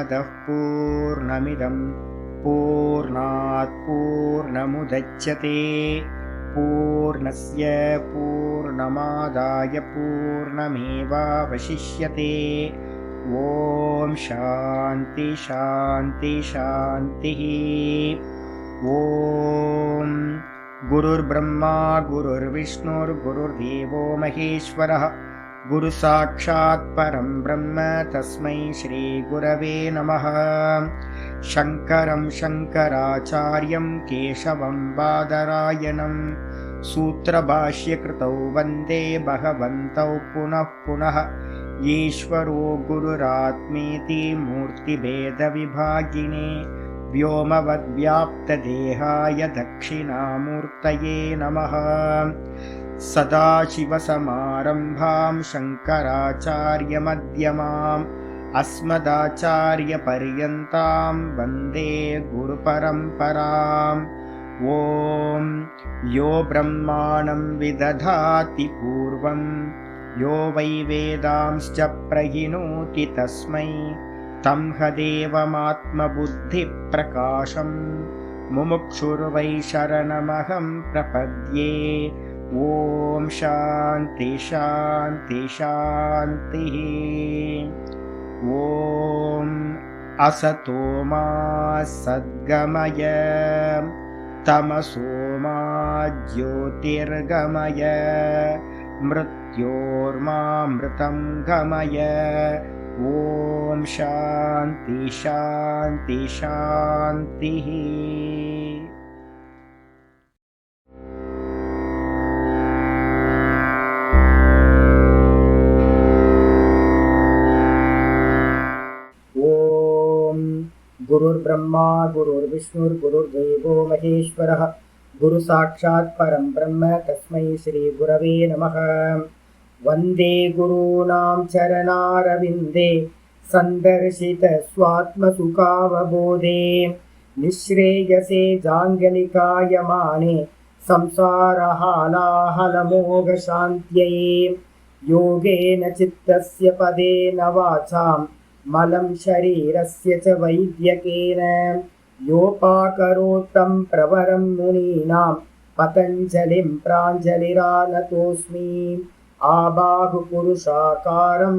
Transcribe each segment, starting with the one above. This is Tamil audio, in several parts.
पूर्णमदः पूर्णमिदं पूर्णात् पूर्णमुदच्यते पूर्णस्य पूर्णमादाय पूर्णमेवावशिष्यते। ॐ शान्ति शान्ति शान्तिः। ॐ गुरुर्ब्रह्मा गुरुर्विष्णुर्गुरुर्देवो महेश्वरः गुरुसाक्षात् परं ब्रह्म तस्मै श्रीगुरवे नमः। शङ्करं शङ्कराचार्यं केशवं बादरायणं सूत्रभाष्यकृतौ वन्दे भगवन्तौ पुनः पुनः। ईश्वरो गुरुरात्मेति मूर्तिभेदविभागिने व्योमवद्व्याप्तदेहाय दक्षिणामूर्तये नमः। सदाशिवसमारम्भां शङ्कराचार्यमध्यमाम् अस्मदाचार्यपर्यन्तां वन्दे गुरुपरम्पराम्। ॐ यो ब्रह्माणं विदधाति पूर्वं यो वै वेदांश्च प्रहिणोति तस्मै तं हदेवमात्मबुद्धिप्रकाशं मुमुक्षुर्वै शरणमहं प्रपद्ये। ॐ शान्ति शान्ति शान्तिः। ॐ असतो मा सद्गमय तमसो मा ज्योतिर्गमय मृत्योर्मामृतं गमय। ॐ शान्ति शान्ति शान्तिः। गुरुर्ब्रह्मा गुरुर्विष्णुर्गुरुर्देवो महेश्वरः गुरुसाक्षात् परं ब्रह्म तस्मै श्रीगुरवे नमः। वन्दे गुरूणां चरणारविन्दे सन्दर्शित स्वात्मसुखावबोधे निःश्रेयसे जाङ्गलिकायमाने संसारहालाहलमोघशान्त्यै। योगेन चित्तस्य पदेन वाचां मलं शरीरस्य च वैद्यकेन योपाकरोत्तं प्रवरं मुनीनां पतञ्जलिं प्राञ्जलिरानतोऽस्मि। आबाहुपुरुषाकारं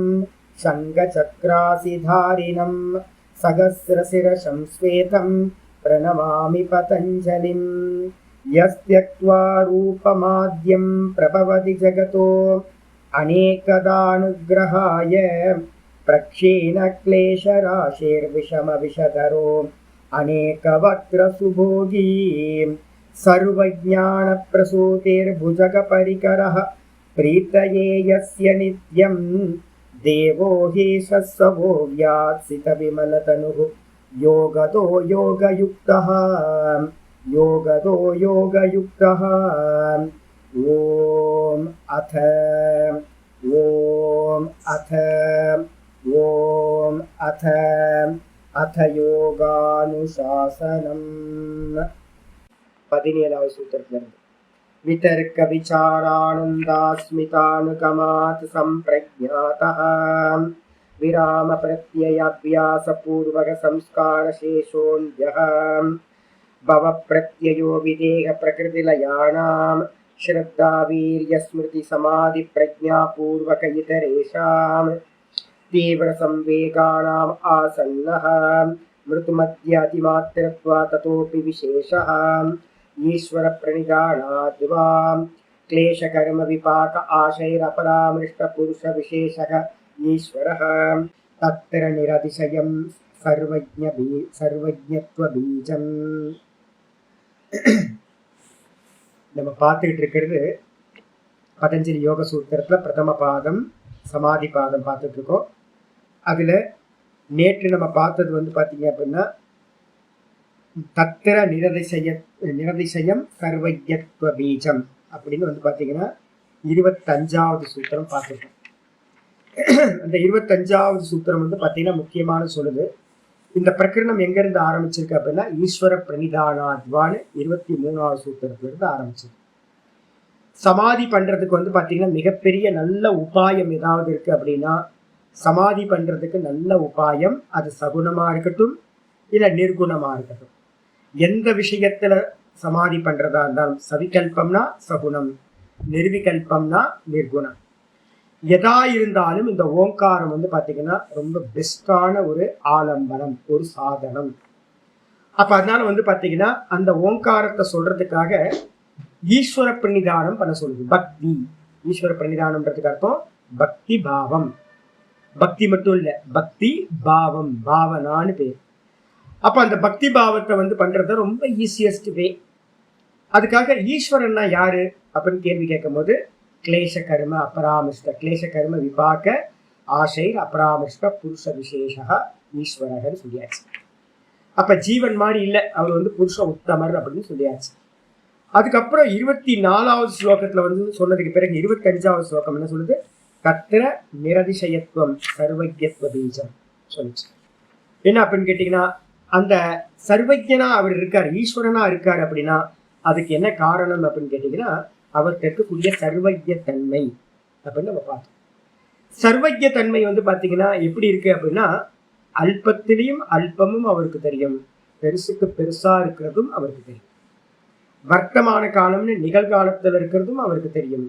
शङ्खचक्रासिधारिणं सहस्रशिरसं श्वेतं प्रणमामि पतञ्जलिं। यस्त्यक्त्वा रूपमाद्यं प्रभवति जगतो अनेकदानुग्रहाय प्रक्षीणक्लेशराशिर्विषमविषधरो अनेकवक्त्रसुभोगी सर्वज्ञानप्रसूतिर्भुजगपरिकरः प्रीतये यस्य नित्यं देवो हि सत्सवो व्यात्सितविमलतनुः योगतो योगयुक्तः योगतो योगयुक्तः। ॐ अथ योगानुशासनम्। 17வது सूत्रத்திலிருந்து वितर्क विचारानन्दास्मितानुगमात् सम्प्रज्ञातः विराम प्रत्ययाभ्यास पूर्वक संस्कार शेषोऽन्यः भव प्रत्ययो विदेह प्रकृतिलयानां श्रद्धा वीर्य स्मृति समाधि प्रज्ञा पूर्वक इतरेषां तीव्र संवेगानाम् आसन्नः मृतुमध्यातिमात्रत्वा ततोऽपि विशेषः ईश्वर प्रणिधानाद् वा क्लेशकर्म विपाक आशैरपरामृष्ट पुरुष विशेषः ईश्वरः तत्र निरतिशयं सर्वज्ञत्व बीजम्। நம்ம பார்த்துக்கிட்டு இருக்கிறது பதஞ்சலி யோக சூத்திரத்தில் பிரதம பாதம் சமாதி பாதம் பார்த்துட்டு இருக்கோம். அதில் நேற்று நம்ம பார்த்தது பார்த்தீங்க அப்படின்னா தத்திர நிரதிசயம் சர்வஜத்வ பீஜம் அப்படின்னு பார்த்தீங்கன்னா 25வது சூத்திரம் பார்த்துருக்கோம். அந்த 25வது சூத்திரம் பார்த்தீங்கன்னா முக்கியமான சொல்லுது. இந்த பிரகரணம் எங்கிருந்து ஆரம்பிச்சிருக்கு அப்படின்னா ஈஸ்வர பிரணிதானாத்வான்னு 23வது சூத்திரத்திலிருந்து ஆரம்பிச்சது. சமாதி பண்றதுக்கு பாத்தீங்கன்னா மிகப்பெரிய நல்ல உபாயம் ஏதாவது இருக்கு அப்படின்னா சமாதி பண்றதுக்கு நல்ல உபாயம். அது சகுனமா இருக்கட்டும் இல்ல நிர்குணமா இருக்கட்டும். எந்த விஷயத்துல சமாதி பண்றதா இருந்தாலும் சவிகல்பம்னா சகுனம், நிர்விகல்பம்னா நிர்குணம். எதா இருந்தாலும் இந்த ஓங்காரம் வந்து பாத்தீங்கன்னா ரொம்ப பெஸ்டான ஒரு ஆலம்பனம், ஒரு சாதனம். அப்ப அதனால வந்து பாத்தீங்கன்னா அந்த ஓங்காரத்தை சொல்றதுக்காக ஈஸ்வர பிரணிதானம் பண்ண சொல்லுது. பக்தி, ஈஸ்வர பிரணிதானம்ன்றதுக்கு அர்த்தம் பக்தி பாவம். பக்தி மட்டும் இல்ல, பக்தி பாவம், பாவனான்னு பேர். அப்ப அந்த பக்தி பாவத்தை வந்து பண்றது ரொம்ப ஈஸியஸ்ட் வே. அதுக்காக ஈஸ்வரன்னா யாரு அப்படின்னு கேள்வி கேட்கும் போது கிளேச கர்ம அபராமிஷ்ட, கிளேச கர்ம விபாக ஆசை அபராமிஷ்ட புருஷ விசேஷா ஈஸ்வரகன்னு சொல்லியாச்சு. அப்ப ஜீவன் மாதிரி இல்லை, அவர் வந்து புருஷ உத்தமர் அப்படின்னு சொல்லியாச்சு. அதுக்கப்புறம் 24வது ஸ்லோகத்துல வந்து சொன்னதுக்கு பிறகு 25வது ஸ்லோகம் என்ன சொல்லுது? தத்திர நிரதிசயத்துவம் சர்வஜத்வ பீஜம் சொல்லிச்சு. என்ன அப்படின்னு கேட்டீங்கன்னா, அந்த சர்வஜனா அவர் இருக்கார், ஈஸ்வரனா இருக்காரு அப்படின்னா அதுக்கு என்ன காரணம் அப்படின்னு கேட்டீங்கன்னா, அவருக்கு இருக்கக்கூடிய சர்வஜ தன்மை அப்படின்னு நம்ம பார்த்தோம். சர்வஜ தன்மை வந்து பாத்தீங்கன்னா எப்படி இருக்கு அப்படின்னா, அல்பத்திலையும் அல்பமும் அவருக்கு தெரியும், பெருசுக்கு பெருசா இருக்கிறதும் அவருக்கு தெரியும், வர்த்தமான காலம்னு நிகழ்காலத்துல இருக்கிறதும் அவருக்கு தெரியும்,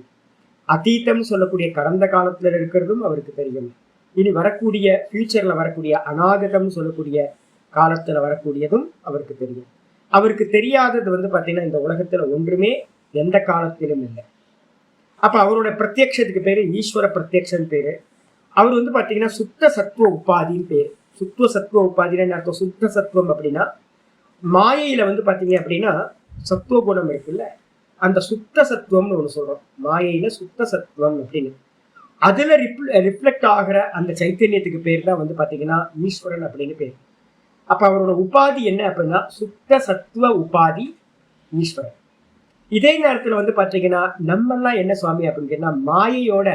அதீதம் சொல்லக்கூடிய கடந்த காலத்துல இருக்கிறதும் அவருக்கு தெரியும், இனி வரக்கூடிய ஃபியூச்சர்ல வரக்கூடிய அநாகதம் சொல்லக்கூடிய காலத்துல வரக்கூடியதும் அவருக்கு தெரியும். அவருக்கு தெரியாதது வந்து பாத்தீங்கன்னா இந்த உலகத்துல ஒன்றுமே எந்த காலத்திலும் இல்லை. அப்ப அவரோட பிரத்யக்ஷத்துக்கு பேரு ஈஸ்வர பிரத்யக்ஷன் பேரு. அவர் வந்து பாத்தீங்கன்னா சுத்த சத்துவ உபாதின்னு பேரு. சுத்த சத்துவ உபாதின்னு அர்த்தம். சுத்த சத்துவம் அப்படின்னா மாயையில வந்து பாத்தீங்க அப்படின்னா சத்துவ குணம் இருக்குல்ல, அந்த சுத்த சத்துவம்னு ஒண்ணு சொல்றோம். மாயையில சுத்த சத்துவம் அப்படின்னு அதுல ரிஃப்ளெக்ட் ஆகிற அந்த சைத்தன்யத்துக்கு பேர் தான் வந்து பாத்தீங்கன்னா ஈஸ்வரன் அப்படின்னு பேர். அப்ப அவரோட உபாதி என்ன அப்படின்னா சுத்த சத்துவ உபாதி ஈஸ்வரன். இதே நேரத்துல வந்து பாத்தீங்கன்னா நம்ம எல்லாம் என்ன சுவாமி அப்படின்னு கேட்டா மாயையோட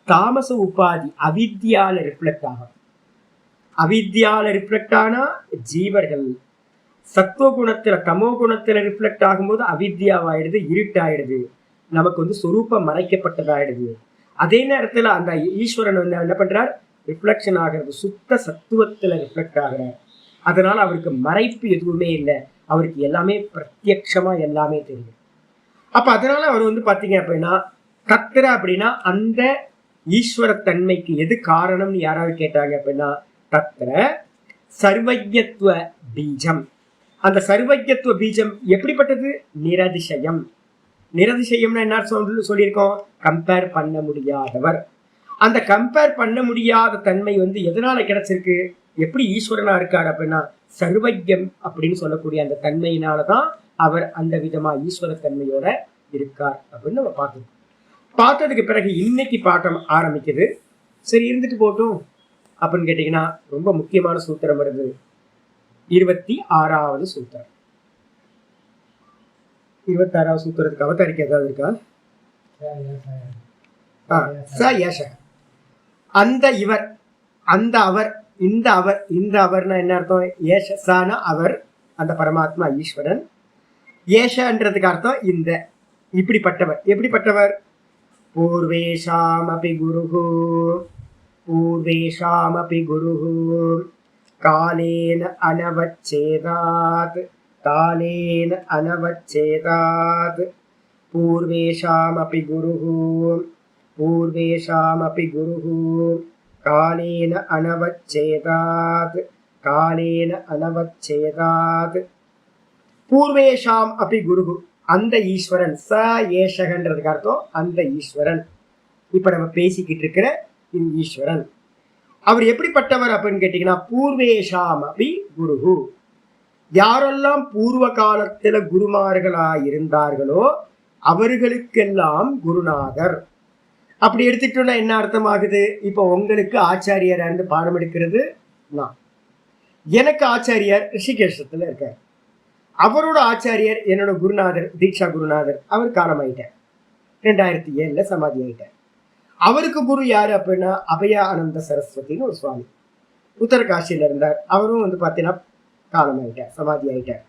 தாமச உபாதி அவித்யால ரிஃப்ளெக்ட் ஆகும். அவித்யால ரிஃப்ளெக்ட் ஆனா ஜீவர்கள், சத்துவ குணத்துல தமோ குணத்துல ரிஃப்ளெக்ட் ஆகும்போது அவித்யாவாயிடுது, இருட்டாயிடுது, நமக்கு வந்து சொரூபம் மறைக்கப்பட்டதாயிடுது. அதே நேரத்துல அந்த ஈஸ்வரன் வந்து என்ன பண்றார்? ரிஃப்ளெக்ஷன் ஆகிறது சுத்த சத்துவத்துல ரிஃப்ளெக்ட் ஆகிறார். அதனால அவருக்கு மறைப்பு எதுவுமே இல்லை, அவருக்கு எல்லாமே பிரத்யக்ஷமா எல்லாமே தெரியும். அப்ப அதனால அவர் வந்து பாத்தீங்க அப்படின்னா தத்திர அப்படின்னா அந்த ஈஸ்வர தன்மைக்கு எது காரணம்னு யாராவது கேட்டாங்க அப்படின்னா தத்திர சர்வஜத்துவ பீஜம். அந்த சர்வஜத்துவ பீஜம் எப்படிப்பட்டது? நிரதிசயம். நிரதிசயம்னா என்ன சொல்லியிருக்கோம்? கம்பேர் பண்ண முடியாதவர். அந்த கம்பேர் பண்ண முடியாத தன்மை வந்து எதனால கிடைச்சிருக்கு? எப்படி ஈஸ்வரனா இருக்காரு அப்படின்னா சர்வஜம் அப்படின்னு சொல்லக்கூடிய அந்த தன்மையினாலதான் அவர் அந்த விதமா ஈஸ்வர தன்மையோட இருக்கார் அப்படின்னு நம்ம பார்த்தோம். பார்த்ததுக்கு பிறகு இன்னைக்கு பாட்டம் ஆரம்பிக்குது. சரி இருந்துட்டு போட்டும் அப்படின்னு கேட்டீங்கன்னா ரொம்ப முக்கியமான சூத்திரம் வருது. 26வது சூத்திரம். 26வது சூத்திரத்துக்கு அவதாரிக்க ஏதாவது இருக்கா? அந்த இவர், அந்த அவர், இந்த அவர், இந்த அவர்னா என்ன அர்த்தம்? ஏஷான அவர், அந்த பரமாத்மா ஈஸ்வரன். ஏஷன்றதுக்கு அர்த்தம் இந்த, இப்படிப்பட்டவர். எப்படிப்பட்டவர்? பூர்வேஷாமபி குருஹு, பூர்வேஷாமபி குருஹு காலேன அனவச்சேதாத், காலேன அனவச்சேதாத். பூர்வேஷாமபி குருஹு, பூர்வேஷாமபி குருஹு காலேன அனவச்சேதாத், காலேன அனவச்சேதாத். பூர்வேஷாம் அப்படி குருகு, அந்த ஈஸ்வரன். ச ஏஷகன்றதுக்கு அர்த்தம் அந்த ஈஸ்வரன். இப்ப நம்ம பேசிக்கிட்டு இருக்கிற ஈஸ்வரன் அவர் எப்படிப்பட்டவர் அப்படின்னு கேட்டீங்கன்னா பூர்வேஷாம் அப்படி குருகு. யாரெல்லாம் பூர்வ காலத்துல குருமார்களா இருந்தார்களோ அவர்களுக்கெல்லாம் குருநாதர். அப்படி எடுத்துக்கிட்டோம்னா என்ன அர்த்தம் ஆகுது? இப்போ உங்களுக்கு ஆச்சாரியரா இருந்து பாடம் எடுக்கிறது நான், எனக்கு ஆச்சாரியார் ரிஷிகேஷத்துல இருக்கார், அவரோட ஆச்சாரியர் என்னோட குருநாதர் தீக்ஷா குருநாதர், அவர் காலமாயிட்டார், 2007 சமாதி ஆயிட்டார். அவருக்கு குரு யாரு அப்படின்னா அபயா ஆனந்த சரஸ்வதினு ஒரு சுவாமி, உத்தரகாசியில இருந்தார். அவரும் வந்து பாத்தீங்கன்னா காலமாயிட்டார், சமாதி ஆயிட்டார்.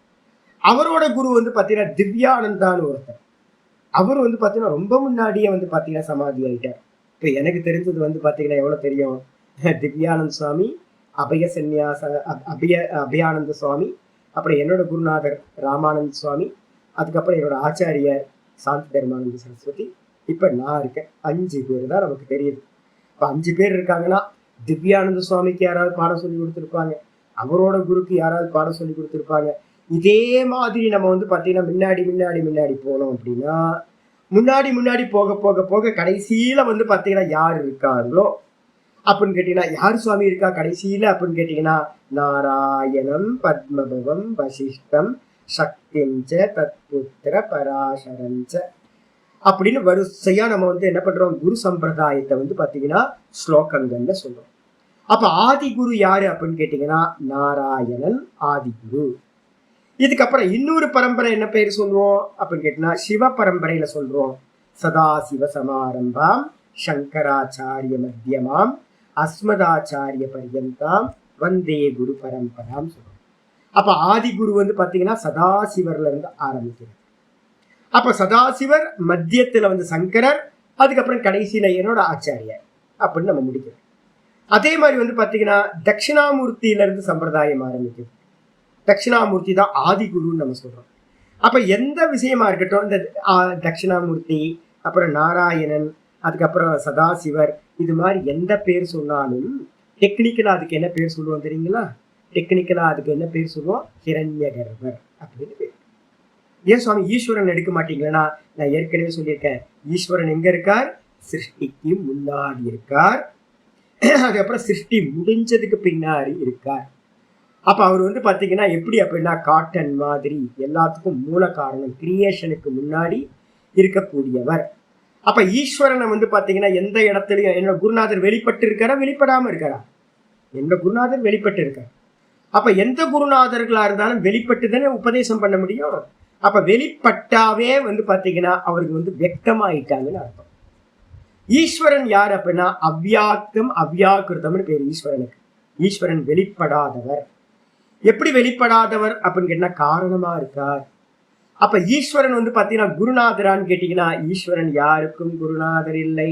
அவரோட குரு வந்து பாத்தீங்கன்னா திவ்யானந்தான்னு ஒருத்தர், அவர் வந்து பாத்தீங்கன்னா ரொம்ப முன்னாடியே வந்து பாத்தீங்கன்னா சமாதி ஆயிட்டார். இப்போ எனக்கு தெரிஞ்சது வந்து பாத்தீங்கன்னா எவ்வளவு தெரியும், திவ்யானந்த சுவாமி, அபய சந்நியாச அபயானந்த சுவாமி, அப்புறம் என்னோட குருநாதர் ராமானந்த சுவாமி, அதுக்கப்புறம் என்னோட ஆச்சாரியர் சாந்தி தர்மானந்த சரஸ்வதி, இப்ப நான் இருக்கேன். 5 பேர் தான் நமக்கு தெரியுது. இப்ப 5 பேர் இருக்காங்கன்னா திவ்யானந்த சுவாமிக்கு யாராவது பாடம் சொல்லி கொடுத்துருப்பாங்க, அவரோட குருக்கு யாராவது பாடம் சொல்லி கொடுத்துருப்பாங்க. இதே மாதிரி நம்ம வந்து பார்த்தீங்கன்னா முன்னாடி போனோம் அப்படின்னா முன்னாடி போக போக போக கடைசியில வந்து பார்த்தீங்கன்னா யார் இருக்காங்களோ அப்படின்னு கேட்டீங்கன்னா, யார் சுவாமி இருக்கா கடைசியில அப்படின்னு கேட்டீங்கன்னா, நாராயணம் பத்மபவம் வசிஷ்டம் சக்திஞ்ச தத்புத்திர பராசரஞ்ச அப்படின்னு வரிசையா நம்ம வந்து என்ன பண்றோம், குரு சம்பிரதாயத்தை வந்து பாத்தீங்கன்னா ஸ்லோகங்கள்ல சொல்றோம். அப்ப ஆதி குரு யாரு அப்படின்னு கேட்டீங்கன்னா நாராயணன் ஆதிகுரு. இதுக்கப்புறம் இன்னொரு பரம்பரை என்ன பேர் சொல்லுவோம் அப்படின்னு கேட்டீங்கன்னா சிவ பரம்பரையில சொல்றோம். சதாசிவ சமாரம்பாம் சங்கராச்சாரிய மத்தியமாம் அஸ்மதாச்சாரிய பர்யந்தாம் வந்தே குரு பரம்பராம் சொல்றோம். அப்ப ஆதி குரு வந்து பாத்தீங்கன்னா சதாசிவர்ல இருந்து ஆரம்பிக்கிறது. அப்ப சதாசிவர், மத்தியத்துல வந்து சங்கரர், அதுக்கப்புறம் கடைசியில என்னோட ஆச்சாரியர் அப்படின்னு நம்ம முடிக்கிறோம். அதே மாதிரி வந்து பாத்தீங்கன்னா தட்சிணாமூர்த்தியில இருந்து சம்பிரதாயம் ஆரம்பிக்குது. தட்சிணாமூர்த்தி தான் ஆதி குருன்னு நம்ம சொல்றோம். அப்ப எந்த விஷயமா இருக்கட்டும், இந்த தட்சிணாமூர்த்தி, அப்புறம் நாராயணன், அதுக்கப்புறம் சதாசிவர், இது மாதிரி எந்த பேர் சொன்னாலும் டெக்னிக்கலா அதுக்கு என்ன பேர் சொல்லுவோம் தெரியுங்களா? டெக்னிக்கலா அதுக்கு என்ன பேர் சொல்லுவோம்? ஹிரண்ய கர்ப்பர் அப்படின்னு பேர். ஏன் சுவாமி ஈஸ்வரன் எடுக்க மாட்டீங்களா? நான் ஏற்கனவே சொல்லியிருக்கேன், ஈஸ்வரன் எங்க இருக்கார்? சிருஷ்டிக்கு முன்னாடி இருக்கார், அதுக்கப்புறம் சிருஷ்டி முடிஞ்சதுக்கு பின்னாடி இருக்கார். அப்ப அவர் வந்து பாத்தீங்கன்னா எப்படி அப்படின்னா காட்டன் மாதிரி எல்லாத்துக்கும் மூல காரணம், கிரியேஷனுக்கு முன்னாடி இருக்கக்கூடியவர். அப்ப ஈஸ்வரனை வந்து பாத்தீங்கன்னா எந்த இடத்துலயும் என்னோட குருநாதர் வெளிப்பட்டு இருக்காரா, வெளிப்படாம இருக்காரா? என்னோட குருநாதர் வெளிப்பட்டு இருக்கார். அப்ப எந்த குருநாதர்களா இருந்தாலும் வெளிப்பட்டு தானே உபதேசம் பண்ண முடியும். அப்ப வெளிப்பட்டாவே வந்து பாத்தீங்கன்னா அவருக்கு வந்து வெக்தமாயிட்டாங்கன்னு அர்த்தம். ஈஸ்வரன் யார் அப்படின்னா அவ்யாக்தம் அவ்யாக்கிருதம்னு பேர் ஈஸ்வரனுக்கு. ஈஸ்வரன் வெளிப்படாதவர். எப்படி வெளிப்படாதவர் அப்படின்னு கேட்டா காரணமா இருக்கார். அப்ப ஈஸ்வரன் வந்து பாத்தீங்கன்னா குருநாதரான்னு கேட்டீங்கன்னா ஈஸ்வரன் யாருக்கும் குருநாதர் இல்லை.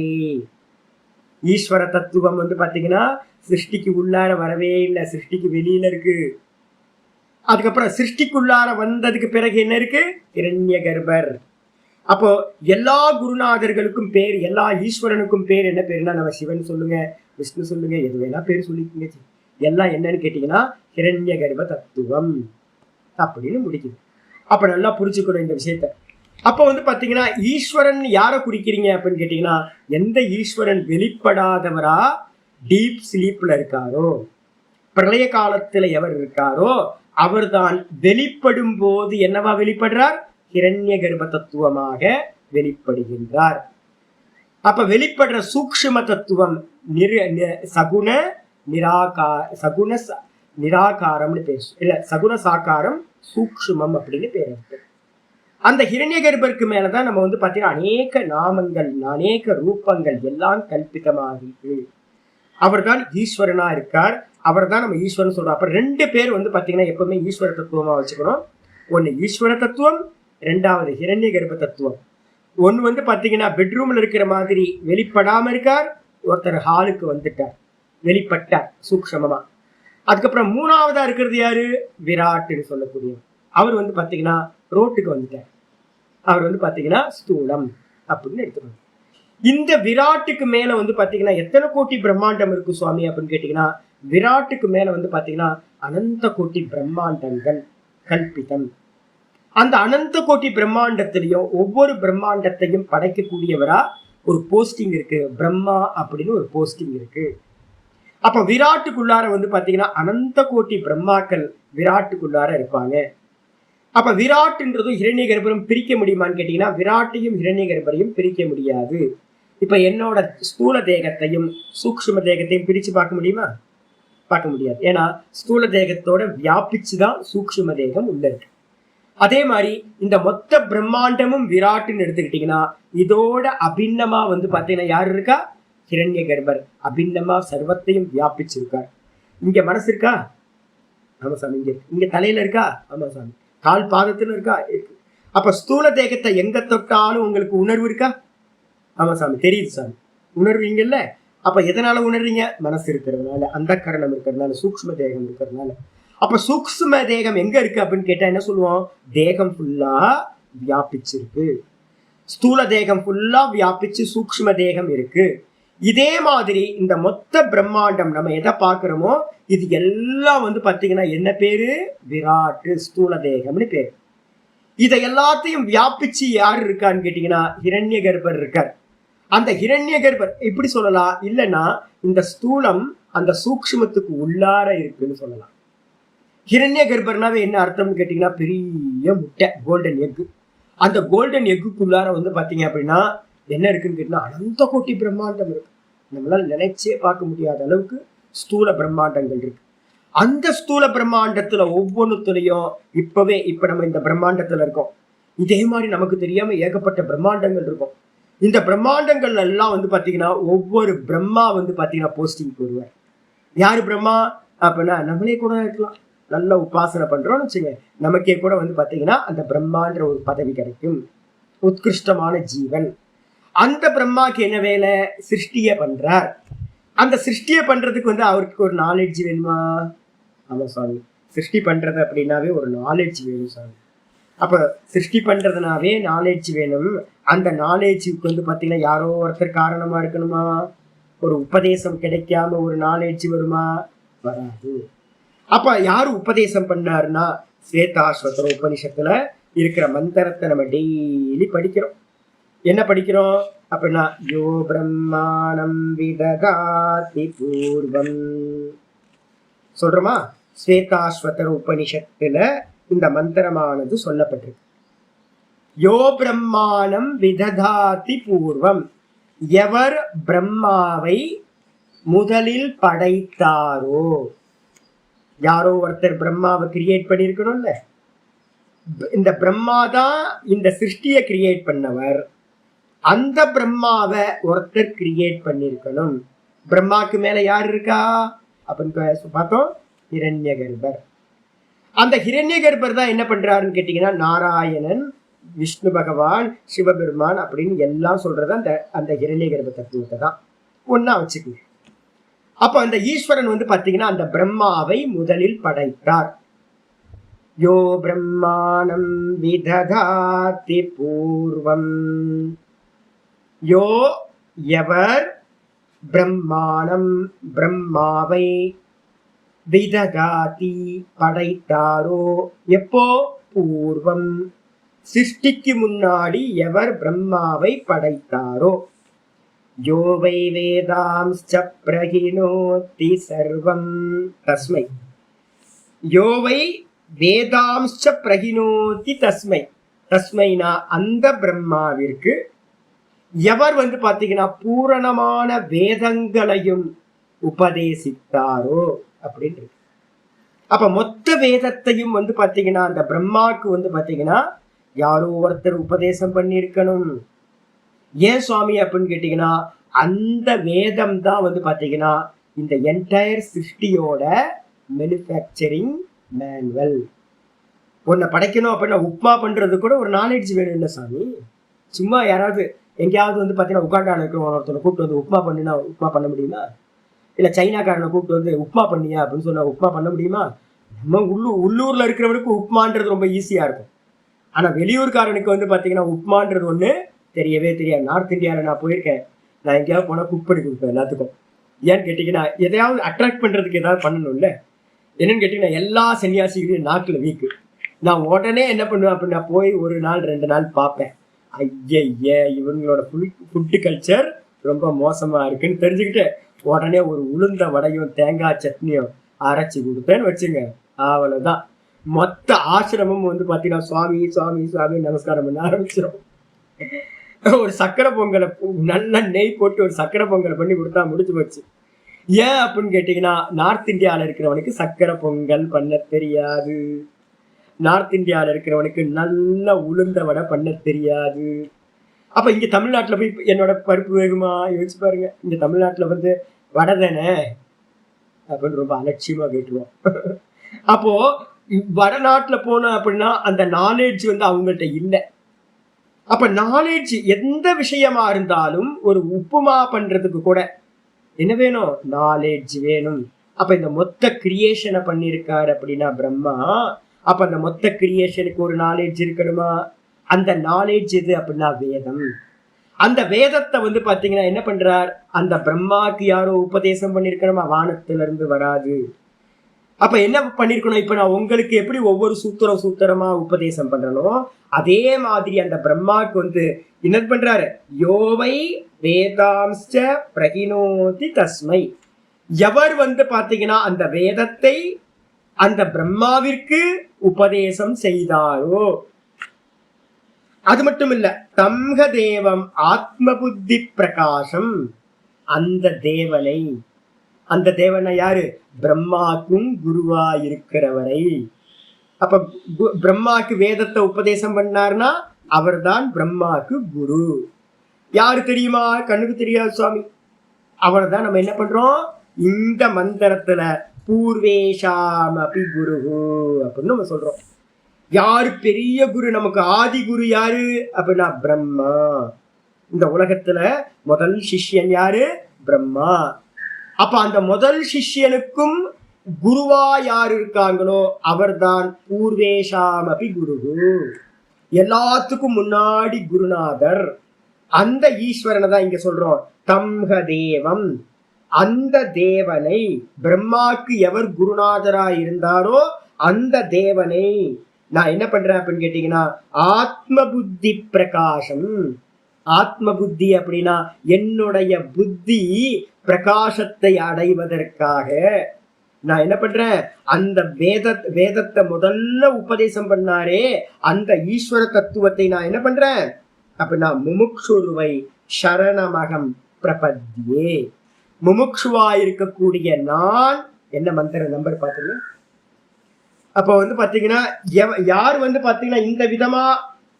ஈஸ்வர தத்துவம் வந்து பாத்தீங்கன்னா சிருஷ்டிக்கு உள்ளார வரவே இல்லை, சிருஷ்டிக்கு வெளியில இருக்கு. அதுக்கப்புறம் சிருஷ்டிக்குள்ளார வந்ததுக்கு பிறகு என்ன இருக்கு? ஹிரண்ய கர்ப்பர். அப்போ எல்லா குருநாதர்களுக்கும் பேர், எல்லா ஈஸ்வரனுக்கும் பேர் என்ன பேருன்னா, நம்ம சிவன் சொல்லுங்க, விஷ்ணு சொல்லுங்க, எது வேணா பேர் சொல்லிக்கோங்க, எல்லாம் என்னன்னு கேட்டீங்கன்னா ஹிரண்ய கர்ப்ப தத்துவம் அப்படின்னு முடிக்குது. அப்ப நல்லா புரிச்சுக்கணும் இந்த விஷயத்த. அப்ப வந்து பாத்தீங்கன்னா ஈஸ்வரன் யாரை குறிக்கிறீங்க அப்படின்னு கேட்டீங்கன்னா, எந்த ஈஸ்வரன் வெளிப்படாதவரா டீப் ஸ்லீப்ல இருக்காரோ, பிரளய காலத்துல எவர் இருக்காரோ அவர்தான் வெளிப்படும் போது என்னவா வெளிப்படுறார்? ஹிரண்ய கர்ப்ப தத்துவமாக வெளிப்படுகின்றார். அப்ப வெளிப்படுற சூக்ஷ்ம தத்துவம் சகுண சகுண நிராகாரம்னு பேர், இல்ல சகுண சாக்காரம் சூக்ஷ்மம் அப்படின்னு பேர் இருக்கு. அந்த ஹிரண்ய கர்ப்பருக்கு மேலதான் நம்ம வந்து பாத்தீங்கன்னா அநேக நாமங்கள், அநேக ரூபங்கள் எல்லாம் கல்பிதமாகிருக்கு. அவர் தான் ஈஸ்வரனா இருக்கார். அவர் தான் நம்ம ஈஸ்வரன் சொல்றோம். அப்ப 2 பேர் வந்து பாத்தீங்கன்னா எப்பவுமே ஈஸ்வர தத்துவமா வச்சுக்கணும். ஒன்னு ஈஸ்வர தத்துவம், 2வது ஹிரண்ய கர்ப்ப தத்துவம். ஒன்னு வந்து பாத்தீங்கன்னா பெட்ரூம்ல இருக்கிற மாதிரி வெளிப்படாம இருக்கார், ஒருத்தர் ஹாலுக்கு வந்துட்டார், வெளிப்பட்டார் சூக்ஷமமா. அதுக்கப்புறம் 3வதா இருக்கிறது யாரு? விராட்டுன்னு சொல்லக்கூடிய அவர் வந்து பாத்தீங்கன்னா ரோட்டுக்கு வந்துட்டார். அவர் வந்து பாத்தீங்கன்னா ஸ்தூலம் அப்படின்னு எடுத்துக்கணும். இந்த விராட்டுக்கு மேல வந்து பாத்தீங்கன்னா எத்தனை கோட்டி பிரம்மாண்டம் இருக்கு சுவாமி அப்படின்னு கேட்டீங்கன்னா, விராட்டுக்கு மேல வந்து பாத்தீங்கன்னா அனந்த கோட்டி பிரம்மாண்டங்கள் கல்பிதம். அந்த அனந்த கோட்டி பிரம்மாண்டத்திலையும் ஒவ்வொரு பிரம்மாண்டத்தையும் படைக்கக்கூடியவரா ஒரு போஸ்டிங் இருக்கு, பிரம்மா அப்படின்னு ஒரு போஸ்டிங் இருக்கு. அப்ப விராட்டுக்குள்ளார வந்து பாத்தீங்கன்னா அனந்த கோட்டி பிரம்மாக்கள் விராட்டுக்குள்ளார இருப்பாங்க. அப்ப விராட்டுன்றதும் ஹிரண்ய கர்ப்பரும் பிரிக்க முடியுமான்னு கேட்டீங்கன்னா, விராட்டையும் ஹிரண்ய கர்ப்பரையும் பிரிக்க முடியாது. இப்ப என்னோட ஸ்தூல தேகத்தையும் சூக்ஷ்ம தேகத்தையும் பிரிச்சு பார்க்க முடியுமா? பார்க்க முடியாது. ஏன்னா ஸ்தூல தேகத்தோட வியாபிச்சுதான் சூக்ஷ்ம தேகம் உள்ள இருக்கு. அதே மாதிரி இந்த மொத்த பிரம்மாண்டமும் விராட்டுன்னு எடுத்துக்கிட்டீங்கன்னா, இதோட அபிண்ணமா வந்து பாத்தீங்கன்னா யாரு இருக்கா? ஹிரண்ய கர்ப்பர் அபிண்ணமா சர்வத்தையும் வியாபிச்சிருக்கார். இங்க மனசு இருக்கா? ஆமா சாமி. இங்க தலையில இருக்கா? ஆமா சாமி. கால் பாதத்துல இருக்கா? இருக்கு. அப்ப ஸ்தூல தேகத்தை எங்க தொட்டாலும் உங்களுக்கு உணர்வு இருக்கா? ஆமா சாமி, தெரியுது சாமி. உணர்வு இங்கல்ல. அப்ப எதனால உணர்றீங்க? மனசு இருக்கிறதுனால, அந்த கரணம் இருக்கிறதுனால, சூக்ஷ்ம தேகம் இருக்கிறதுனால. அப்ப சூக்ஷ்ம தேகம் எங்க இருக்கு அப்படின்னு கேட்டா என்ன சொல்லுவோம்? தேகம் ஃபுல்லா வியாபிச்சிருக்கு. ஸ்தூல தேகம் ஃபுல்லா வியாபிச்சு சூக்ஷ்ம தேகம் இருக்கு. இதே மாதிரி இந்த மொத்த பிரம்மாண்டம் நம்ம எதை பார்க்கிறோமோ இது எல்லாம் வந்து பாத்தீங்கன்னா என்ன பேரு? விராட்டு, ஸ்தூல தேகம்னு பேரு. இதை எல்லாத்தையும் வியாபிச்சு யார் இருக்கான்னு கேட்டீங்கன்னா ஹிரண்ய கர்ப்பர் இருக்கார். அந்த ஹிரண்ய கர்ப்பர் எப்படி சொல்லலாம்? இல்லைன்னா இந்த ஸ்தூலம் அந்த சூக்ஷ்மத்துக்கு உள்ளார இருக்குன்னு சொல்லலாம். ஹிரண்ய கர்ப்பர்னாவே என்ன அர்த்தம்னு கேட்டீங்கன்னா பெரிய முட்டை, கோல்டன் எக்கு. அந்த கோல்டன் எக்குக்குள்ளார வந்து பாத்தீங்க அப்படின்னா என்ன இருக்குன்னு கேட்டீங்கன்னா அனந்த கோட்டி பிரம்மாண்டம் இருக்கு. நம்மளால நினைச்சே பார்க்க முடியாத அளவுக்கு ஸ்தூல பிரம்மாண்டங்கள் இருக்கு. அந்த ஸ்தூல பிரம்மாண்டத்துல ஒவ்வொன்றுத்துலயும் இப்ப நம்ம இந்த பிரம்மாண்டத்துல இருக்கோம். இதே மாதிரி நமக்கு தெரியாம ஏகப்பட்ட பிரம்மாண்டங்கள் இருக்கும். இந்த பிரம்மாண்டங்கள் எல்லாம் வந்து பாத்தீங்கன்னா ஒவ்வொரு பிரம்மா வந்து பாத்தீங்கன்னா போஸ்டிங் போடுவார். யாரு பிரம்மா அப்படின்னா நம்மளே கூட இருக்கலாம். நல்ல உபாசனை பண்றோம்னு வச்சுங்க, நமக்கே கூட வந்து பாத்தீங்கன்னா அந்த பிரம்மான்ற ஒரு பதவி கிடைக்கும். உத்கிருஷ்டமான ஜீவன். அந்த பிரம்மாக்கு என்ன வேலை? சிருஷ்டிய பண்றார். அந்த சிருஷ்டிய பண்றதுக்கு வந்து அவருக்கு ஒரு நாலேஜ் வேணுமா? ஆமா சாமி, சிருஷ்டி பண்றது அப்படின்னாவே ஒரு நாலேஜ் வேணும் சாமி. அப்ப சிருஷ்டி பண்றதுனாவே நாலேஜ் வேணும். அந்த நாலேஜுக்கு வந்து பாத்தீங்கன்னா யாரோ ஒருத்தர் காரணமா இருக்கணுமா? ஒரு உபதேசம் கிடைக்காம ஒரு நாலேஜ் வருமா? வராது. அப்ப யாரு உபதேசம் பண்ணாருன்னா ஸ்வேதாஸ்வதர உபனிஷத்துல இருக்கிற மந்திரத்தை நம்ம டெய்லி படிக்கிறோம். என்ன படிக்கிறோம் அப்படின்னா யோ பிரம்மாணம் விதகாதி பூர்வம் சொல்றோமா? ஸ்வேதாஸ்வதர உபனிஷத்துல இந்த மந்திரமானது சொல்லப்பட்டிருக்கு. யோ பிரம்மாணம் விததாதி பூர்வம், எவர் பிரம்மாவை முதலில் படைத்தாரோ, யாரோ ஒருத்தர் பிரம்மாவை கிரியேட் பண்ணிருக்கணும்ல. இந்த பிரம்மா தான் இந்த சிருஷ்டியை கிரியேட் பண்ணவர். அந்த பிரம்மாவை ஒருத்தர் கிரியேட் பண்ணிருக்கணும். பிரம்மாக்கு மேல யார் இருக்கா அப்படின்னு பார்த்தோம்? ஹிரண்ய கர்ப்பர். அந்த ஹிரண்ய கர்ப்பர் தான் என்ன பண்றாருன்னு கேட்டீங்கன்னா நாராயணன், விஷ்ணு பகவான், சிவபெருமான் அப்படின்னு எல்லாம் சொல்றது அந்த ஹிரண்ய கர்ப்ப தத்துவத்தை தான் ஒன்னா வச்சுக்கோங்க. அப்ப அந்த ஈஸ்வரன் வந்து பாத்தீங்கன்னா அந்த பிரம்மாவை முதலில் படைத்தார். யோ பிரம்மாணம் விததாதி பூர்வம், யோ எவர் பிரம்மாணம் பிரம்மாவை விததாதி படைத்தாரோ, எப்போ? பூர்வம், சிருஷ்டிக்கு முன்னாடி எவர் பிரம்மாவை படைத்தாரோ. யோ வை வேதாம்ஸ்ச பிரகிணோதி சர்வம் தஸ்மை, யோ வை வேதாம்ஸ்ச பிரகிணோதி தஸ்மை, தஸ்மைனா அந்த பிரம்மாவிற்கு எவர் வந்து பாத்தீங்கன்னா பூரணமான வேதங்களையும் உபதேசித்தாரோ அப்படின்னு. அப்ப மொத்த வேதத்தையும் வந்து பாத்தீங்கன்னா அந்த பிரம்மாவுக்கு வந்து பாத்தீங்கன்னா யாரோ ஒருத்தர் உபதேசம் பண்ணியிருக்கணும். ஏன் சுவாமி அப்படின்னு கேட்டீங்கன்னா அந்த வேதம் தான் வந்து பாத்தீங்கன்னா இந்த என்டையர் சிருஷ்டியோட மேனுஃபேக்சரிங் மேனுவல். ஒன்ன படைக்கணும் அப்படின்னா உப்மா பண்றது கூட ஒரு நாலேஜ் வேணும் இல்லை சாமி? சும்மா யாராவது எங்கேயாவது வந்து பாத்தீங்கன்னா உகாண்டான இருக்கிற ஒருத்தனை கூப்பிட்டு வந்து உப்மா பண்ணினா உப்மா பண்ண முடியுமா? இல்ல சைனாக்காரனை கூப்பிட்டு வந்து உப்மா பண்ணியா அப்படின்னு சொன்னா உப்மா பண்ண முடியுமா? நம்ம உள்ளூர்ல இருக்கிறவனுக்கு உப்மான்றது ரொம்ப ஈஸியா இருக்கும். ஆனா வெளியூர்காரனுக்கு வந்து பாத்தீங்கன்னா உப்மான்றது ஒண்ணு தெரியவே தெரியாது. நார்த் இந்தியாவில் நான் போயிருக்கேன். நான் எங்கேயாவது போனால் குக் பண்ணி கொடுப்பேன் எல்லாத்துக்கும். ஏன்னு கேட்டிங்கன்னா எதையாவது அட்ராக்ட் பண்ணுறதுக்கு ஏதாவது பண்ணணும்ல. என்னன்னு கேட்டிங்கன்னா எல்லா சன்னியாசிகளையும் நாக்கில் வீக்கு. நான் உடனே என்ன பண்ணுவேன் அப்படின்னா போய் ஒரு நாள் 2 நாள் பார்ப்பேன். ஐய இவங்களோட ஃபுட்டு கல்ச்சர் ரொம்ப மோசமாக இருக்குன்னு தெரிஞ்சுக்கிட்டு உடனே ஒரு உளுந்த வடையும் தேங்காய் சட்னியும் அரைச்சி கொடுத்தேன்னு வச்சுங்க, அவ்வளோதான். மொத்த ஆசிரமம் வந்து பார்த்தீங்கன்னா சுவாமி சுவாமி சுவாமி நமஸ்காரம் பண்ண ஆரம்பிச்சிடும். ஒரு சக்கரை பொங்கலை நல்ல நெய் போட்டு ஒரு சக்கரை பொங்கலை பண்ணி கொடுத்தா முடிச்சு போச்சு. ஏன் அப்படின்னு கேட்டீங்கன்னா நார்த் இந்தியாவில் இருக்கிறவனுக்கு சக்கரை பொங்கல் பண்ண தெரியாது. நார்த் இந்தியாவில் இருக்கிறவனுக்கு நல்ல உளுந்த வடை பண்ண தெரியாது. அப்ப இங்க தமிழ்நாட்டுல போய் என்னோட பருப்பு வேகுமா யோசிச்சு பாருங்க. இங்க தமிழ்நாட்டுல வந்து வடை தானே அப்படின்னு ரொம்ப அலட்சியமா கேட்டுருவோம். அப்போ வடநாட்டுல போனோம் அப்படின்னா அந்த நாலேஜ் வந்து அவங்கள்ட்ட இல்லை. அப்ப நாலேஜ் எந்த விஷயமா இருந்தாலும் ஒரு உப்புமா பண்றதுக்கு கூட என்ன வேணும்? நாலேஜ் வேணும். அப்ப இந்த மொத்த கிரியேஷனை பண்ணியிருக்காரு அப்படின்னா பிரம்மா, அப்ப அந்த மொத்த கிரியேஷனுக்கு ஒரு நாலேஜ் இருக்கணுமா? அந்த நாலேஜ் எது அப்படின்னா வேதம். அந்த வேதத்தை வந்து பாத்தீங்கன்னா என்ன பண்றார்? அந்த பிரம்மாக்கு யாரோ உபதேசம் பண்ணிருக்கணுமா? வானத்துல இருந்து வராது. அப்ப என்ன பண்ணிருக்கணும்? இப்ப நான் உங்களுக்கு எப்படி ஒவ்வொரு சூத்திரமா உபதேசம் பண்றனோ அதே மாதிரி அந்த பிரம்மாக்கு வந்து என்ன பண்றாரு? யோவை வேதாம்ச பிரகினோதி தஸ்மை. எவர் வந்து பாத்தீங்கன்னா அந்த வேதத்தை அந்த பிரம்மாவிற்கு உபதேசம் செய்தாரோ, அது மட்டும் இல்ல, தம்ஹ தேவம் ஆத்ம புத்தி பிரகாசம். அந்த தேவனை, அந்த தேவனை யாரு? பிரம்மாக்கும் குருவா இருக்கிறவரை. அப்ப பிரம்மாக்கு வேதத்தை உபதேசம் பண்ணார்னா அவர் தான் பிரம்மாக்கு குரு. யாரு தெரியுமா? கண்ணுக்கு தெரியாது சுவாமி. அவரை தான் நம்ம என்ன பண்றோம்? இந்த மந்திரத்துல பூர்வேஷாம் அபி குரு அப்படின்னு நம்ம சொல்றோம். யாரு பெரிய குரு? நமக்கு ஆதி குரு யாரு அப்படின்னா பிரம்மா. இந்த உலகத்துல முதல் சிஷ்யன் யாரு? பிரம்மா. அப்ப அந்த முதல் சிஷ்யனுக்கும் குருவா யார் இருக்காங்களோ அவர்தான் பூர்வேஷாம் அபி குரு. எல்லாத்துக்கும் முன்னாடி குருநாதர். அந்த ஈஸ்வரனை தான் இங்க சொல்றோம் தம்ஹ தேவம். அந்த தேவனை, பிரம்மாக்கு எவர் குருநாதரா இருந்தாரோ அந்த தேவனை நான் என்ன பண்றேன் அப்படின்னு கேட்டீங்கன்னா ஆத்ம புத்தி பிரகாசம். ஆத்ம புத்தி அப்படின்னா என்னுடைய புத்தி பிரகாசத்தை அடைவதற்காக நான் என்ன பண்றேன்? அந்த வேதத்தை முதல்ல உபதேசம் பண்ணாரே அந்த ஈஸ்வர தத்துவத்தை நான் என்ன பண்றேன் அப்படின்னா முமுக்ஷுருவை சரணமகம் பிரபத்தியே. முமுக்ஷுவா இருக்கக்கூடிய நான் என்ன மந்திர நம்பர் பாத்தீங்க? அப்ப வந்து பாத்தீங்கன்னா யார் வந்து பாத்தீங்கன்னா இந்த விதமா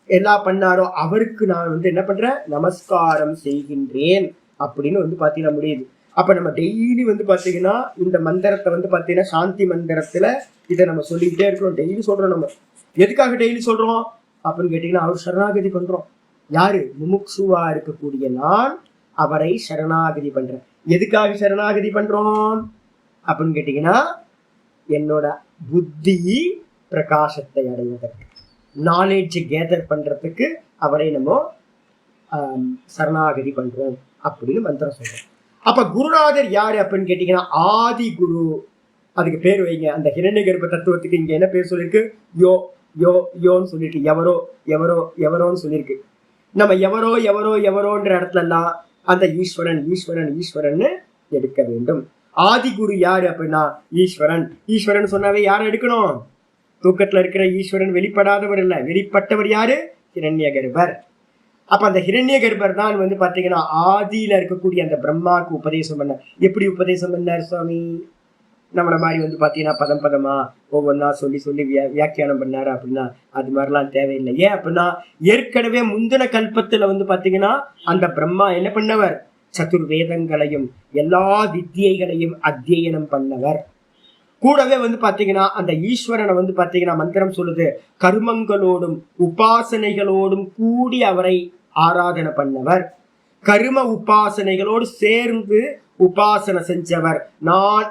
எல்லாம் பண்ணாரோ அவருக்கு நான் வந்து என்ன பண்றேன்? நமஸ்காரம் செய்கின்றேன் அப்படின்னு வந்து பாத்தீங்கன்னா முடியுது. அப்ப நம்ம டெய்லி வந்து பாத்தீங்கன்னா இந்த மந்திரத்தை வந்து பாத்தீங்கன்னா சாந்தி மந்திரத்துல இதை நம்ம சொல்லிக்கிட்டே இருக்கிறோம். டெய்லி சொல்றோம். நம்ம எதுக்காக டெய்லி சொல்றோம் அப்படின்னு கேட்டீங்கன்னா அவர் சரணாகதி பண்றோம். யாரு? முமுக்ஷுவா இருக்கக்கூடிய நான் அவரை சரணாகதி பண்றேன். எதுக்காக சரணாகதி பண்றோம் அப்படின்னு கேட்டீங்கன்னா என்னோட புத்தி பிரகாசத்தை அடைவதற்கு, நாலேஜ் கேதர் பண்றதுக்கு அவரை நம்ம சரணாகதி பண்றோம் அப்படின்னு மந்திரம் சொல்றோம். அப்ப குருநாதர் யாரு அப்படின்னு கேட்டீங்கன்னா ஆதி குரு. அதுக்கு பேர் வைங்க. அந்த ஹிரண்ய கர்ப்ப தத்துவத்துக்கு இங்க என்ன பேர் சொல்லிருக்கு? யோ யோ யோன்னு சொல்லிட்டு எவரோ எவரோ எவரோன்னு சொல்லியிருக்கு. நம்ம எவரோ எவரோ எவரோன்ற இடத்துல எல்லாம் அந்த ஈஸ்வரன் ஈஸ்வரன் ஈஸ்வரன் எடுக்க வேண்டும். ஆதி குரு யாரு அப்படின்னா ஈஸ்வரன். ஈஸ்வரன் சொன்னாவே யாரை எடுக்கணும்? தூக்கத்துல இருக்கிற ஈஸ்வரன் வெளிப்படாதவர் இல்ல, வெளிப்பட்டவர் யாரு? ஹிரண்ய கர்ப்பர். அப்ப அந்த ஹிரண்ய கர்ப்பர் தான் வந்து பாத்தீங்கன்னா ஆதியில இருக்கக்கூடிய அந்த பிரம்மாவுக்கு உபதேசம் பண்ண. எப்படி உபதேசம் பண்ணார் சுவாமி? நம்மள மாதிரி வந்து பாத்தீங்கன்னா பதம் பதமா ஒவ்வொன்னா சொல்லி சொல்லி வியாக்கியானம் பண்ணாரு அப்படின்னா அது மாதிரிலாம் தேவையில்லை. ஏன் அப்படின்னா ஏற்கனவே முந்தின கல்பத்துல வந்து பாத்தீங்கன்னா அந்த பிரம்மா என்ன பண்ணவர்? சதுர்வேதங்களையும் எல்லா வித்தியைகளையும் அத்தியனம் பண்ணவர். கூடவே வந்து பாத்தீங்கன்னா அந்த ஈஸ்வரனை வந்து பாத்தீங்கன்னா மந்திரம் சொல்லுது கர்மங்களோடும் உபாசனைகளோடும் கூடி அவரை ஆராதனை பண்ணவர். கர்ம உபாசனைகளோடு சேர்ந்து உபாசனை செஞ்சவர் நான்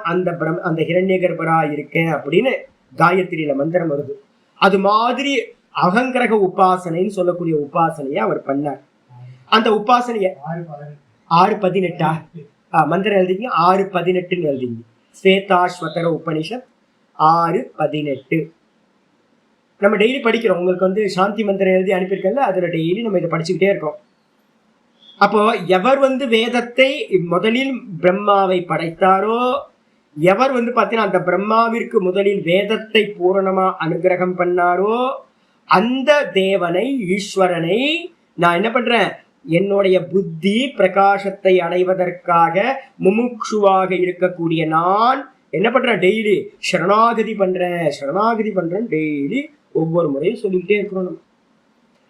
அந்த ஹிரண்ய கர்ப்பரா இருக்கேன் அப்படின்னு காயத்ரியில மந்திரம் வருது. அது மாதிரி அகங்கிரக உபாசனைன்னு சொல்லக்கூடிய உபாசனையை அவர் பண்ணார். அந்த உபாசனைய 6:18 மந்திரம் எழுதிங்க. 6:18 எழுதிங்க. ஸ்வேதாஸ்வதர உபனிஷத் 6:18 நம்ம டெய்லி படிக்கிறோம். உங்களுக்கு வந்து சாந்தி மந்திரம் எழுதி அனுப்பியிருக்கல, அதுல டெய்லி நம்ம இதை படிச்சுக்கிட்டே இருக்கோம். அப்போ எவர் வந்து வேதத்தை முதலில் பிரம்மாவை படைத்தாரோ, எவர் வந்து பார்த்தீங்கன்னா அந்த பிரம்மாவிற்கு முதலில் வேதத்தை பூரணமா அனுகிரகம் பண்ணாரோ அந்த தேவனை ஈஸ்வரனை நான் என்ன பண்றேன்? என்னுடைய புத்தி பிரகாசத்தை அடைவதற்காக முமுக்ஷுவாக இருக்கக்கூடிய நான் என்ன பண்றேன்? டெய்லி சரணாகதி பண்றேன் டெய்லி ஒவ்வொரு முறையும் சொல்லிக்கிட்டே இருக்கிறோம் நம்ம.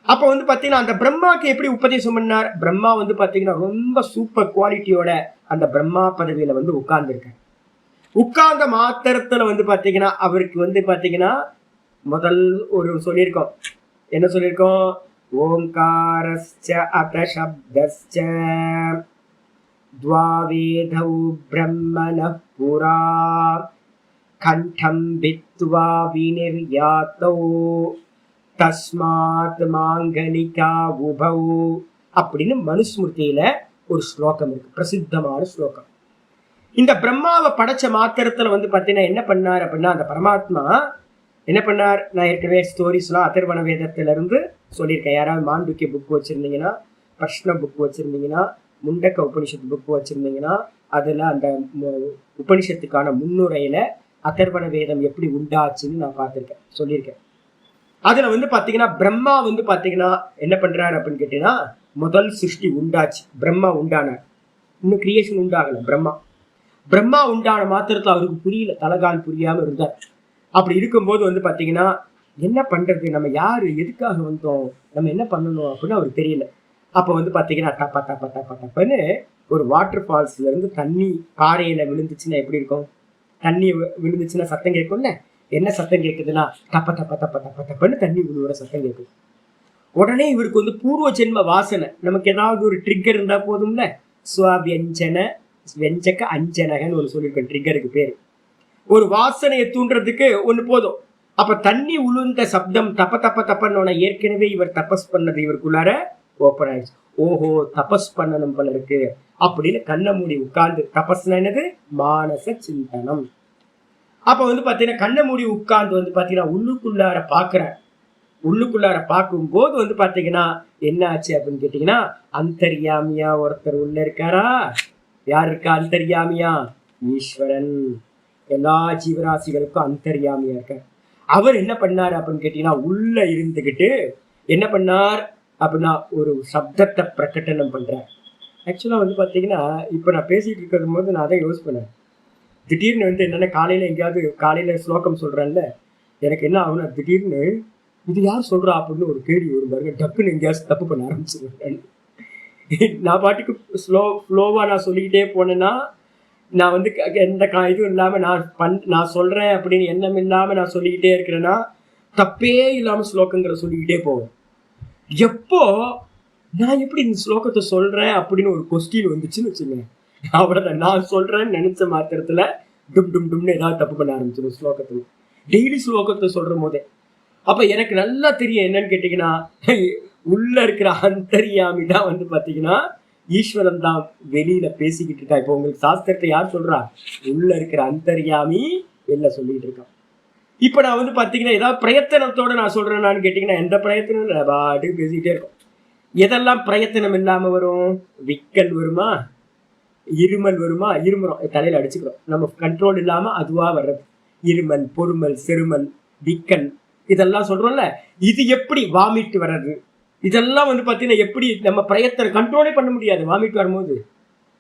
அப்ப வந்து பாத்தீங்கன்னா அந்த பிரம்மாக்கு எப்படி உபதேசம் பண்ணார்? பிரம்மா வந்து பாத்தீங்கன்னா ரொம்ப சூப்பர் குவாலிட்டியோட அந்த பிரம்மா பதவியில வந்து உட்கார்ந்துருக்கார். உட்கார்ந்த மாத்திரத்துல வந்து பாத்தீங்கன்னா அவருக்கு வந்து பாத்தீங்கன்னா முதல் ஒரு சொல்லியிருக்கோம். என்ன சொல்லியிருக்கோம்? ஓங்காரஸ்ச அத சப்தஸ்ச துவாவேதௌ பிரம்மணः புரா கண்டம் வித்வா விநிர்யாதௌ தஸ்மாத் மாங்கலிகா உபௌ அப்படின்னு மனுஸ்மிருதியில ஒரு ஸ்லோகம் இருக்கு, பிரசித்தமான ஸ்லோகம். இந்த பிரம்மாவை படைச்ச மாத்திரத்துல வந்து பாத்தீங்கன்னா என்ன பண்ணார் அப்படின்னா, அந்த பரமாத்மா என்ன பண்ணார், நான் ஏற்கனவே ஸ்டோரிஸ்லாம் அதர்வண வேதத்துல இருந்து சொல்லியிருக்கேன். யாராவது மாண்டூக்கிய புக் வச்சிருந்தீங்கன்னா, பிரஷ்ன புக் வச்சிருந்தீங்கன்னா, முண்டக்க உபனிஷத்து புக் வச்சிருந்தீங்கன்னா, அதுல அந்த உபனிஷத்துக்கான முன்னுரையில அதர்வண வேதம் எப்படி உண்டாச்சுன்னு நான் பார்த்திருக்கேன், சொல்லியிருக்கேன். அதுல வந்து பாத்தீங்கன்னா பிரம்மா வந்து பாத்தீங்கன்னா என்ன பண்றாரு அப்படின்னு கேட்டீங்கன்னா, முதல் சிருஷ்டி உண்டாச்சு, பிரம்மா உண்டானார். இன்னும் கிரியேஷன் உண்டாகல. பிரம்மா உண்டான மாத்திரத்துல அவருக்கு புரியல, தலகால் புரியாம இருந்தார். அப்படி இருக்கும்போது வந்து பாத்தீங்கன்னா என்ன பண்றது, நம்ம யாரு, எதுக்காக வந்தோம், நம்ம என்ன பண்ணணும் அப்படின்னு அவருக்கு தெரியல. அப்ப வந்து பாத்தீங்கன்னா டப்பா டப்பா டப்பா டப்பன்னு ஒரு வாட்டர் ஃபால்ஸ்ல இருந்து தண்ணி பாறையில விழுந்துச்சுன்னா எப்படி இருக்கும், தண்ணி விழுந்துச்சுன்னா சத்தம் கேட்கும்ல, என்ன சத்தம் கேட்குதுன்னா தப்ப தப்ப தப்ப தப்ப தப்பன்னு தண்ணி விழுவுற சத்தம் கேட்குது. உடனே இவருக்கு வந்து பூர்வ ஜென்ம வாசனை, நமக்கு ஏதாவது ஒரு ட்ரிக்கர் இருந்தா போதும்ல, ஸ்வவியஞ்சன வெஞ்சக்க அஞ்சனகன்னு ஒரு சொல்லியிருக்கேன், ட்ரிக்கருக்கு பேரு. ஒரு வாசனையை தூண்டுறதுக்கு ஒண்ணு போதும். அப்ப தண்ணி உளுந்த சப்தம் தப்ப தப்ப தப்பன்னு ஏற்கனவே இவர் தபஸ் பண்ணது இவருக்குள்ளார ஓப்பன் ஆயிடுச்சு. ஓஹோ, தபஸ் பண்ணணும் போல இருக்கு அப்படின்னு கண்ணை மூடி உட்கார்ந்து, தபஸ்னா என்னது, மானச சிந்தனம். அப்ப வந்து பாத்தீங்கன்னா கண்ணை மூடி உட்கார்ந்து வந்து பாத்தீங்கன்னா உள்ளுக்குள்ளார பார்க்கும்போது வந்து பாத்தீங்கன்னா என்ன ஆச்சு அப்படின்னு கேட்டீங்கன்னா, அந்தர்யாமியா ஒருத்தர் உள்ள இருக்காரா. யார் இருக்கா அந்தர்யாமியா? ஈஸ்வரன். எல்லா ஜீவராசிகளுக்கும் அந்தர்யாமியா இருக்க. அவர் என்ன பண்ணார் அப்படின்னு கேட்டீங்கன்னா, உள்ள இருந்துகிட்டு என்ன பண்ணார் அப்படின்னா ஒரு சப்தத்தை பிரகடனம் பண்றார். ஆக்சுவலா வந்து பாத்தீங்கன்னா இப்ப நான் பேசிட்டு இருக்கிறது போது நான் அதை யோசிப்பேன். திடீர்னு வந்து என்னன்னா, காலையில ஸ்லோகம் சொல்றேன்ல, எனக்கு என்ன ஆகும்னா திடீர்னு இது யார் சொல்றா அப்படின்னு ஒரு கேள்வி வரும் பாருங்க, டக்குன்னு எங்கேயாவது தப்பு பண்ண ஆரம்பிச்சிருவேன். நான் பாட்டுக்கு ஸ்லோவா நான் சொல்லிக்கிட்டே போனேன்னா, நான் வந்து எந்த இதுவும் இல்லாம நான் சொல்றேன் அப்படின்னு எண்ணம் இல்லாம நான் சொல்லிக்கிட்டே இருக்கிறேன்னா தப்பே இல்லாம ஸ்லோகங்களை சொல்லிக்கிட்டே போவேன். எப்போ நான் எப்படி இந்த ஸ்லோகத்தை சொல்றேன் அப்படின்னு ஒரு கொஸ்டின் வந்துச்சுன்னு வச்சுக்கேன், அவ்வளவுதான். நான் சொல்றேன்னு நினைச்ச மாத்திரத்துல டும் டும் டும்னு ஏதாவது தப்பு பண்ண ஆரம்பிச்சிடும் ஸ்லோகத்துல, டெய்லி ஸ்லோகத்தை சொல்ற போதே. அப்ப எனக்கு நல்லா தெரியும் என்னன்னு கேட்டீங்கன்னா, உள்ள இருக்கிற அந்தர்யாமி தான் வந்து பாத்தீங்கன்னா ஈஸ்வரன் தான் வெளியில பேசிக்கிட்டு இருக்கா. இப்போ உங்களுக்கு சாஸ்திரத்தை யார் சொல்றா? உள்ள இருக்கிற அந்தர்யாமி வெளில சொல்லிட்டு இருக்கான். இப்ப நான் வந்து பாத்தீங்கன்னா ஏதாவது பிரயத்தனத்தோட நான் சொல்றேன்னான்னு கேட்டீங்கன்னா, எந்த பிரயத்தனம் இல்லை, பாட்டு பேசிக்கிட்டே இருக்கும். எதெல்லாம் பிரயத்தனம் இல்லாம வரும்? விக்கல் வருமா, இருமல் வருமா, இருமுறோம், தலையில அடிச்சுக்கிறோம், நம்ம கண்ட்ரோல் இல்லாம அதுவா வர்றது. இருமல், பொறுமல், செருமல், விக்கல், இதெல்லாம் சொல்றோம்ல. இது எப்படி வாமிட் வர்றது, இதெல்லாம் வந்து பாத்தீங்கன்னா எப்படி நம்ம பிரயத்தனம் கண்ட்ரோலே பண்ண முடியாது. வாமிட் வரும்போது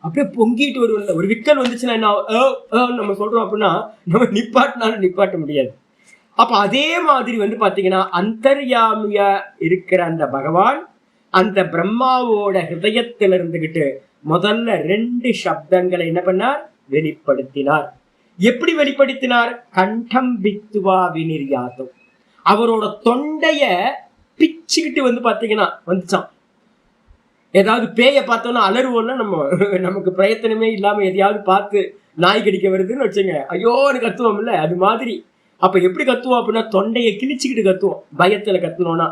அப்படியே பொங்கிட்டு வருவோம்ல. ஒரு விக்கல் வந்துச்சுன்னா என்ன நம்ம சொல்றோம் அப்படின்னா, நம்ம நிப்பாட்டினாலும் நிப்பாட்ட முடியாது. அப்ப அதே மாதிரி வந்து பாத்தீங்கன்னா அந்தர்யாமியா இருக்கிற அந்த பகவான் அந்த பிரம்மாவோட ஹிருதயத்தில் இருந்துகிட்டு முதல்ல 2 சப்தங்களை என்ன பண்ணார், வெளிப்படுத்தினார். எப்படி வெளிப்படுத்தினார்? கண்டம் வித்துவா விநிர்யாதம். அவரோட தொண்டைய பிச்சுக்கிட்டு வந்து பாத்தீங்கன்னா வந்துச்சான். ஏதாவது பேய பார்த்தோம்னா அலறுவோம்னா, நமக்கு பிரயத்தனமே இல்லாம எதையாவது பார்த்து நாய் கடிக்க வருதுன்னு வச்சுங்க, ஐயோன்னு கத்துவோம் இல்ல, அது மாதிரி. அப்ப எப்படி கத்துவோம் அப்படின்னா, தொண்டையை கிழிச்சுக்கிட்டு கத்துவோம் பயத்துல கத்துனோம்னா.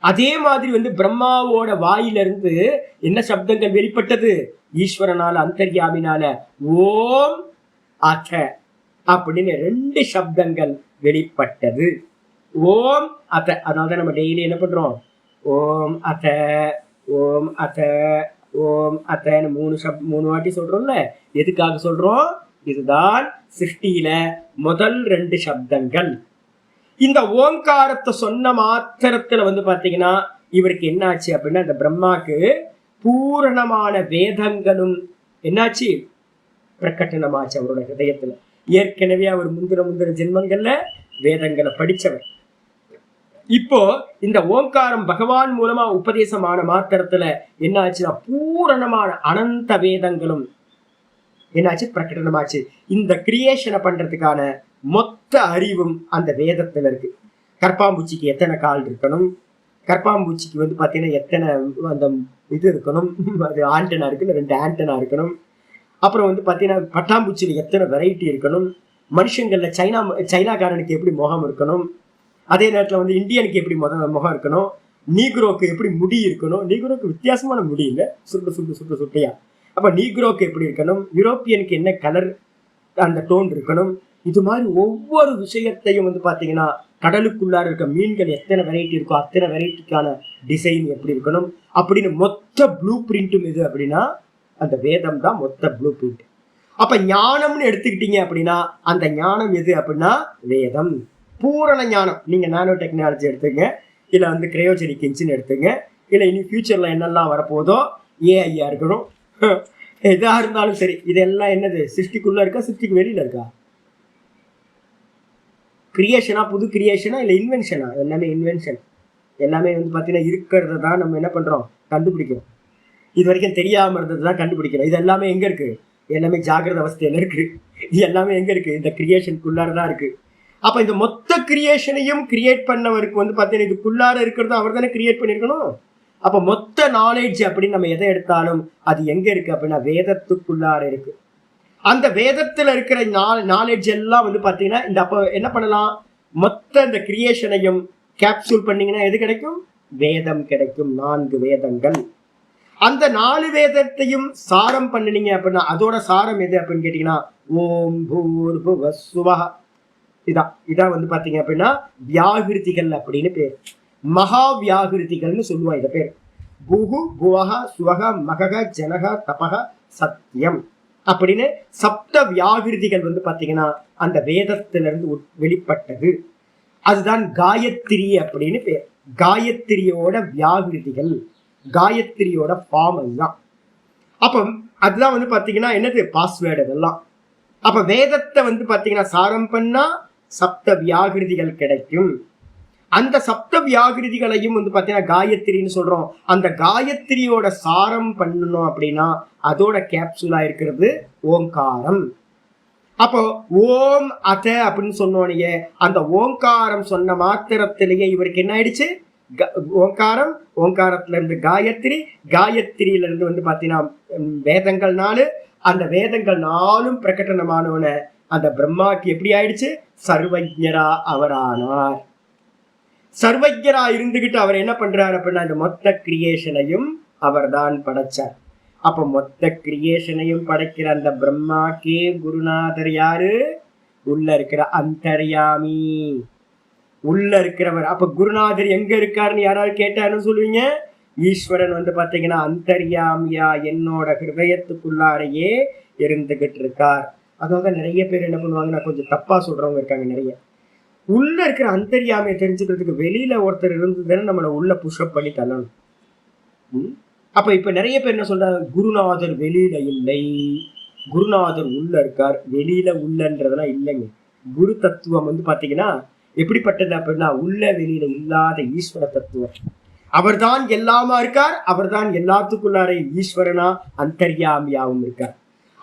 அதே மாதிரி வந்து பிரம்மாவோட வாயிலிருந்து என்ன சப்தங்கள் வெளிப்பட்டது? ஈஸ்வரனால, அந்தர்யாமினால ஓம் அத அப்படின்னு 2 சப்தங்கள் வெளிப்பட்டது. ஓம் அத. அதனாலதான் நம்ம டெய்லி என்ன பண்றோம், ஓம் அத ஓம் அத ஓம் அத்தன்னு 3 வாட்டி சொல்றோம்ல. எதுக்காக சொல்றோம்? இதுதான் சிருஷ்டியில முதல் 2 சப்தங்கள். இந்த ஓங்காரத்தை சொன்ன மாத்திரத்துல வந்து பாத்தீங்கன்னா இவருக்கு என்னாச்சு அப்படின்னா, இந்த பிரம்மாக்கு பூரணமான வேதங்களும் என்னாச்சு, பிரகட்டனமாச்சு அவரோட ஹிருதயத்துல. ஏற்கனவே அவர் முந்தின ஜென்மங்கள்ல வேதங்களை படிச்சவர். இப்போ இந்த ஓங்காரம் பகவான் மூலமா உபதேசமான மாத்திரத்துல என்ன ஆச்சுன்னா, பூரணமான அனந்த வேதங்களும் என்னாச்சு, பிரகடனமாச்சு. இந்த கிரியேஷனை பண்றதுக்கான மொத்த அறிவும் அந்த வேதத்துல இருக்கு. கற்பாம்பூச்சிக்கு எத்தனை கால் இருக்கணும், கற்பாம்பூச்சிக்கு வந்து பாத்தீங்கன்னா எத்தனை அந்த இது இருக்கணும், அது ஆண்டனா இருக்குன்னு 2 ஆண்டனா இருக்கணும், அப்புறம் வந்து பார்த்தீங்கன்னா பட்டாம்பூச்சியில் எத்தனை வெரைட்டி இருக்கணும், மனுஷங்களில் சைனாக்காரனுக்கு எப்படி முகம் இருக்கணும், அதே நேரத்தில் வந்து இந்தியனுக்கு எப்படி முகம் இருக்கணும், நீக்ரோக்கு எப்படி முடி இருக்கணும், நீக்ரோக்கு வித்தியாசமான முடி இல்லை, சுட்டையா. அப்போ நீக்ரோக்கு எப்படி இருக்கணும், யூரோப்பியனுக்கு என்ன கலர் அந்த டோன் இருக்கணும், இது மாதிரி ஒவ்வொரு விஷயத்தையும் வந்து பார்த்தீங்கன்னா கடலுக்குள்ளார இருக்க மீன்கள் எத்தனை வெரைட்டி இருக்கோ அத்தனை வெரைட்டிக்கான டிசைன் எப்படி இருக்கணும் அப்படின்னு மொத்த ப்ளூ பிரிண்ட்டும் எது அப்படின்னா அந்த வேதம் தான் மொத்த ப்ளூ பிரிண்ட். அப்ப ஞானம்னு எடுத்துக்கிட்டீங்க அப்படின்னா அந்த ஞானம் எது அப்படின்னா வேதம், பூரண ஞானம். நீங்க நானோ டெக்னாலஜி எடுத்துங்க, இல்லை வந்து கிரையோஜெனிக் இன்ஜின் எடுத்துங்க, இல்லை இனி ஃபியூச்சர்ல என்னெல்லாம் வரப்போதோ ஏஐயா இருக்கணும், எதா இருந்தாலும் சரி, இதெல்லாம் என்னது சிருஷ்டிக்குள்ள இருக்கா சிருஷ்டிக்கு வெளியில இருக்கா? கிரியேஷனா, புது கிரியேஷனா, இல்லை இன்வென்ஷனா? எல்லாமே இன்வென்ஷன். எல்லாமே வந்து பார்த்தீங்கன்னா இருக்கிறத தான் நம்ம என்ன பண்றோம் கண்டுபிடிக்கிறோம். இது வரைக்கும் தெரியாம இருந்தது தான் கண்டுபிடிக்கிறோம். இது எல்லாமே எங்க இருக்கு? எல்லாமே ஜாகிரத அவஸ்தையில இருக்கு. இது எல்லாமே எங்க இருக்கு? இந்த கிரியேஷனுக்குள்ளார தான் இருக்கு. அப்ப இந்த மொத்த கிரியேஷனையும் கிரியேட் பண்ணவருக்கு வந்து பார்த்தீங்கன்னா இதுக்குள்ளார இருக்கிறது அவர் தானே கிரியேட் பண்ணிருக்கணும். அப்ப மொத்த நாலேஜ் அப்படின்னு நம்ம எதை எடுத்தாலும் அது எங்க இருக்கு அப்படின்னா வேதத்துக்குள்ளார இருக்கு. அந்த வேதத்துல இருக்கிற நாலேஜ் எல்லாம் வந்து பாத்தீங்கன்னா இந்த அப்ப என்ன பண்ணலாம், மொத்த இந்த கிரியேஷனையும் கேப்சூல் பண்ணீங்கன்னா எது கிடைக்கும்? வேதம் கிடைக்கும். 4 வேதங்கள். அந்த 4 வேதத்தையும் சாரம் பண்ணினீங்க அப்படின்னா அதோட சாரம் எது அப்படின்னு கேட்டீங்கன்னா ஓம் பூர்புவ சுவஹ. இதான் வந்து பாத்தீங்க அப்படின்னா வியாகிருதிகள் அப்படின்னு பேர். மகா வியாகிருதிகள்னு சொல்லுவாங்க இத பேர். புகு புவஹ சுவஹ மகக ஜனக தபக சத்தியம் அப்படின்னு சப்த வியாகிருதிகள் வந்து பாத்தீங்கன்னா அந்த வேதத்திலிருந்து வெளிப்பட்டது. அதுதான் காயத்ரி அப்படின்னு பேர். காயத்ரியோட வியாகிருதிகள், காயத்ரியோட ஃபார்ம் அதுதான். அப்ப அதுதான் வந்து பாத்தீங்கன்னா என்னது பாஸ்வேர்டு அதெல்லாம். அப்ப வேதத்தை வந்து பாத்தீங்கன்னா சாரம் பண்ணா சப்த வியாகிருதிகள் கிடைக்கும். அந்த சப்த வியாகிருதிகளையும் வந்து பாத்தீங்கன்னா காயத்ரின்னு சொல்றோம். அந்த காயத்ரியோட சாரம் பண்ணணும் அப்படின்னா அதோட கேப்சூலா இருக்கிறது ஓங்காரம். அப்போ ஓம் அத அப்படின்னு சொன்னோனையே அந்த ஓங்காரம் சொன்ன மாத்திரத்திலேயே இவருக்கு என்ன ஆயிடுச்சு? ஓங்காரம், ஓங்காரத்துல இருந்து காயத்ரி, காயத்ரியில இருந்து வந்து பாத்தீங்கன்னா வேதங்கள் 4, அந்த வேதங்கள் 4ம் பிரகடனமானவன அந்த பிரம்மாக்கு எப்படி ஆயிடுச்சு? சர்வஜரா அவரானார். சர்வஜரா இருந்துகிட்டு அவர் என்ன பண்றாரு அப்படின்னா இந்த மொத்த கிரியேஷனையும் அவர் தான் படைச்சார். அப்ப மொத்த கிரியேஷனையும் படைக்கிற அந்த பிரம்மாக்கே குருநாதர் யாரு? உள்ள இருக்கிற அந்தர்யாமி, உள்ள இருக்கிறவர். அப்ப குருநாதர் எங்க இருக்காருன்னு யாராவது கேட்டாருன்னு சொல்லுவீங்க? ஈஸ்வரன் வந்து பாத்தீங்கன்னா அந்தர்யாமியா என்னோட ஹிருதயத்துக்குள்ளாரையே இருந்துகிட்டு இருக்கார். அதனால நிறைய பேர் என்ன பண்ணுவாங்கன்னா கொஞ்சம் தப்பா சொல்றவங்க இருக்காங்க நிறைய. உள்ள இருக்கிற அந்தர்யாமியை தெரிஞ்சுக்கிறதுக்கு வெளியில ஒருத்தர் இருந்ததுன்னு நம்மளை உள்ள புஷ்அப் பண்ணி தள்ளணும். அப்ப இப்ப நிறைய பேர் என்ன சொல்றாங்க, குருநாதர் வெளியில இல்லை, குருநாதர் உள்ள இருக்கார், வெளியில உள்ளன்றதெல்லாம் இல்லைங்க. குரு தத்துவம் வந்து பாத்தீங்கன்னா எப்படிப்பட்டது அப்படின்னா உள்ள வெளியில இல்லாத ஈஸ்வர தத்துவம். அவர்தான் எல்லாமா இருக்கார், அவர்தான் எல்லாத்துக்குள்ளார ஈஸ்வரனா அந்தர்யாமியாவும் இருக்கார்.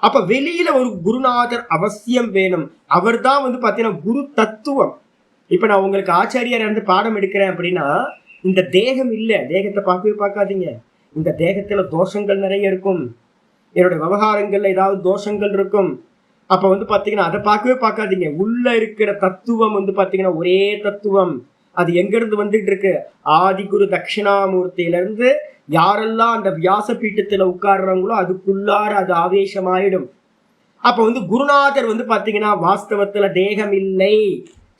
அப்ப வெளியில ஒரு குருநாதர் அவசியம் வேணும். அவர் தான் வந்து பாத்தீங்கன்னா குரு தத்துவம். இப்ப நான் உங்களுக்கு ஆச்சாரியார் இருந்து பாடம் எடுக்கிறேன் அப்படின்னா இந்த தேகம் இல்ல, தேகத்தை பார்க்கவே பார்க்காதீங்க. இந்த தேகத்துல தோஷங்கள் நிறைய இருக்கும், என்னோட விவகாரங்கள்ல ஏதாவது தோஷங்கள் இருக்கும். அப்ப வந்து பாத்தீங்கன்னா அதை பார்க்கவே பார்க்காதீங்க. உள்ள இருக்கிற தத்துவம் வந்து பாத்தீங்கன்னா ஒரே தத்துவம். அது எங்க இருந்து வந்துட்டு இருக்கு? ஆதிகுரு தட்சிணாமூர்த்தியில இருந்து யாரெல்லாம் அந்த வியாச பீட்டத்துல உட்கார்றாங்களோ அதுக்குள்ளார அது ஆவேசமாயிடும். அப்ப வந்து குருநாதர் வந்து பாத்தீங்கன்னா வாஸ்தவத்துல தேகம் இல்லை.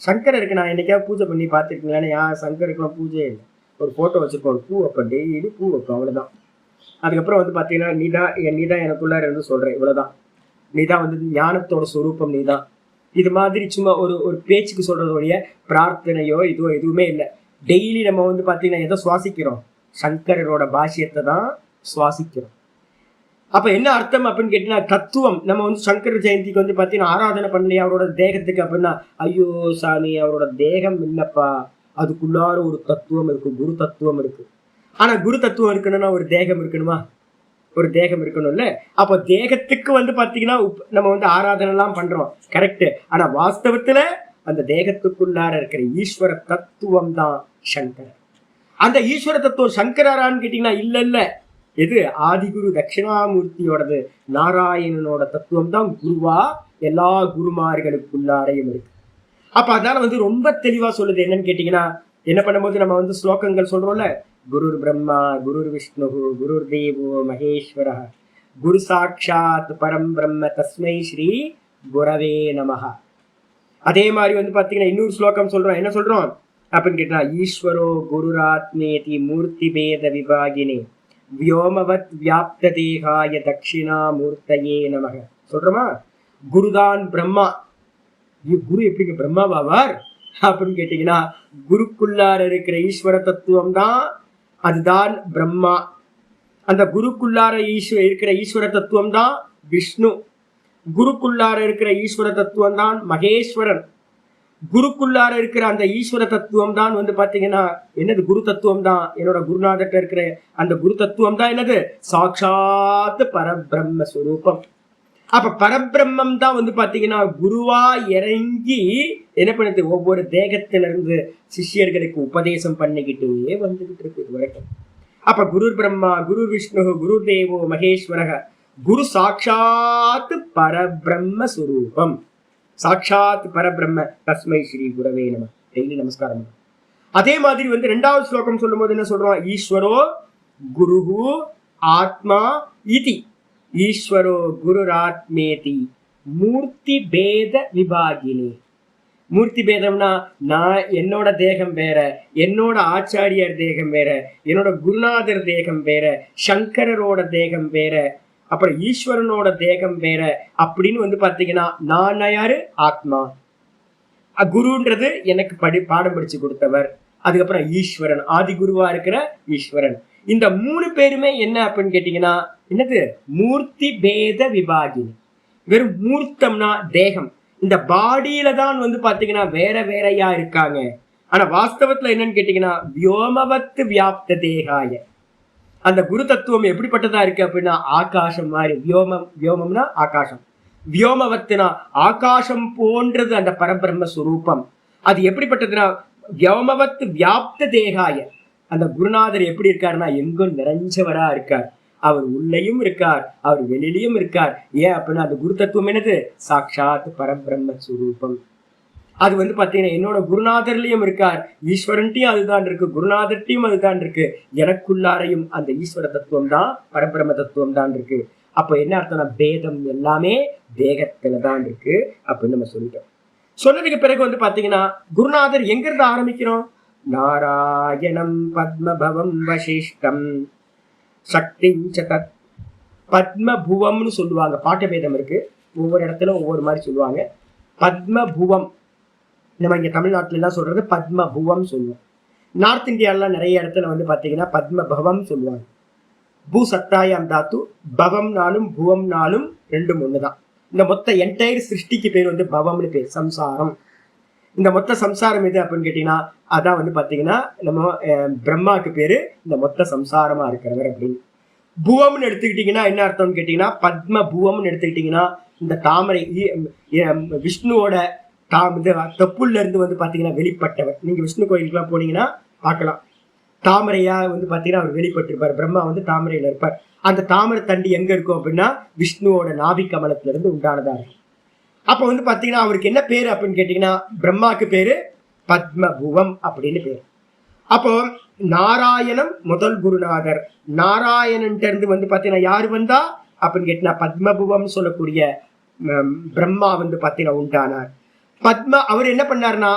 சங்கருக்கு நான் என்னைக்காவது பூஜை பண்ணி பார்த்துருக்கீங்களா? யார் சங்கருக்குலாம் பூஜை இல்லை. ஒரு போட்டோ வச்சிருக்கோம், பூ வைப்பேன், டெய்லி பூ வைப்பேன், அவ்வளவுதான். அதுக்கப்புறம் வந்து பாத்தீங்கன்னா நீதான் எனக்குள்ளார இருந்து சொல்றேன், இவ்வளவுதான். நீதான் வந்து ஞானத்தோட சொரூபம், நீதான். இது மாதிரி சும்மா ஒரு பேச்சுக்கு சொல்றதோடைய பிரார்த்தனையோ இதுவோ எதுவுமே இல்லை. டெய்லி நம்ம வந்து பாத்தீங்கன்னா எதை சுவாசிக்கிறோம்? சங்கரோட பாஷ்யத்தை தான் சுவாசிக்கிறோம். அப்ப என்ன அர்த்தம் அப்படின்னு கேட்டீங்கன்னா தத்துவம். நம்ம வந்து சங்கர ஜெயந்திக்கு வந்து பாத்தீங்கன்னா ஆராதனை பண்ணலையா அவரோட தேகத்துக்கு அப்படின்னா, ஐயோ சாமி அவரோட தேகம் இல்லப்பா, அதுக்குள்ளார ஒரு தத்துவம் இருக்கு, குரு தத்துவம் இருக்கு. ஆனா குரு தத்துவம் இருக்கணும்னா ஒரு தேகம் இருக்கணுமா? ஒரு தேகம் இருக்கணும்ல. அப்ப தேகத்துக்கு வந்து பாத்தீங்கன்னா நம்ம வந்து ஆராதனை எல்லாம் பண்றோம், கரெக்ட். ஆனா வாஸ்தவத்துல அந்த தேகத்துக்குள்ளார இருக்கிற ஈஸ்வர தத்துவம் தான் சங்கரர். அந்த ஈஸ்வர தத்துவம் சங்கராரான்னு கேட்டீங்கன்னா இல்ல இல்ல, எது ஆதிகுரு தட்சிணாமூர்த்தியோடது. நாராயணனோட தத்துவம் தான் குருவா எல்லா குருமார்களுக்குள்ளாரையும் இருக்கு. அப்ப அதனால ரொம்ப தெளிவா சொல்லுது. என்னன்னு கேட்டீங்கன்னா, என்ன பண்ணும்போது நம்ம ஸ்லோகங்கள் சொல்றோம்ல, குருர் பிரம்மா குருர் விஷ்ணு குருர் தேவோ மகேஸ்வர குரு சாட்சாத் பரம் பிரம்ம தஸ்மை ஸ்ரீ குரவே நமஹ. அதே மாதிரி பாத்தீங்கன்னா இன்னொரு ஸ்லோகம் சொல்றோம். என்ன சொல்றோம் அப்படின்னு கேட்டா, ஈஸ்வரோ குருராத்மேதி மூர்த்தி பேத விபாகினே வியோமவத் வியாப்த தேகாய தட்சிணா மூர்த்தையே நமக சொல்றோமா. குருதான் பிரம்மா. குரு எப்படிங்க பிரம்மாவாவார் அப்படின்னு கேட்டீங்கன்னா, குருக்குள்ளார இருக்கிற ஈஸ்வர தத்துவம் தான் அதுதான் பிரம்மா. அந்த குருக்குள்ளார இருக்கிற ஈஸ்வர தத்துவம் தான் விஷ்ணு. குருக்குள்ளார இருக்கிற ஈஸ்வர தத்துவம் தான் மகேஸ்வரன். குருக்குள்ளார இருக்கிற அந்த ஈஸ்வர தத்துவம் தான் பாத்தீங்கன்னா என்னது, குரு தத்துவம் தான். என்னோட குருநாதர்கிட்ட இருக்கிற அந்த குரு தத்துவம் தான் என்னது, சாட்சாத் பரபிரம்ம ஸ்வரூபம். அப்ப பரபிரம்மம் தான் பாத்தீங்கன்னா குருவா இறங்கி என்ன பண்ணுது, ஒவ்வொரு தேகத்திலிருந்து சிஷ்யர்களுக்கு உபதேசம் பண்ணிக்கிட்டே வந்துகிட்டு இருக்கு இது வரைக்கும். அப்ப குரு பிரம்மா குரு விஷ்ணு குரு தேவோ மகேஸ்வரக குரு சாட்சாத் பரபிரம்ம ஸ்வரூபம். சாட்சாத் பரபிரம்ம தஸ்மை ஸ்ரீ குரவே நம. டெய்லி நமஸ்காரம். அதே மாதிரி ரெண்டாவது ஸ்லோகம் சொல்லும் போது என்ன சொல்றோம், ஈஸ்வரோ குரு ஆத்மா இதி ஈஸ்வரோ குருராத்மேதி மூர்த்தி பேத விபாகினி. மூர்த்தி பேதம்னா நான் என்னோட தேகம் வேற, என்னோட ஆச்சாரியர் தேகம் வேற, என்னோட குருநாதர் தேகம் வேற, சங்கரரோட தேகம் வேற, அப்புறம் ஈஸ்வரனோட தேகம் வேற அப்படின்னு பாத்தீங்கன்னா, நான் யாரு, ஆத்மா. குருன்றது எனக்கு பாடம் படிச்சு கொடுத்தவர். அதுக்கப்புறம் ஈஸ்வரன், ஆதி குருவா இருக்கிற ஈஸ்வரன். இந்த 3 பேருமே என்ன அப்படின்னு கேட்டீங்கன்னா என்னது, மூர்த்தி பேத விபாகினி. வெறும் மூர்த்தம்னா தேகம், இந்த பாடியில தான் பாத்தீங்கன்னா வேற வேறையா இருக்காங்க. ஆனா வாஸ்தவத்துல என்னன்னு கேட்டீங்கன்னா, வியோமவத்து வியாப்த தேகாய. அந்த குரு தத்துவம் எப்படிப்பட்டதா இருக்கு அப்படின்னா, ஆகாசம் மாதிரி. வியோமம்னா ஆகாசம், வியோமவத்துனா ஆகாசம் போன்றது அந்த பரபிரம்ம சுரூபம். அது எப்படிப்பட்டதுன்னா வியோமவத்து வியாப்த தேகாய. அந்த குருநாதர் எப்படி இருக்காருன்னா எங்கும் நிறைஞ்சவரா இருக்கார். அவர் உள்ளேயும் இருக்கார், அவர் வெளியிலையும் இருக்கார். ஏன் அப்படின்னா அந்த குரு தத்துவம் என்னது, சாட்சாத் பரபிரம்ம சுரூபம். அது பாத்தீங்கன்னா என்னோட குருநாதர்லயும் இருக்கார், ஈஸ்வரன்ட்டையும் அதுதான் இருக்கு, குருநாதர்ட்டையும் அதுதான் இருக்கு. எனக்குள்ளாரையும் அந்த ஈஸ்வர தத்துவம் தான் பரபிரம்ம தத்துவம் தான் இருக்கு. அப்ப என்ன அர்த்தம்னா, பேதம் எல்லாமே தேகத்துலதான் இருக்கு அப்படின்னு நம்ம சொல்லிட்டோம். சொன்னதுக்கு பிறகு பாத்தீங்கன்னா குருநாதர் எங்க இருந்து ஆரம்பிக்கிறோம், நாராயணம் பத்மபவம் வசிஷ்டம் சக்திஞ்ச தத் பத்மபுவம்னு சொல்லுவாங்க. பாட்ட பேதம் இருக்கு, ஒவ்வொரு இடத்துல ஒவ்வொரு மாதிரி சொல்லுவாங்க. பத்மபுவம் நம்ம இங்க தமிழ்நாட்டுல எல்லாம் சொல்றது பத்மபுவம் சொல்லுவோம். நார்த் இந்தியாலாம் நிறைய இடத்துல பாத்தீங்கன்னா பத்மபவம் சொல்லுவாங்க. பூ சத்தாயம் தாத்து, பவம்னாலும் புவம்னாலும் ரெண்டும் ஒண்ணுதான். இந்த மொத்த என்டையர் சிருஷ்டிக்கு பேர் பவம்னு பேர், சம்சாரம். இந்த மொத்த சம்சாரம் எது அப்படின்னு கேட்டீங்கன்னா, அதான் பாத்தீங்கன்னா நம்ம பிரம்மாவுக்கு பேரு இந்த மொத்த சம்சாரமா இருக்கிறவர் அப்படின்னு. புவம்னு எடுத்துக்கிட்டீங்கன்னா என்ன அர்த்தம்னு கேட்டீங்கன்னா, பத்ம புவம்னு எடுத்துக்கிட்டீங்கன்னா இந்த தாமரை விஷ்ணுவோட தொப்புள்ள இருந்து பாத்தீங்கன்னா வெளிப்பட்டவர். நீங்க விஷ்ணு கோயிலுக்குலாம் போனீங்கன்னா பார்க்கலாம், தாமரையா பாத்தீங்கன்னா அவர் வெளிப்பட்டிருப்பார். பிரம்மா தாமரையில இருப்பார். அந்த தாமரை தண்டி எங்க இருக்கும் அப்படின்னா விஷ்ணுவோட நாபி கமலத்துல இருந்து உண்டானதா இருக்கும். அப்ப பாத்தீங்கன்னா அவருக்கு என்ன பேரு அப்படின்னு கேட்டீங்கன்னா, பிரம்மாக்கு பேரு பத்மபுவம் அப்படின்னு பேரு. அப்போ நாராயணம் முதல் குருநாதர். நாராயணன் இருந்து பாத்தீங்கன்னா யாரு வந்தா அப்படின்னு கேட்டீங்கன்னா, பத்மபுவம் சொல்லக்கூடிய பிரம்மா பாத்தீங்கன்னா உண்டானார். அவர் என்ன பண்ணாருன்னா,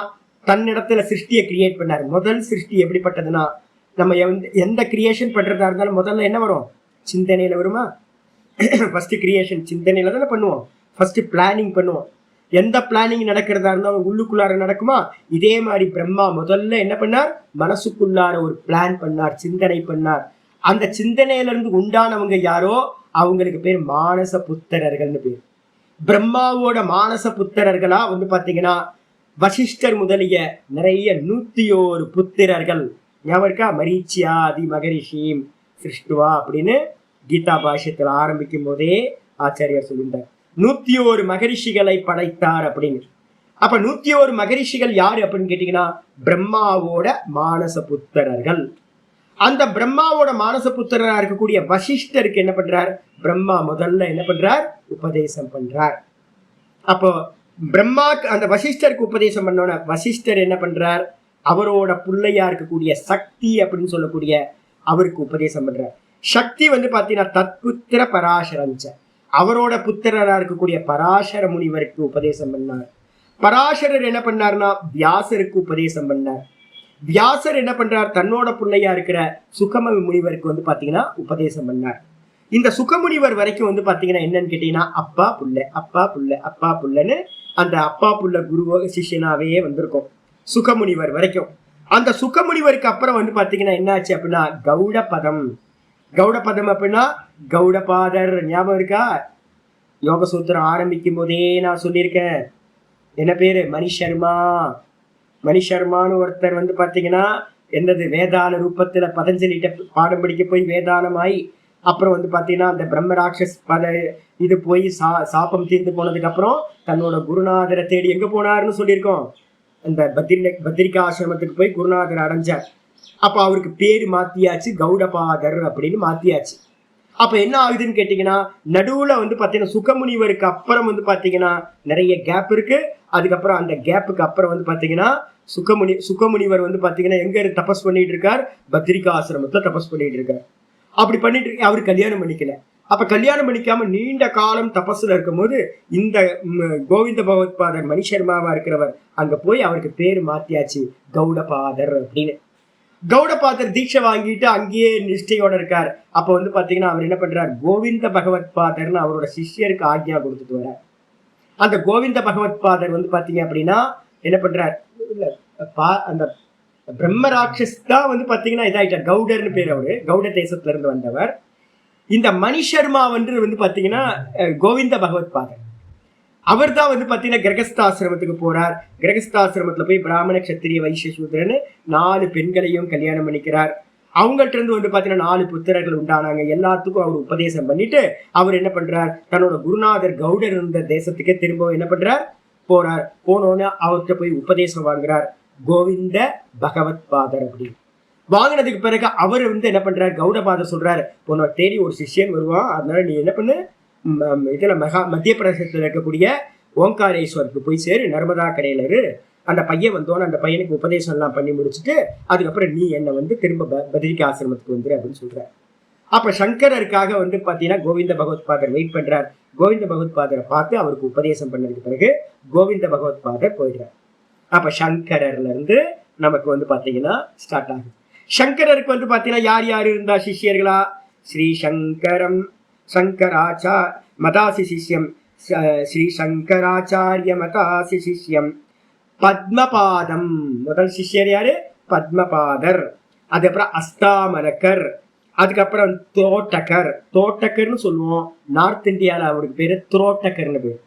தன்னிடத்துல சிருஷ்டியை கிரியேட் பண்ணார். முதல் சிருஷ்டி எப்படிப்பட்டதுன்னா, நம்ம எந்த கிரியேஷன் பண்றதா இருந்தாலும் முதல்ல என்ன வரும், சிந்தனையில வருமா. ஃபர்ஸ்ட் கிரியேஷன் சிந்தனையில தானே பண்ணுவோம். ஃபர்ஸ்ட் பிளானிங் பண்ணுவோம். எந்த பிளானிங் நடக்கிறதா இருந்தாலும் உள்ளுக்குள்ளார நடக்குமா. இதே மாதிரி பிரம்மா முதல்ல என்ன பண்ணார், மனசுக்குள்ளார ஒரு பிளான் பண்ணார், சிந்தனை பண்ணார். அந்த சிந்தனையில இருந்து உண்டானவங்க யாரோ அவங்களுக்கு பேர் மானச புத்திரர்கள்னு பேர். பிரம்மாவோட மானச புத்திரர்களா பாத்தீங்கன்னா வசிஷ்டர் முதலிய நிறைய 101 புத்திரர்கள். ஞாபகம் இருக்கா, மரீச்சியாதி மகரிஷியும் சிருஷ்டுவா அப்படின்னு கீதா பாஷ்யத்தில் ஆரம்பிக்கும் போதே ஆச்சாரியர் சொல்லிட்டார், 101 மகரிஷிகளை படைத்தார் அப்படின்னு. அப்ப 101 மகரிஷிகள் யாரு அப்படின்னு கேட்டீங்கன்னா, பிரம்மாவோட மானச புத்திரர்கள். அந்த பிரம்மாவோட மானச புத்திரரா இருக்கக்கூடிய வசிஷ்டருக்கு என்ன பண்றார்? பிரம்மா முதல்ல என்ன பண்றார்? உபதேசம் பண்றார். அப்போ பிரம்மாக்கு அந்த வசிஷ்டருக்கு உபதேசம் பண்ணோட வசிஷ்டர் என்ன பண்றார்? அவரோட பிள்ளையா இருக்கக்கூடிய சக்தி அப்படின்னு சொல்லக்கூடிய அவருக்கு உபதேசம் பண்றார். சக்தி பாத்தீங்கன்னா தற்புத்திர பராசரஞ்ச, அவரோட புத்திரரா இருக்கக்கூடிய பராசர முனிவருக்கு உபதேசம் பண்ணார். பராசரர் என்ன பண்ணார்னா வியாசருக்கு உபதேசம் பண்ணார். வியாசர் என்ன பண்றார்? தன்னோட பிள்ளையா இருக்கிற சுகம முனிவருக்கு பாத்தீங்கன்னா உபதேசம் பண்ணார். இந்த சுகமுனிவர் வரைக்கும் பாத்தீங்கன்னா என்னன்னு கேட்டீங்கன்னா அப்பா புள்ள அப்பா புள்ள அப்பா புள்ளன்னு அந்த அப்பா புள்ள குரு சிஷ்யனாவே வந்திருக்கும் சுகமுனிவர் வரைக்கும். அந்த சுகமுனிவருக்கு அப்புறம் பாத்தீங்கன்னா என்னாச்சு அப்படின்னா கௌடபதம். கௌடபதம் அப்படின்னா கௌடபாதர் ஞாபகம் இருக்கா? யோக சூத்திரம் ஆரம்பிக்கும் போதே நான் சொல்லியிருக்கேன். என்ன பேரு? மணிஷர்மா. மணிஷர்மான்னு ஒருத்தர் பாத்தீங்கன்னா என்னது வேதான ரூபத்துல பதஞ்சலிட்ட பாடம் படிக்க போய் வேதானமாய் அப்புறம் பாத்தீங்கன்னா அந்த பிரம்ம ராட்சஸ் இது போய் சாப்பம் தீர்ந்து போனதுக்கு அப்புறம் தன்னோட குருநாதரை தேடி எங்க போனாருன்னு சொல்லியிருக்கோம். அந்த பத்ரிகா ஆசிரமத்துக்கு போய் குருநாதர் அடைஞ்சார். அப்ப அவருக்கு பேரு மாத்தியாச்சு, கௌடபாதர் அப்படின்னு மாத்தியாச்சு. அப்ப என்ன ஆகுதுன்னு கேட்டீங்கன்னா நடுவுல பாத்தீங்கன்னா சுகமுனிவருக்கு அப்புறம் பாத்தீங்கன்னா நிறைய கேப் இருக்கு. அதுக்கப்புறம் அந்த கேப்புக்கு அப்புறம் பாத்தீங்கன்னா சுகமுனிவர் பாத்தீங்கன்னா எங்க தபஸ் பண்ணிட்டு இருக்கார்? பத்ரிகா ஆசிரமத்துல தபஸ் பண்ணிட்டு இருக்கார். அப்படி பண்ணிட்டு அவரு கல்யாணம் பண்ணிக்கல. அப்ப கல்யாணம் பண்ணிக்காம நீண்ட காலம் தபஸ்ல இருக்கும் போது இந்த கோவிந்த பகவத்பாதர் மணிஷர்மாவா இருக்கிறவர் அங்க போய் அவருக்கு பேரு மாத்தியாச்சு கௌடபாதர் அப்படின்னு. கௌடபாதர் தீட்சை வாங்கிட்டு அங்கேயே நிஷ்டையோட இருக்கார். அப்ப பாத்தீங்கன்னா அவர் என்ன பண்றார்? கோவிந்த பகவத்பாதர்னு அவரோட சிஷ்யருக்கு ஆக்ஞா கொடுத்துட்டு வர்றார். அந்த கோவிந்த பகவத்பாதர் பாத்தீங்க அப்படின்னா என்ன பண்றார்? அந்த பிரம்ம ராட்சஸ் தான் பாத்தீங்கன்னா இதாயிட்டார். கௌடர்னு பேர். அவரு கௌட தேசத்துல இருந்து வந்தவர். இந்த மணிஷர்மா பாத்தீங்கன்னா கோவிந்த பகவத்பாதர் அவர் தான் பாத்தீங்கன்னா கிரகஸ்தாசிரமத்துக்கு போறார். கிரகஸ்தாசிரமத்துல போய் பிராமண கத்திரிய வைசிய சூத்திரன்னு 4 பெண்களையும் கல்யாணம் பண்ணிக்கிறார். அவங்கள்ட்ட இருந்து பாத்தீங்கன்னா 4 புத்திரர்கள் உண்டானாங்க. எல்லாத்துக்கும் அவர் உபதேசம் பண்ணிட்டு அவர் என்ன பண்றார்? தன்னோட குருநாதர் கௌடர் இருந்த தேசத்துக்கே திரும்ப என்ன பண்றார்? போறார். போனோன்னு அவர்கிட்ட போய் உபதேசம் வாங்குறார். கோவிந்த பகவத்பாதர் அப்படின்னு வாங்கினதுக்கு பிறகு அவர் என்ன பண்றார்? கௌடபாதர் சொல்றாரு, உன்னோட தேடி ஒரு சிஷ்யன் வருவான், அதனால நீ என்ன பண்ணு, இதுல மத்திய பிரதேசத்துல இருக்கக்கூடிய ஓங்காரேஸ்வருக்கு போய் சேரு, நர்மதா கரையில இரு. அந்த பையன் வந்தோன்னு அந்த பையனுக்கு உபதேசம் எல்லாம் பண்ணி முடிச்சுட்டு அதுக்கப்புறம் நீ என்ன திரும்ப பத்ரிகா ஆசிரமத்துக்கு வந்துரு அப்படின்னு சொல்ற. அப்ப சங்கரருக்காக பாத்தீங்கன்னா கோவிந்த பகவத்பாதர் வெயிட் பண்றார். கோவிந்த பகவத்பாதரை பார்த்து அவருக்கு உபதேசம் பண்ணதுக்கு பிறகு கோவிந்த பகவத்பாதர் போயிடுறார். அப்ப சங்கரர்ல இருந்து நமக்கு பாத்தீங்கன்னா ஸ்டார்ட் ஆகுது. சங்கரருக்கு பாத்தீங்கன்னா யார் யார் இருந்தா சிஷியர்களா? ஸ்ரீ சங்கரம் மதாசி சிஷ்யம், ஸ்ரீ சங்கராச்சாரிய மதாசி சிஷ்யம், பத்மபாதம் முதல் சிஷ்யர் யாரு? பத்மபாதர். அதுக்கப்புறம் அஸ்தாமலக்கர், அதுக்கப்புறம் தோட்டக்கர்னு சொல்லுவோம். நார்த் இந்தியால அவருக்கு பேரு துரோட்டக்கர்னு பேரு.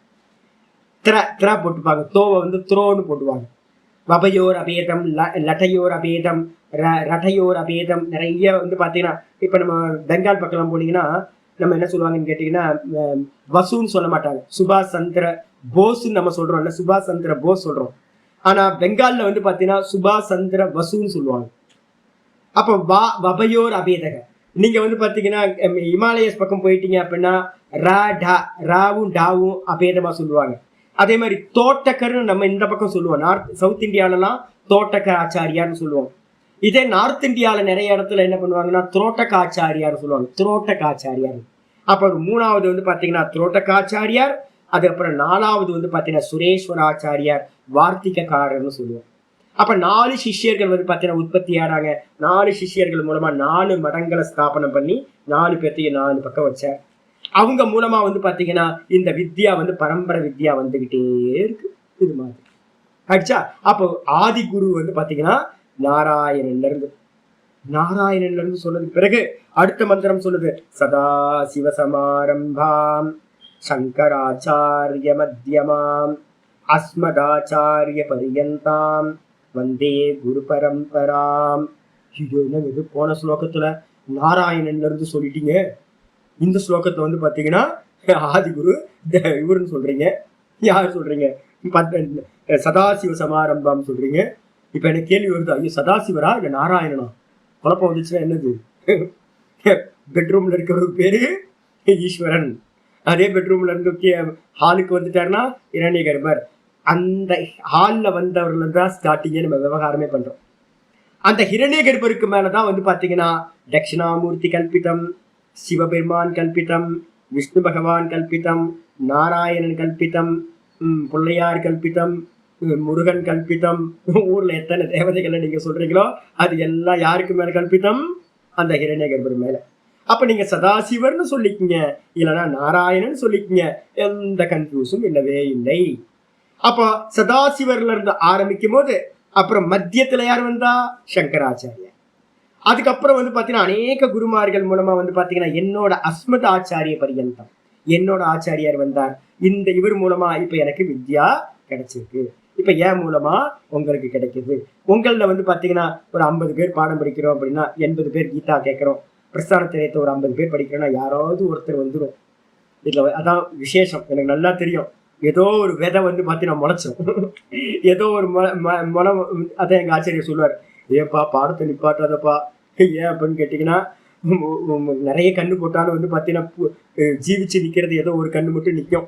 திர போட்டுப்பாங்க, தோவை த்ரோன்னு போட்டுவாங்க. வபையோர் அபேதம், லட்டையோர் அபேதம், ரட்டையோர் அபேதம் நிறைய பாத்தீங்கன்னா இப்ப நம்ம பெங்கால் பக்கம் போனீங்கன்னா நம்ம என்ன சொல்லுவாங்கன்னு கேட்டீங்கன்னா வசுன்னு சொல்ல மாட்டாங்க, சுபாஷ் சந்திர போஸ்ன்னு நம்ம சொல்றோம்ல, சுபாஷ் சந்திர போஸ் சொல்றோம். ஆனா பெங்கால்ல பாத்தீங்கன்னா சுபாஷ் சந்திர வசுன்னு சொல்லுவாங்க. அப்ப வபையோர் அபேதக. நீங்க பாத்தீங்கன்னா இமாலயஸ் பக்கம் போயிட்டீங்க அப்படின்னா ராவும் டாவும் அபேதமா சொல்லுவாங்க. அதே மாதிரி தோட்டக்கர்னு நம்ம இந்த பக்கம் சொல்லுவோம். சவுத் இந்தியாலலாம் தோட்டக்க ஆச்சாரியார்னு சொல்லுவோம். இதே நார்த் இந்தியால நிறைய இடத்துல என்ன பண்ணுவாங்கன்னா துரோட்டகாச்சாரியார்னு சொல்லுவாங்க, துரோட்டகாச்சாரியார். அப்ப 3வது பாத்தீங்கன்னா துரோட்டகாச்சாரியார். அதுக்கப்புறம் 4வது பாத்தீங்கன்னா சுரேஸ்வராச்சாரியார், வார்த்திகக்காரர்னு சொல்லுவோம். அப்ப 4 சிஷ்யர்கள் பாத்தீங்கன்னா உற்பத்தி ஆறாங்க. 4 சிஷ்யர்கள் மூலமா 4 மடங்களை ஸ்தாபனம் பண்ணி 4 பேர்த்தையும் 4 பக்கம் வச்சார். அவங்க மூலமா பாத்தீங்கன்னா இந்த வித்யா பரம்பரை வித்யா வந்துகிட்டே இருக்கு. இது மாதிரி ஆயிடுச்சா? அப்போ ஆதி குரு பாத்தீங்கன்னா நாராயணன்ல இருந்து சொன்னதுக்கு பிறகு அடுத்த மந்திரம் சொல்லுது, சதா சிவசமாரம்பாம் சங்கராச்சாரிய மத்தியமாம் அஸ்மதாச்சாரிய பரியந்தாம் வந்தே குரு பரம்பராம். இது போன ஸ்லோகத்துல நாராயணன்ல இருந்து சொல்லிட்டீங்க. இந்த ஸ்லோகத்தை பாத்தீங்கன்னா ஆதிகுரு இவருன்னு சொல்றீங்க. யார் சொல்றீங்க? சதாசிவ சமாரம்பம் சொல்றீங்க. இப்ப எனக்கு கேள்வி வருது, ஐயோ சதாசிவரா இல்ல நாராயணனா? குழப்பம் வந்துச்சுன்னா என்னது, பெட்ரூம்ல இருக்கிறவருக்கு பேரு ஈஸ்வரன், அதே பெட்ரூம்ல இருந்து ஹாலுக்கு வந்துட்டாருன்னா இரணிய கர்ப்பர். அந்த ஹாலில் வந்தவர்கள் தான் ஸ்டார்டிங்கே நம்ம விவகாரமே பண்றோம். அந்த ஹிரண்ய கர்ப்பருக்கு மேலதான் வந்து பாத்தீங்கன்னா தட்சிணாமூர்த்தி கல்பிதம், சிவபெருமான் கல்பிதம், விஷ்ணு பகவான் கல்பிதம், நாராயணன் கல்பிதம், பிள்ளையார் கல்பிதம், முருகன் கல்பிதம். ஊர்ல எத்தனை தேவதைகளை நீங்க சொல்றீங்களோ அது எல்லாம் யாருக்கு மேல கல்பிதம், அந்த ஹிரண்ய கர்ப்பர் மேல. அப்ப நீங்க சதாசிவர்னு சொல்லிக்கீங்க, இல்லைன்னா நாராயணன் சொல்லிக்கீங்க, எந்த கன்ஃபியூஸும் இல்லவே இல்லை. அப்போ சதாசிவர்ல இருந்து ஆரம்பிக்கும் போது அப்புறம் மத்தியத்துல யார் வந்தா, சங்கராச்சாரியார். அதுக்கப்புறம் வந்து பாத்தீங்கன்னா அநேக குருமார்கள் மூலமா வந்து பாத்தீங்கன்னா என்னோட அஸ்மத் ஆச்சாரிய பரியந்தம் என்னோட ஆச்சாரியார் வந்தார். இந்த இவர் மூலமா இப்ப எனக்கு வித்யா கிடைச்சிருக்கு. இப்ப ஏன் மூலமா உங்களுக்கு கிடைக்குது. உங்கள வந்து பாத்தீங்கன்னா ஒரு 50 பேர் பாடம் படிக்கிறோம் அப்படின்னா 80 பேர் கீதா கேட்கிறோம். பிரஸ்தான திரையத்தை ஒரு 50 பேர் படிக்கிறோம்னா யாராவது ஒருத்தர் வந்துடும். இதுல அதான் விசேஷம். எனக்கு நல்லா தெரியும். ஏதோ ஒரு விதை வந்து பாத்தீங்கன்னா முளைச்சிடும். ஏதோ ஒரு மனம். அதான் எங்க ஆச்சரியம் சொல்லுவார், ஏப்பா பாடத்தை நிப்பாட்டாதப்பா. ஏன் அப்படின்னு கேட்டீங்கன்னா நிறைய கண்ணு போட்டாலும் வந்து பாத்தீங்கன்னா ஜீவிச்சு நிக்கிறது ஏதோ ஒரு கண்ணு மட்டும் நிற்கும்.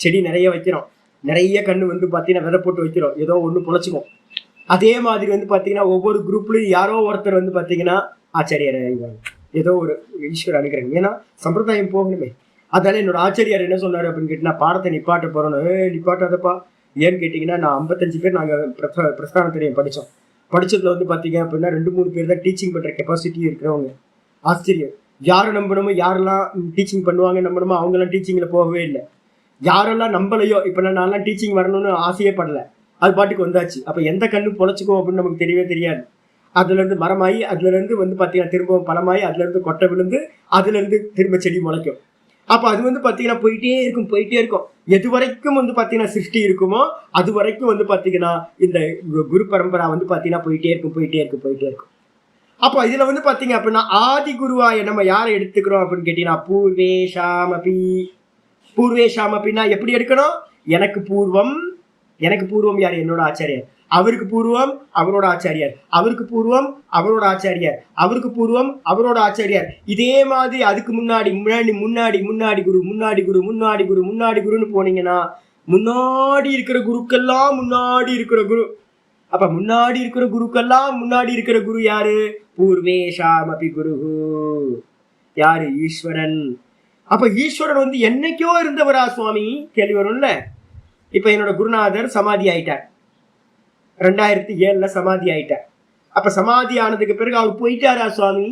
செடி நிறைய வைக்கிறோம், நிறைய கண்ணு வந்து பாத்தீங்கன்னா விதை போட்டு வைக்கிறோம், ஏதோ ஒண்ணு பொழைச்சிக்கும். அதே மாதிரி வந்து பாத்தீங்கன்னா ஒவ்வொரு குரூப்லயும் யாரோ ஒருத்தர் வந்து பாத்தீங்கன்னா ஆச்சாரியர் ஏதோ ஒரு ஈஸ்வரர் அனுக்கிறாங்க. ஏன்னா சம்பிரதாயம் போகணுமே. அதனால என்னோட ஆச்சாரியார் என்ன சொன்னாரு அப்படின்னு கேட்டீங்கன்னா பாடத்தை நிப்பாட்ட போறோன்னு. நிப்பாட்டாதப்பா. ஏன்னு கேட்டீங்கன்னா நான் 55 பேர் நாங்க பிரஸ்தான திரையம் படிச்சோம். படிச்சதுல வந்து பாத்தீங்க அப்படின்னா 2-3 பேர் தான் டீச்சிங் பண்ற கெப்பாசிட்டி இருக்கிறவங்க. ஆச்சரியம். யாரை நம்பணுமோ, யாரெல்லாம் டீச்சிங் பண்ணுவாங்க நம்பணுமோ அவங்கெல்லாம் டீச்சிங்ல போகவே இல்லை. யாரெல்லாம் நம்பலையோ, இப்ப நான்லாம் டீச்சிங் வரணும்னு ஆசையே படல, அது பாட்டுக்கு வந்தாச்சு. அப்ப எந்த கண்ணு பொழைச்சிக்கும் அப்படின்னு நமக்கு தெரியவே தெரியாது. அதுல இருந்து மரமாயி, அதுல இருந்து வந்து பாத்தீங்கன்னா திரும்பவும் பழமாயி, அதுல இருந்து கொட்டை விழுந்து, அதுல இருந்து திரும்ப செடி முளைக்கும். அப்ப அது வந்து பாத்தீங்கன்னா போயிட்டே இருக்கும். எது வரைக்கும் வந்து பாத்தீங்கன்னா சிருஷ்டி இருக்குமோ அது வரைக்கும் வந்து பாத்தீங்கன்னா இந்த குரு பரம்பரா வந்து பாத்தீங்கன்னா போயிட்டே இருக்கும். அப்போ இதுல வந்து பாத்தீங்க அப்படின்னா ஆதி குருவாய நம்ம யாரை எடுத்துக்கிறோம் அப்படின்னு கேட்டீங்கன்னா பூர்வேஷாமபின்னா எப்படி எடுக்கணும். எனக்கு பூர்வம் யார், என்னோட ஆச்சாரியார். அவருக்கு பூர்வம் அவரோட ஆச்சாரியார், அவருக்கு பூர்வம் அவரோட ஆச்சாரியார், அவருக்கு பூர்வம் அவரோட ஆச்சாரியார். இதே மாதிரி அதுக்கு முன்னாடி குருன்னு போனீங்கன்னா முன்னாடி இருக்கிற குருக்கெல்லாம் முன்னாடி இருக்கிற குரு. அப்ப முன்னாடி இருக்கிற குருக்கெல்லாம் முன்னாடி இருக்கிற குரு யாரு, பூர்வேஷாமபி குரு. யாரு, ஈஸ்வரன். அப்ப ஈஸ்வரன் வந்து என்னைக்கோ இருந்தவரா சுவாமி, கேள்வி வரும்ல. இப்ப என்னோட குருநாதர் சமாதி ஆயிட்டார், 2007 சமாதி ஆயிட்டார். அப்ப சமாதி ஆனதுக்கு பிறகு அவர் போயிட்டாரா சுவாமி.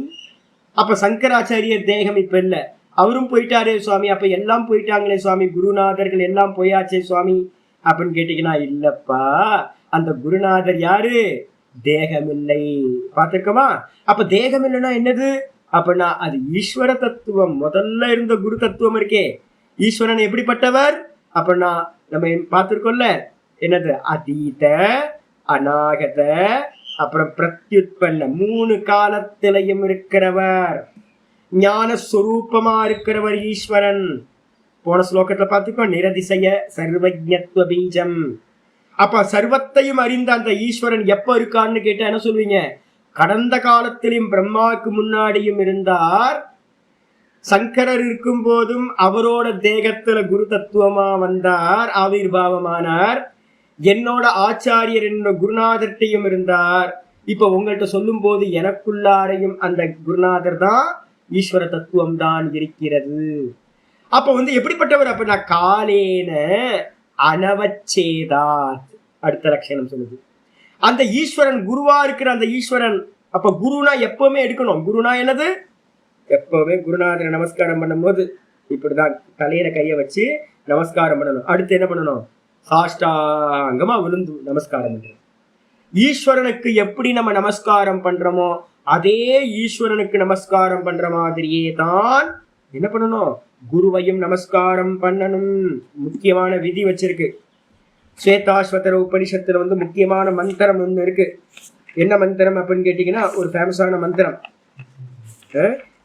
அப்ப சங்கராச்சாரியர் தேகம் இப்ப இல்ல, அவரும் போயிட்டாரே சுவாமி. அப்ப எல்லாம் போயிட்டாங்களே சுவாமி, குருநாதர்கள் எல்லாம் போயாச்சே சுவாமி அப்படின்னு கேட்டீங்கன்னா இல்லப்பா. அந்த குருநாதர் யாரு, தேகம் இல்லை. பார்த்திருக்கோமா. அப்ப தேகம் இல்லைன்னா என்னது அப்படின்னா அது ஈஸ்வர தத்துவம். முதல்ல இருந்த குரு தத்துவம் இருக்கே, ஈஸ்வரன் எப்படிப்பட்டவர் அப்படின்னா நம்ம பார்த்திருக்கோம்ல, என்னது அதீத, அநாகத, அப்புறம் பிரத்யுத்பன்ன, 3 காலத்திலையும் இருக்கிறவர், ஞான ஸ்வரூபமா இருக்கிறவர் ஈஸ்வரன். போன ஸ்லோகத்துல பார்த்துக்கோ, நிரதிசய சர்வஜத்வ பீஜம். அப்ப சர்வத்தையும் அறிந்த அந்த ஈஸ்வரன் எப்ப இருக்கான்னு கேட்டா என்ன சொல்லுவீங்க, கடந்த காலத்திலும் பிரம்மாவுக்கு முன்னாடியும் இருந்தார். சங்கரர் இருக்கும் போதும் அவரோட தேகத்துல குரு தத்துவமா வந்தார், ஆவிர்வாவமானார். என்னோட ஆச்சாரியர் என்னோட குருநாதர்கிட்டையும் இருந்தார். இப்ப உங்கள்கிட்ட சொல்லும் போது எனக்குள்ளாரையும் அந்த குருநாதர் தான், ஈஸ்வர தத்துவம் தான் இருக்கிறது. அப்ப வந்து எப்படிப்பட்டவர் அப்படின்னா காலேன அனவச்சேதாத். அடுத்த லட்சணம் சொல்லுது, அந்த ஈஸ்வரன் குருவா இருக்கிற அந்த ஈஸ்வரன். அப்ப குருனா எப்பவுமே எடுக்கணும். குருனா என்னது, எப்பவுமே குருநாதரை நமஸ்காரம் பண்ணும் போது இப்படிதான் தலையில கைய வச்சு நமஸ்காரம் பண்ணணும். அடுத்து என்ன பண்ணணும், சாஷ்டாங்கமா விழுந்து நமஸ்காரம் பண்றோம். ஈஸ்வரனுக்கு எப்படி நம்ம நமஸ்காரம் பண்றோமோ அதே ஈஸ்வரனுக்கு நமஸ்காரம் பண்ற மாதிரியே தான் என்ன பண்ணணும், குருவையும் நமஸ்காரம் பண்ணணும். முக்கியமான விதி வச்சிருக்கு. ஸ்வேதாஸ்வதர உபனிஷத்துல வந்து முக்கியமான மந்திரம் ஒண்ணு இருக்கு. என்ன மந்திரம் அப்படின்னு கேட்டீங்கன்னா, ஒரு ஃபேமஸான மந்திரம்,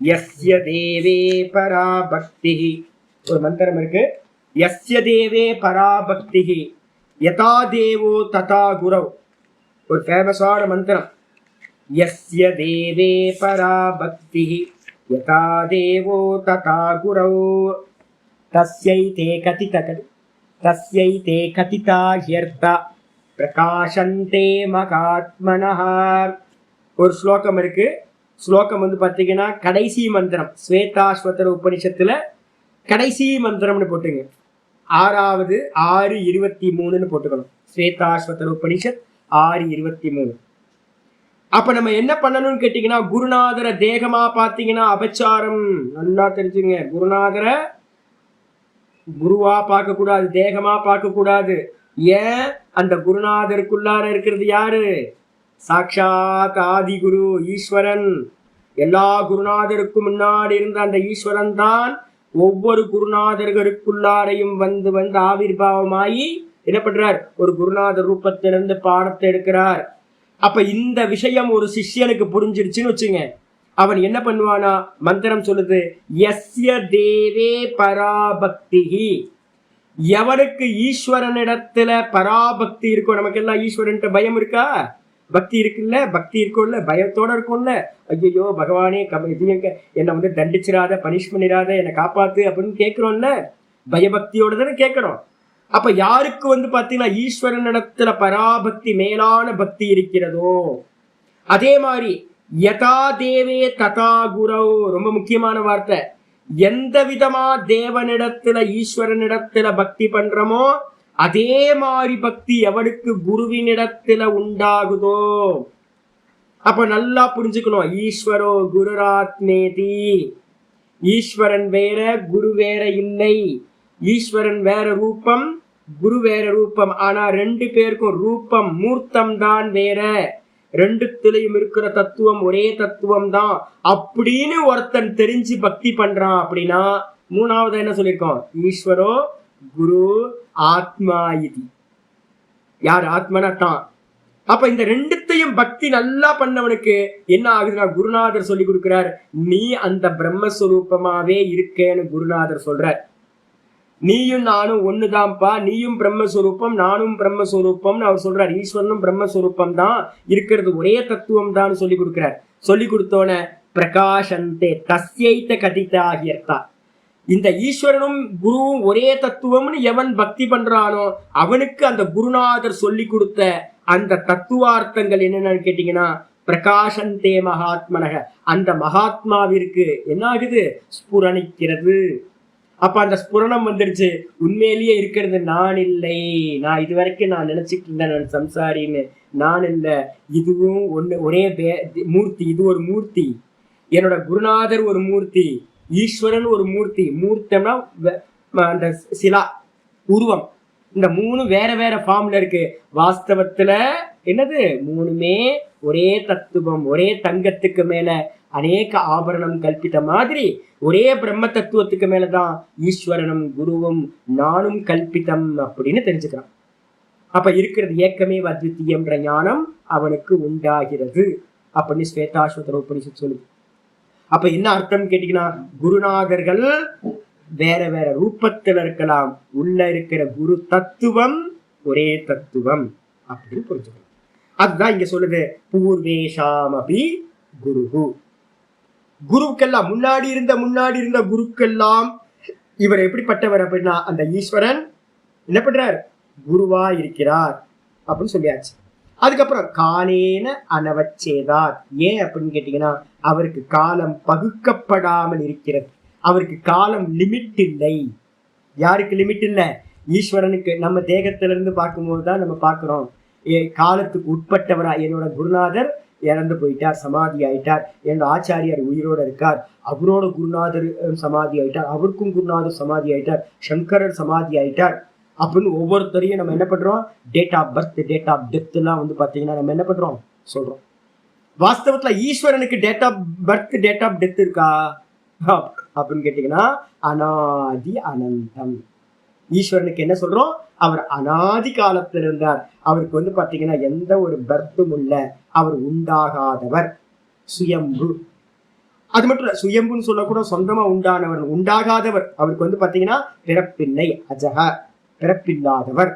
யஸ்ய தேவே பராபக்தி. ஒரு மந்திரம் இருக்கு, யஸ்ய தேவே பராபக்தி யதா தேவோ ததா குரவ். ஒரு ஃபேமஸான மந்திரம். யஸ்ய தேவே பரா பக்தி யதா தேவோ ததா குரௌ தஸ்யைதே கதிதா ஹ்யர்த்தா பிரகாசந்தே மகாத்மனஹ. ஒரு ஸ்லோகம் இருக்கு. ஸ்லோகம் வந்து பார்த்தீங்கன்னா கடைசி மந்திரம், ஸ்வேதாஸ்வதர உபனிஷத்துல கடைசி மந்திரம்னு போட்டுங்க. 6வது 6:23 போட்டுக்கணும். ஸ்வேதாஸ்வதர உபனிஷத் 6:23. அப்ப நம்ம என்ன பண்ணணும்னு கேட்டீங்கன்னா, குருநாதரை தேகமா பார்த்தீங்கன்னா அபச்சாரம். நல்லா தெரிஞ்சுங்க, குருநாதரை குருவா பார்க்க கூடாது, தேகமா பார்க்க கூடாது. ஏன்? அந்த குருநாதருக்குள்ளார இருக்கிறது யாரு? சாட்சாத் ஆதி குரு ஈஸ்வரன். எல்லா குருநாதருக்கும் முன்னாடி இருந்த அந்த ஈஸ்வரன் தான் ஒவ்வொரு குருநாதர்களுக்குள்ளாரையும் வந்து வந்து ஆவிர்வாவமாயி என்ன பண்றார்? ஒரு குருநாதர் ரூபத்திலிருந்து பாடத்தை எடுக்கிறார். அப்ப இந்த விஷயம் ஒரு சிஷ்யனுக்கு புரிஞ்சிருச்சுன்னு வச்சுங்க, அவன் என்ன பண்ணுவானா, மந்திரம் சொல்லுது, யஸ்ய தேவே பராபக்திஹி. எவனுக்கு ஈஸ்வரனிடத்துல பராபக்தி இருக்கும். நமக்கு எல்லாம் ஈஸ்வரன்ட்ட பயம் இருக்கா? பக்தி இருக்குல்ல, பக்தி இருக்கும்ல, பயத்தோட இருக்கும்ல. ஐயோ பகவானே என்னை வந்து தண்டிச்சிடாத, பனிஷ் பண்ணிடாத, என்னை காப்பாத்து அப்படின்னு கேட்கிறோம்ல. பயபக்தியோட தானே கேட்கிறோம். அப்ப யாருக்கு வந்து பாத்தீங்கன்னா ஈஸ்வரனிடத்துல பராபக்தி, மேலான பக்தி இருக்கிறதோ, அதே மாதிரி யதா தேவே ததா குரௌ, ரொம்ப முக்கியமான வார்த்தை. எந்த விதமா தேவனிடத்துல ஈஸ்வரனிடத்துல பக்தி பண்றோமோ அதே மாதிரி பக்தி எவனுக்கு குருவினிடத்துல உண்டாகுதோ. அப்ப நல்லா புரிஞ்சுக்கணும், ஈஸ்வரோ குருராத்மேதி. ஈஸ்வரன் வேற, குரு வேற இல்லை. ஈஸ்வரன் வேற ரூபம், குரு வேற ரூபம். ஆனா ரெண்டு பேருக்கும் ரூபம் மூர்த்தம் தான் வேற. ரெண்டுத்திலையும் இருக்கிற தத்துவம் ஒரே தத்துவம் தான் அப்படின்னு ஒருத்தன் தெரிஞ்சு பக்தி பண்றான் அப்படின்னா, மூணாவது என்ன சொல்லியிருக்கோம்? ஈஸ்வரோ குரு ஆத்மா இது. யார்? ஆத்மனா தான். அப்ப இந்த ரெண்டுத்தையும் பக்தி நல்லா பண்ணவனுக்கு என்ன ஆகுதுன்னா, குருநாதர் சொல்லி கொடுக்கிறார், நீ அந்த பிரம்மஸ்வரூபமாவே இருக்கேன்னு குருநாதர் சொல்றார். நீயும் நானும் ஒண்ணுதான்ப்பா, நீயும் பிரம்மஸ்வரூபம், நானும் பிரம்மஸ்வரூபம்னு அவர் சொல்றார். ஈஸ்வரனும் பிரம்மஸ்வரூபம் தான், இருக்கிறது ஒரே தத்துவம் தான் சொல்லி கொடுக்கிறார். சொல்லி கொடுத்தோன பிரகாசந்தே தஸ்யைத கதிதாகியர்த்தா. இந்த ஈஸ்வரனும் குருவும் ஒரே தத்துவம்னு எவன் பக்தி பண்றானோ அவனுக்கு அந்த குருநாதர் சொல்லி கொடுத்த அந்த தத்துவார்த்தங்கள் என்னன்னு கேட்டீங்கன்னா, பிரகாசந்தே மகாத்மனக, அந்த மகாத்மாவிற்கு என்ன ஆகுது? ஸ்புரணிக்கிறது. அப்ப அந்த ஸ்புரணம் வந்துடுச்சு. உண்மையிலேயே இருக்கிறது நான் இல்லை. நான் இது வரைக்கும் நான் நினைச்சிட்டு இருந்தேன் நான் சம்சாரின்னு. நான் இல்லை, இதுவும் ஒரே மூர்த்தி. இது ஒரு மூர்த்தி, என்னோட குருநாதர் ஒரு மூர்த்தி, ஈஸ்வரன் ஒரு மூர்த்தி. மூர்த்தம்னா அந்த சிலா, உருவம். இந்த மூணு வேற வேற ஃபார்ம்ல இருக்கு. வாஸ்தவத்துல என்னது? மூணுமே ஒரே தத்துவம். ஒரே தங்கத்துக்கு மேல அநேக ஆபரணம் கல்பித்த மாதிரி ஒரே பிரம்ம தத்துவத்துக்கு மேலதான் ஈஸ்வரனும் குருவும் நானும் கல்பித்தம் அப்படின்னு தெரிஞ்சுக்கிறான். அப்ப இருக்கிறது ஏக்கமே அத்விதீயம்ன்ற ஞானம் அவனுக்கு உண்டாகிறது அப்படின்னு ஸ்வேதாஸ்வதர உபனிஷத் சொல்லுது. அப்ப என்ன அர்த்தம் கேட்டீங்கன்னா, குருநாதர்கள் வேற வேற ரூபத்துல இருக்கலாம், உள்ள இருக்கிற குரு தத்துவம் ஒரே தத்துவம் அப்படின்னு புரிஞ்சுக்கணும். அதுதான் இங்க சொல்லுது, பூர்வேஷாமபி குருஹு. குருக்கெல்லாம் முன்னாடி இருந்த குருக்கெல்லாம் இவர் எப்படிப்பட்டவர் அப்படின்னா, அந்த ஈஸ்வரன் என்ன பண்றார்? குருவா இருக்கிறார் அப்படின்னு சொல்லியாச்சு. அதுக்கப்புறம் காலேன அனவச்சேதார். ஏன் அப்படின்னு கேட்டீங்கன்னா, அவருக்கு காலம் பகுக்கப்படாமல் இருக்கிறது. அவருக்கு காலம் லிமிட் இல்லை. யாருக்கு லிமிட் இல்லை? ஈஸ்வரனுக்கு. நம்ம தேகத்திலிருந்து பார்க்கும்போது தான் நம்ம பார்க்கிறோம் காலத்துக்கு உட்பட்டவரா. என்னோட குருநாதர் இறந்து போயிட்டார், சமாதி ஆயிட்டார். என்னோட ஆச்சாரியார் உயிரோட இருக்கார், அவரோட குருநாதர் சமாதி ஆயிட்டார், அவருக்கும் குருநாதர் சமாதி ஆயிட்டார், சங்கரர் சமாதி ஆயிட்டார் அப்படின்னு ஒவ்வொருத்தரையும் நம்ம என்ன பண்றோம்? Date of birth, date of death எல்லாம் வந்து பாத்தீங்கன்னா நம்ம என்ன பண்றோம்? சொல்றோம். வாஸ்தவத்துல ஈஸ்வரனுக்கு date of birth, date of death இருக்கா அப்படின்னு கேட்டீங்கன்னா, அனாதி அனந்தம். ஈஸ்வரனுக்கு என்ன சொல்றோம்? அவர் அனாதி காலத்தில் இருந்தார். அவருக்கு வந்து பாத்தீங்கன்னா எந்த ஒரு பர்த்தும் இல்ல, அவர் உண்டாகாதவர், சுயம்பு. அது மட்டும் இல்ல, சுயம்புன்னு சொல்லக்கூட சொந்தமா உண்டானவர், உண்டாகாதவர். அவருக்கு வந்து பாத்தீங்கன்னா பிறப்பில்லை, அஜக, பிறப்பில்லாதவர்.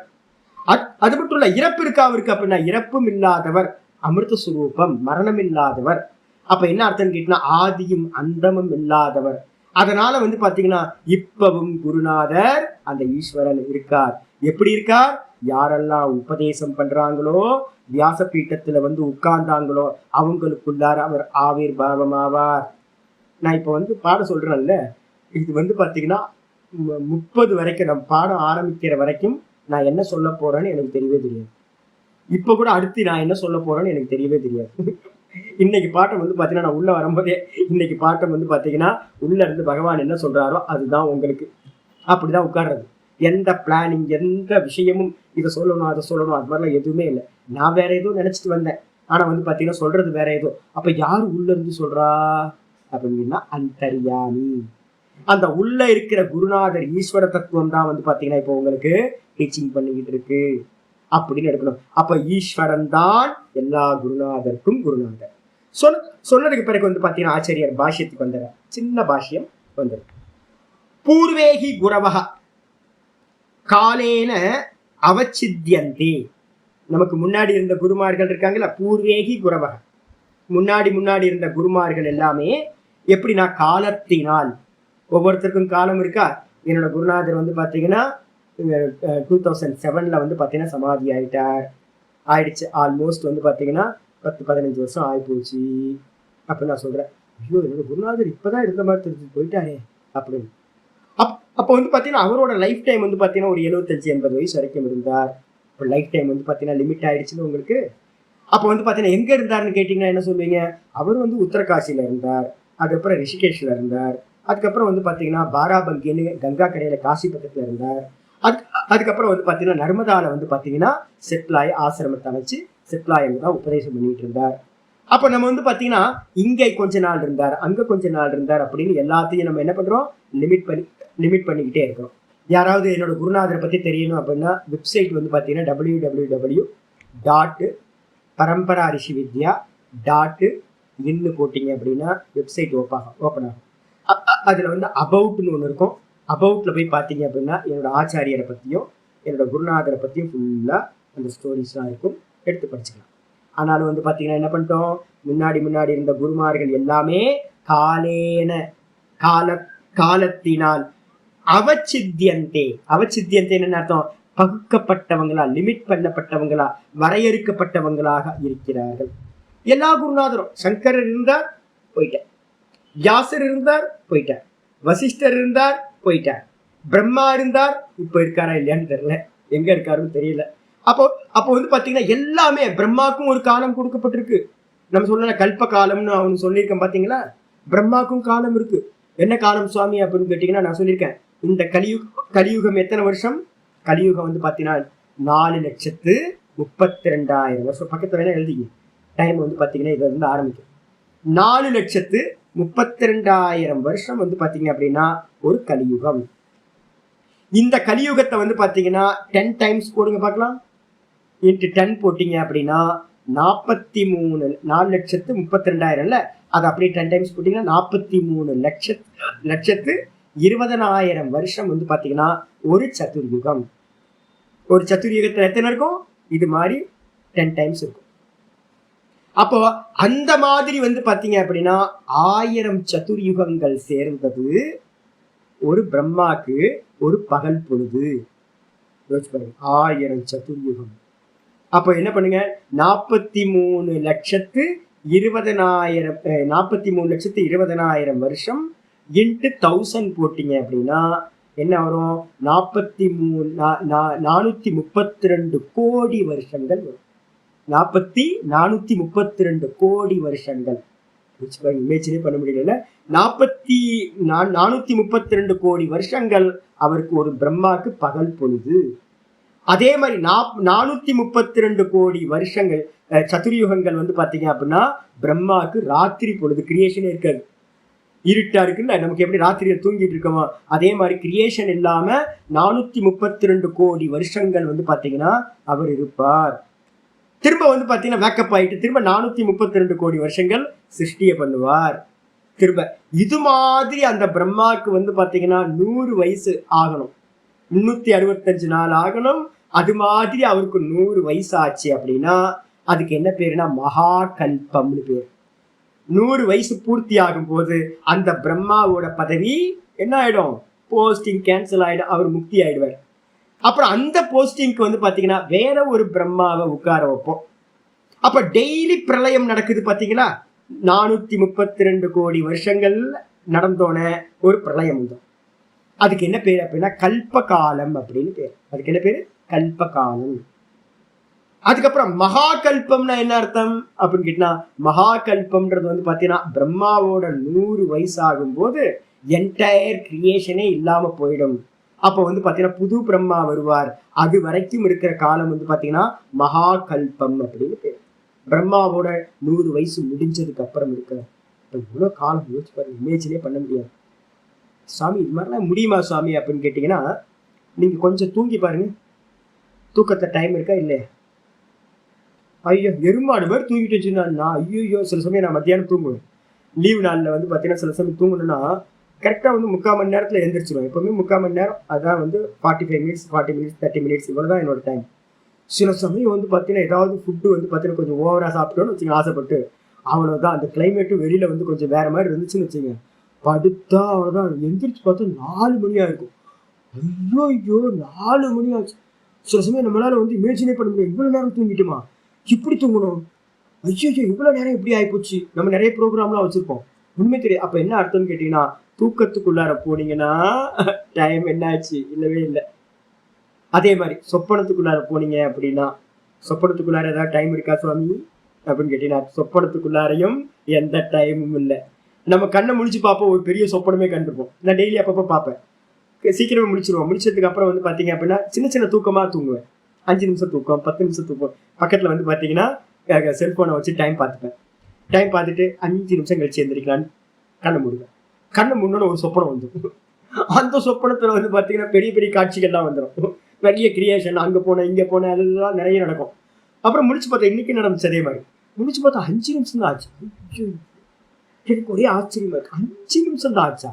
அது மட்டும் இல்ல, இறப்பு இருக்கா அவருக்கு அப்படின்னா இறப்பும் இல்லாதவர். அமிர்த சுரூபம், மரணம் இல்லாதவர். அப்ப என்ன அர்த்தம் கேட்டீங்கன்னா ஆதியும் அந்தமும் இல்லாதவர். அதனால வந்து பாத்தீங்கன்னா இப்பவும் குருநாதர் அந்த ஈஸ்வரன் இருக்கார். எப்படி இருக்கார்? யாரெல்லாம் உபதேசம் பண்றாங்களோ, வியாச பீட்டத்துல வந்து உட்கார்ந்தாங்களோ அவங்களுக்குள்ளார அவர் ஆவிர் பாவம் ஆவார். நான் இப்ப வந்து பாடம் சொல்றேன்ல, இது வந்து பாத்தீங்கன்னா 30 வரைக்கும் நம்ம பாடம் ஆரம்பிக்கிற வரைக்கும் நான் என்ன சொல்ல போறேன்னு எனக்கு தெரியவே தெரியாது. இப்ப கூட அடுத்து நான் என்ன சொல்ல போறேன்னு எனக்கு தெரியவே தெரியாது. இன்னைக்கு பாட்டம் வந்து பாத்தீங்கன்னா நான் உள்ள வரும்போதே இன்னைக்கு பாட்டம் வந்து பாத்தீங்கன்னா உள்ள இருந்து பகவான் என்ன சொல்றாரோ அதுதான் உங்களுக்கு. அப்படிதான் உட்கார்றது. எந்த பிளானிங், எந்த விஷயமும் இதை சொல்லணும் அதை சொல்லணும் அது மாதிரிலாம் எதுவுமே இல்லை. நான் வேற ஏதோ நினைச்சிட்டு வந்தேன், ஆனா வந்து பாத்தீங்கன்னா சொல்றது வேற ஏதோ. அப்ப யாரு உள்ள இருந்து சொல்றா அப்படின்னா அந்தர்யாமி. அந்த உள்ள இருக்கிற குருநாதர் ஈஸ்வர தத்துவம் தான் வந்து பாத்தீங்கன்னா இப்போ உங்களுக்கு டீச்சிங் பண்ணிக்கிட்டு இருக்கு அப்படின்னு எடுக்கணும். அப்ப ஈஸ்வரன் தான் எல்லா குருநாதருக்கும் குருநாதர். சொன்னதுக்கு பிறகு வந்து பாத்தீங்கன்னா ஆச்சாரியர் பாஷ்யத்துக்கு வந்துடுற சின்ன பாஷ்யம் வந்துடும். பூர்வேகி குரவக காலேன அவச்சித்யந்தே. நமக்கு முன்னாடி இருந்த குருமார்கள் இருக்காங்கல்ல, பூர்வேகி குரவக, முன்னாடி இருந்த குருமார்கள் எல்லாமே எப்படின்னா காலத்தினால், ஒவ்வொருத்தருக்கும் காலம் இருக்கா. என்னோட குருநாதர் வந்து பாத்தீங்கன்னா 2007 வந்து பாத்தீங்கன்னா சமாதி ஆயிடுச்சு. ஆல்மோஸ்ட் வந்து பாத்தீங்கன்னா 10-15 வருஷம் ஆயிப்போச்சு அப்படின்னு நான் சொல்றேன். ஐயோ என்னோட குருநாதர் இப்பதான் இருந்த மாதிரி தெரிஞ்சு போயிட்டாரே அப்படின்னு. அப்போ வந்து பாத்தீங்கன்னா அவரோட லைஃப் டைம் வந்து பாத்தீங்கன்னா ஒரு 75-80 வயசு வரைக்கும் இருந்தார். இப்போ லைஃப் டைம் வந்து பாத்தீங்கன்னா லிமிட் ஆயிடுச்சுன்னு உங்களுக்கு. அப்போ வந்து பாத்தீங்கன்னா எங்க இருந்தாருன்னு கேட்டீங்கன்னா என்ன சொல்லுவீங்க? அவர் வந்து உத்தரகாசியில இருந்தார், அதுக்கப்புறம் ரிஷிகேஷ்ல இருந்தார், அதுக்கப்புறம் வந்து பாத்தீங்கன்னா பாராபங்கின்னு கங்கா கரையில காசி பக்கத்துல இருந்தார், அதுக்கப்புறம் வந்து பாத்தீங்கன்னா நர்மதால வந்து பாத்தீங்கன்னா செட்லாய் ஆசிரமத்தை அமைச்சு செட்லாயம் தான் உபதேசம் பண்ணிட்டு இருந்தார். அப்ப நம்ம வந்து பாத்தீங்கன்னா இங்க கொஞ்ச நாள் இருந்தார், அங்க கொஞ்ச நாள் இருந்தார் அப்படின்னு எல்லாத்தையும் நம்ம என்ன பண்றோம்? லிமிட் பண்ணிக்கிட்டே இருக்கிறோம். யாராவது என்னோட குருநாதரை பத்தி தெரியணும் அப்படின்னா வெப்சைட் வந்து பாத்தீங்கன்னா www.parampararishividya.in போட்டீங்க அப்படின்னா வெப்சைட் ஓப்பன் ஆகும். அதுல வந்து அபவுட்னு ஒண்ணு இருக்கும். அபவுட்ல போய் பாத்தீங்க அப்படின்னா என்னோட ஆச்சாரியரை பத்தியும் என்னோட குருநாதரை பத்தியும் ஃபுல்லா அந்த ஸ்டோரிஸ்லாம் இருக்கும், எடுத்து படிச்சுக்கலாம். ஆனாலும் வந்து பாத்தீங்கன்னா என்ன பண்ணிட்டோம்? முன்னாடி இருந்த குருமார்கள் எல்லாமே காலத்தினால் அவச்சித்தியந்தேன்னு அர்த்தம், பகுக்கப்பட்டவங்களா, லிமிட் பண்ணப்பட்டவங்களா, வரையறுக்கப்பட்டவங்களாக இருக்கிறார்கள். எல்லா குருநாதரும், சங்கரர் இருந்தார் போயிட்டார், வியாசர் இருந்தார் போயிட்டார், வசிஷ்டர் இருந்தார் போயிட்டார், பிரம்மா இருந்தார், இப்ப இருக்காரா இல்லையான்னு தெரியல, எங்க இருக்காருன்னு தெரியல. அப்போ வந்து பாத்தீங்கன்னா எல்லாமே பிரம்மாக்கும் ஒரு காலம் கொடுக்கப்பட்டிருக்கு. நம்ம சொல்ல கல்ப காலம்னு அவனு சொல்லியிருக்கேன் பாத்தீங்களா? பிரம்மாக்கும் காலம் இருக்கு. என்ன காலம் சுவாமி அப்படின்னு கேட்டீங்கன்னா நான் சொல்லியிருக்கேன், இந்த கலியுகம் எத்தனை வருஷம்? கலியுகம் வந்து பாத்தீங்கன்னா 4,32,000 வருஷம். பக்கத்துல வேணா எழுதிங்க, டைம் வந்து பாத்தீங்கன்னா இதுல இருந்து ஆரம்பிக்கும். 4,32,000 வருஷம் வந்து பாத்தீங்க அப்படின்னா ஒரு கலியுகம். இந்த கலியுகத்தை வந்து பாத்தீங்கன்னா 10 டைம்ஸ் போடுங்க பார்க்கலாம். இன்ட்டு 10 போட்டீங்க அப்படின்னா 4,32,000 அது அப்படியே 10 டைம்ஸ் போட்டீங்கன்னா 43,20,000 வருஷம் வந்து பாத்தீங்கன்னா ஒரு சதுர்யுகம். ஒரு சதுர்யுகத்துல எத்தனை இருக்கும்? இது மாதிரி 10 டைம்ஸ் இருக்கும். அப்போ அந்த மாதிரி வந்து பாத்தீங்க அப்படின்னா 1000 சதுர்யுகங்கள் சேர்ந்தது ஒரு பிரம்மாக்கு ஒரு பகல் பொழுது. 1000 சதுர்யுகம். அப்போ என்ன பண்ணுங்க? 43,20,000 வருஷம் இன்ட்டு 1000 போட்டீங்க அப்படின்னா என்ன வரும்? 432 கோடி வருஷங்கள் வரும். 432 கோடி வருஷங்கள். இமேஜினே பண்ண முடியல. 432 கோடி வருஷங்கள் அவருக்கு ஒரு பிரம்மாக்கு பகல் பொழுது. அதே மாதிரி 432 கோடி வருஷங்கள் சதுர்யுகங்கள் வந்து பாத்தீங்க அப்படின்னா பிரம்மாக்கு ராத்திரி பொழுது. கிரியேஷனே இருக்காது, இருட்டா இருக்குல்ல, நமக்கு எப்படி ராத்திரியில தூங்கிட்டு இருக்கோமோ அதே மாதிரி கிரியேஷன் இல்லாம 432 கோடி வருஷங்கள் வந்து பாத்தீங்கன்னா அவர் இருப்பார். திரும்ப வந்து பாத்தீங்கன்னா வேக்கப் ஆயிட்டு திரும்ப 432 கோடி வருஷங்கள் சிருஷ்டியை பண்ணுவார். திரும்ப இது மாதிரி அந்த பிரம்மாக்கு வந்து பாத்தீங்கன்னா 100 வயசு ஆகணும், 365 நாள் ஆகணும். அது மாதிரி அவருக்கு 100 வயசு ஆச்சு அப்படின்னா அதுக்கு என்ன பேருனா மகா கல்பம்னு பேர். 100 வயசு பூர்த்தி ஆகும் போது அந்த பிரம்மாவோட பதவி என்ன ஆயிடும், போஸ்டிங் கேன்சல் ஆயிடும், அவர் முக்தி ஆயிடுவார். அப்புறம் அந்த போஸ்டிங்க்கு வந்து பாத்தீங்கன்னா வேற ஒரு பிரம்மாவை உட்கார வைப்போம். அப்ப டெய்லி பிரளயம் நடக்குது பாத்தீங்களா, 432 கோடி வருஷங்கள் நடந்தோன ஒரு பிரளயம் உண்டு. அதுக்கு என்ன பேர் அப்படின்னா கல்ப காலம் அப்படின்னு பேர். அதுக்கு என்ன பேரு, கல்ப காலம். அதுக்கப்புறம் மகா கல்பம்னா என்ன அர்த்தம் அப்படின்னு கேட்டா, மகா கல்பம்ன்றது வந்து பாத்தீங்கன்னா பிரம்மாவோட 100 வயசு ஆகும் போது என்டையர் கிரியேஷனே இல்லாம போயிடும். அப்ப வந்து பாத்தீங்கன்னா புது பிரம்மா வருவார். அது வரைக்கும் இருக்கிற காலம் வந்து பாத்தீங்கன்னா மகா கல்பம் அப்படின்னு பேர். பிரம்மாவோட 100 வயசு முடிஞ்சதுக்கு அப்புறம் இருக்கிற இவ்வளவு காலம் யோசிச்சு பாருங்க, இமேஜினே பண்ண முடியாது. சாமி இது மாதிரிலாம் முடியுமா சாமி அப்படின்னு கேட்டீங்கன்னா, நீங்க கொஞ்சம் தூங்கி பாருங்க, தூக்கத்தை டைம் இருக்கா இல்லையா? ஐயோ எருமாடு மாதிரி தூங்கிட்டு வச்சுருந்தா, ஐயோ சில சமயம் நான் மத்தியானம் தூங்குவேன். லீவு நாளில் வந்து பார்த்தீங்கன்னா சில சமயம் தூங்கணும்னா கரெக்டாக வந்து 3/4 மணி நேரத்தில் எழுந்திரிச்சிருவேன். எப்போவுமே 3/4 மணி நேரம், அதான் வந்து 45 மினிட்ஸ் 40 மினிட்ஸ் 30 மினிட்ஸ் இவ்வளோ தான் என்னோட டைம். சில சமயம் வந்து பார்த்தீங்கன்னா ஏதாவது ஃபுட்டு வந்து பார்த்தீங்கன்னா கொஞ்சம் ஓவராக சாப்பிட்டோன்னு வச்சுங்க, ஆசைப்பட்டு அவ்வளோதான். அந்த கிளைமேட்டும் வெளியில் வந்து கொஞ்சம் வேறு மாதிரி இருந்துச்சுன்னு வச்சுங்க, படுத்தா அவ்வளோதான். எந்திரிச்சு பார்த்தா 4 மணியாக இருக்கும். ஐயோ 4 மணி ஆச்சு. சில சமயம் நம்மளால வந்து இமேஜினே பண்ண முடியாது, இவ்வளோ நேரம் தூங்கிட்டுமா, இப்படி தூங்கணும், ஐயோ இவ்வளோ நேரம் எப்படி ஆகிப்போச்சு. நம்ம நிறைய ப்ரோக்ராம்லாம் வச்சுருப்போம், உண்மை தெரியும். அப்போ என்ன அர்த்தம்னு கேட்டிங்கன்னா, தூக்கத்துக்குள்ளார போனீங்கன்னா டைம் என்ன ஆச்சு, இல்லவே இல்லை. அதே மாதிரி சொப்பனத்துக்குள்ளார போனீங்க அப்படின்னா, சொப்பனத்துக்குள்ளார ஏதாவது டைம் இருக்கா சுவாமி அப்படின்னு கேட்டீங்கன்னா, சொப்பனத்துக்குள்ளாரையும் எந்த டைமும் இல்லை. நம்ம கண்ணை முடிச்சு பார்ப்போம், ஒரு பெரிய சொப்பனமே கண்டிருப்போம். நான் டெய்லி அப்பப்போ பார்ப்பேன், சீக்கிரமே முடிச்சிருவோம். முடிச்சதுக்கு அப்புறம் வந்து பார்த்தீங்க அப்படின்னா சின்ன சின்ன தூக்கமாக தூங்குவேன். 5 நிமிஷம் தூக்கம், 10 நிமிஷம் தூக்கம். பக்கத்தில் வந்து பார்த்தீங்கன்னா செல்ஃபோனை வச்சு டைம் பார்த்துப்பேன். டைம் பார்த்துட்டு 5 நிமிஷம் கழிச்சு எந்திரிக்கலான்னு கண்ணை மூடுவேன். கண்ணை மூடணும்னு ஒரு சொப்பனம் வந்துடும். அந்த சொப்பனத்தில் வந்து பார்த்தீங்கன்னா பெரிய பெரிய காட்சிகள்லாம் வந்துடும், நிறைய கிரியேஷன், அங்கே போனேன் இங்கே போனேன் அதெல்லாம் நிறைய நடக்கும். அப்புறம் முடிச்சு பார்த்தா இன்னைக்கு நடந்துச்சு அதே மாதிரி. முடிச்சு பார்த்தா 5 நிமிஷம் தான் ஆச்சு. எனக்கு ஒரே ஆச்சரியமா இருக்கு, 5 நிமிஷம் தான் ஆச்சா.